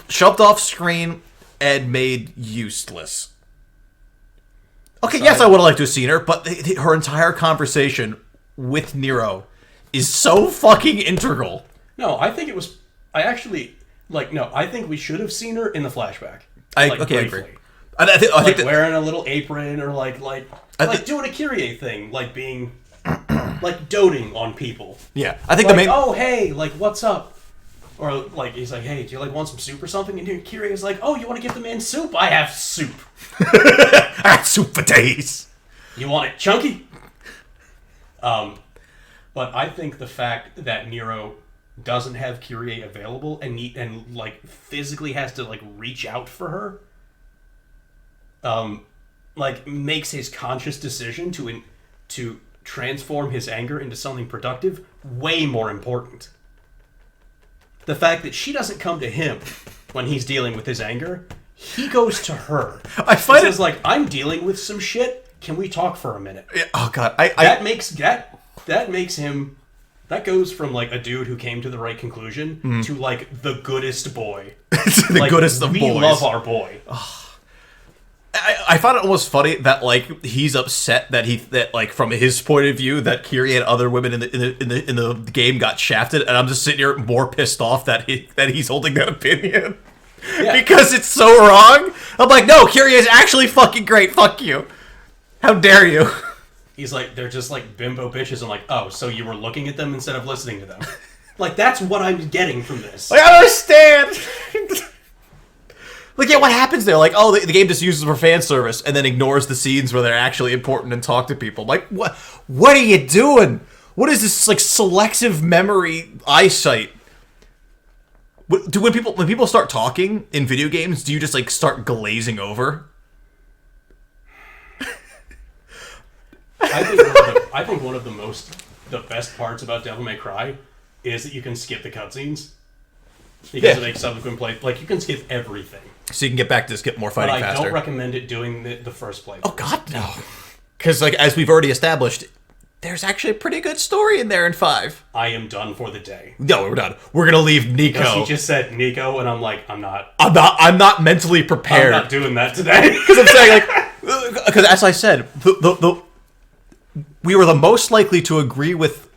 [SPEAKER 1] shoved off screen and made useless. Okay, yes, I would have liked to have seen her, but her entire conversation with Nero is so fucking integral.
[SPEAKER 2] No, I think it was. I think we should have seen her in the flashback.
[SPEAKER 1] I agree.
[SPEAKER 2] Briefly.
[SPEAKER 1] I think
[SPEAKER 2] Like
[SPEAKER 1] that,
[SPEAKER 2] wearing a little apron or like doing a Kyrie thing, like being like doting on people.
[SPEAKER 1] yeah, I think
[SPEAKER 2] Like,
[SPEAKER 1] the main.
[SPEAKER 2] oh hey, like what's up? Or like he's like, hey, do you like want some soup or something? And Kiria's like, oh, you want to give the man soup? I have soup.
[SPEAKER 1] I had soup for days.
[SPEAKER 2] You want it chunky? But I think the fact that Nero doesn't have Kiria available and like physically has to like reach out for her, like makes his conscious decision to transform his anger into something productive way more important. The fact that she doesn't come to him when he's dealing with his anger, he goes to her.
[SPEAKER 1] I find
[SPEAKER 2] it like, I'm dealing with some shit. Can we talk for a minute?
[SPEAKER 1] Oh God,
[SPEAKER 2] that makes him. That goes from like a dude who came to the right conclusion to like the goodest boy.
[SPEAKER 1] The like, goodest of boys.
[SPEAKER 2] We love our boy.
[SPEAKER 1] I found it almost funny that like he's upset that like from his point of view that Kiria and other women in the game got shafted, and I'm just sitting here more pissed off that he's holding that opinion because it's so wrong. I'm like, no, Kiria is actually fucking great. Fuck you. How dare you?
[SPEAKER 2] He's like, they're just like bimbo bitches. I'm like, oh, so you were looking at them instead of listening to them. Like, that's what I'm getting from this.
[SPEAKER 1] Like, I don't understand. Like, yeah, what happens there? Like, oh, the game just uses it for fan service and then ignores the scenes where they're actually important and talk to people. Like, what are you doing? What is this, like, selective memory eyesight? When people start talking in video games, do you just, like, start glazing over?
[SPEAKER 2] I think one of the best parts about Devil May Cry is that you can skip the cutscenes. Because it makes subsequent play, like, you can skip everything.
[SPEAKER 1] So you can get back to skip more fighting faster.
[SPEAKER 2] But I don't recommend it doing the first play.
[SPEAKER 1] Oh God, no. Because like as we've already established, there's actually a pretty good story in there in 5.
[SPEAKER 2] I am done for the day.
[SPEAKER 1] No, we're done. We're gonna leave Nico.
[SPEAKER 2] Because he just said Nico, and I'm like, I'm
[SPEAKER 1] not mentally prepared.
[SPEAKER 2] I'm not doing that today.
[SPEAKER 1] Because I'm saying like, because as I said, we were the most likely to agree with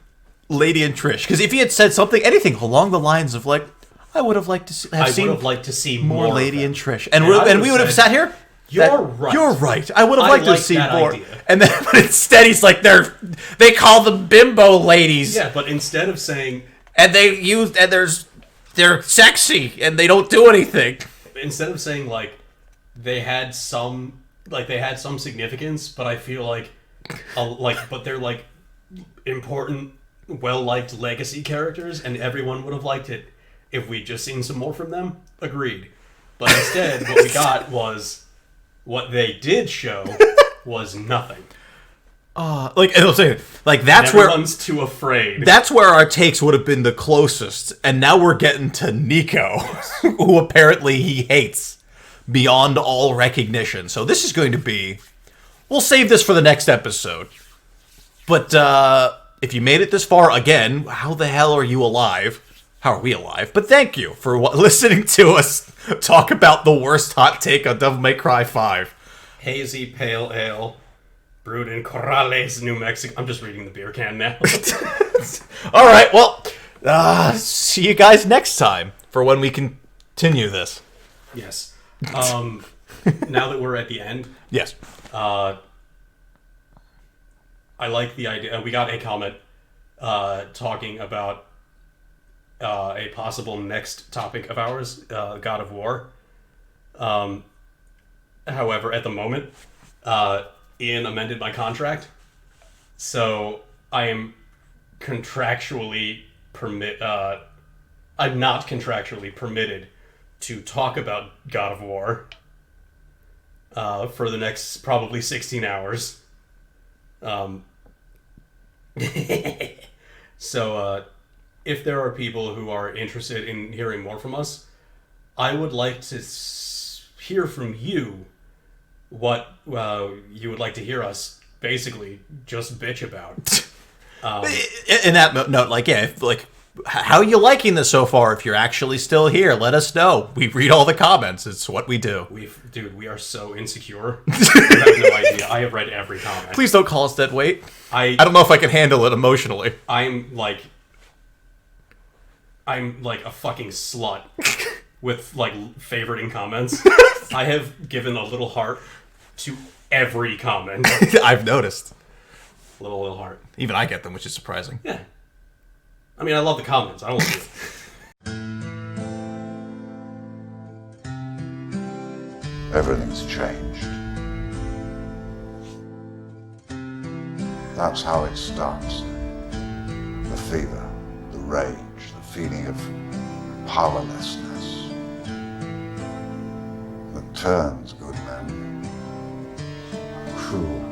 [SPEAKER 1] Lady and Trish. Because if he had said anything along the lines of like, I would have liked to see more Lady and Trish, and we would have sat here.
[SPEAKER 2] You're right.
[SPEAKER 1] You're right. I would have liked to see more.
[SPEAKER 2] Idea.
[SPEAKER 1] And then, but instead, he's like, they call them bimbo ladies.
[SPEAKER 2] Yeah, but instead of saying,
[SPEAKER 1] they're sexy and they don't do anything.
[SPEAKER 2] Instead of saying like they had some significance, but I feel like but they're like important, well-liked legacy characters, and everyone would have liked it if we'd just seen some more from them. Agreed. But instead, what we got was what they did show was nothing.
[SPEAKER 1] Like I'm saying, like that's where
[SPEAKER 2] everyone's too afraid.
[SPEAKER 1] That's where our takes would have been the closest, and now we're getting to Nico, who apparently he hates beyond all recognition. So this is going to be. We'll save this for the next episode. But if you made it this far, again, how the hell are you alive? How are we alive? But thank you for listening to us talk about the worst hot take on Devil May Cry 5.
[SPEAKER 2] Hazy pale ale, brewed in Corrales, New Mexico. I'm just reading the beer can now.
[SPEAKER 1] All right, well, see you guys next time for when we continue this.
[SPEAKER 2] Yes. Now that we're at the end.
[SPEAKER 1] Yes.
[SPEAKER 2] I like the idea. We got a comment talking about a possible next topic of ours, God of War. However, at the moment, Ian amended my contract, so I am contractually I'm not contractually permitted to talk about God of War for the next probably 16 hours. So, if there are people who are interested in hearing more from us, I would like to hear from you what you would like to hear us basically just bitch about.
[SPEAKER 1] In that note, like, yeah, how are you liking this so far? If you're actually still here, let us know. We read all the comments. It's what we do.
[SPEAKER 2] We are so insecure. You have no idea. I have read every comment.
[SPEAKER 1] Please don't call us dead weight.
[SPEAKER 2] I
[SPEAKER 1] don't know if I can handle it emotionally.
[SPEAKER 2] I'm like a fucking slut with like favoriting comments. I have given a little heart to every comment.
[SPEAKER 1] I've noticed.
[SPEAKER 2] Little heart.
[SPEAKER 1] Even I get them, which is surprising.
[SPEAKER 2] Yeah. I mean, I love the comments. I don't want to do it.
[SPEAKER 6] everything's changed. That's how it starts. The fever, the rage, the feeling of powerlessness that turns good men cruel.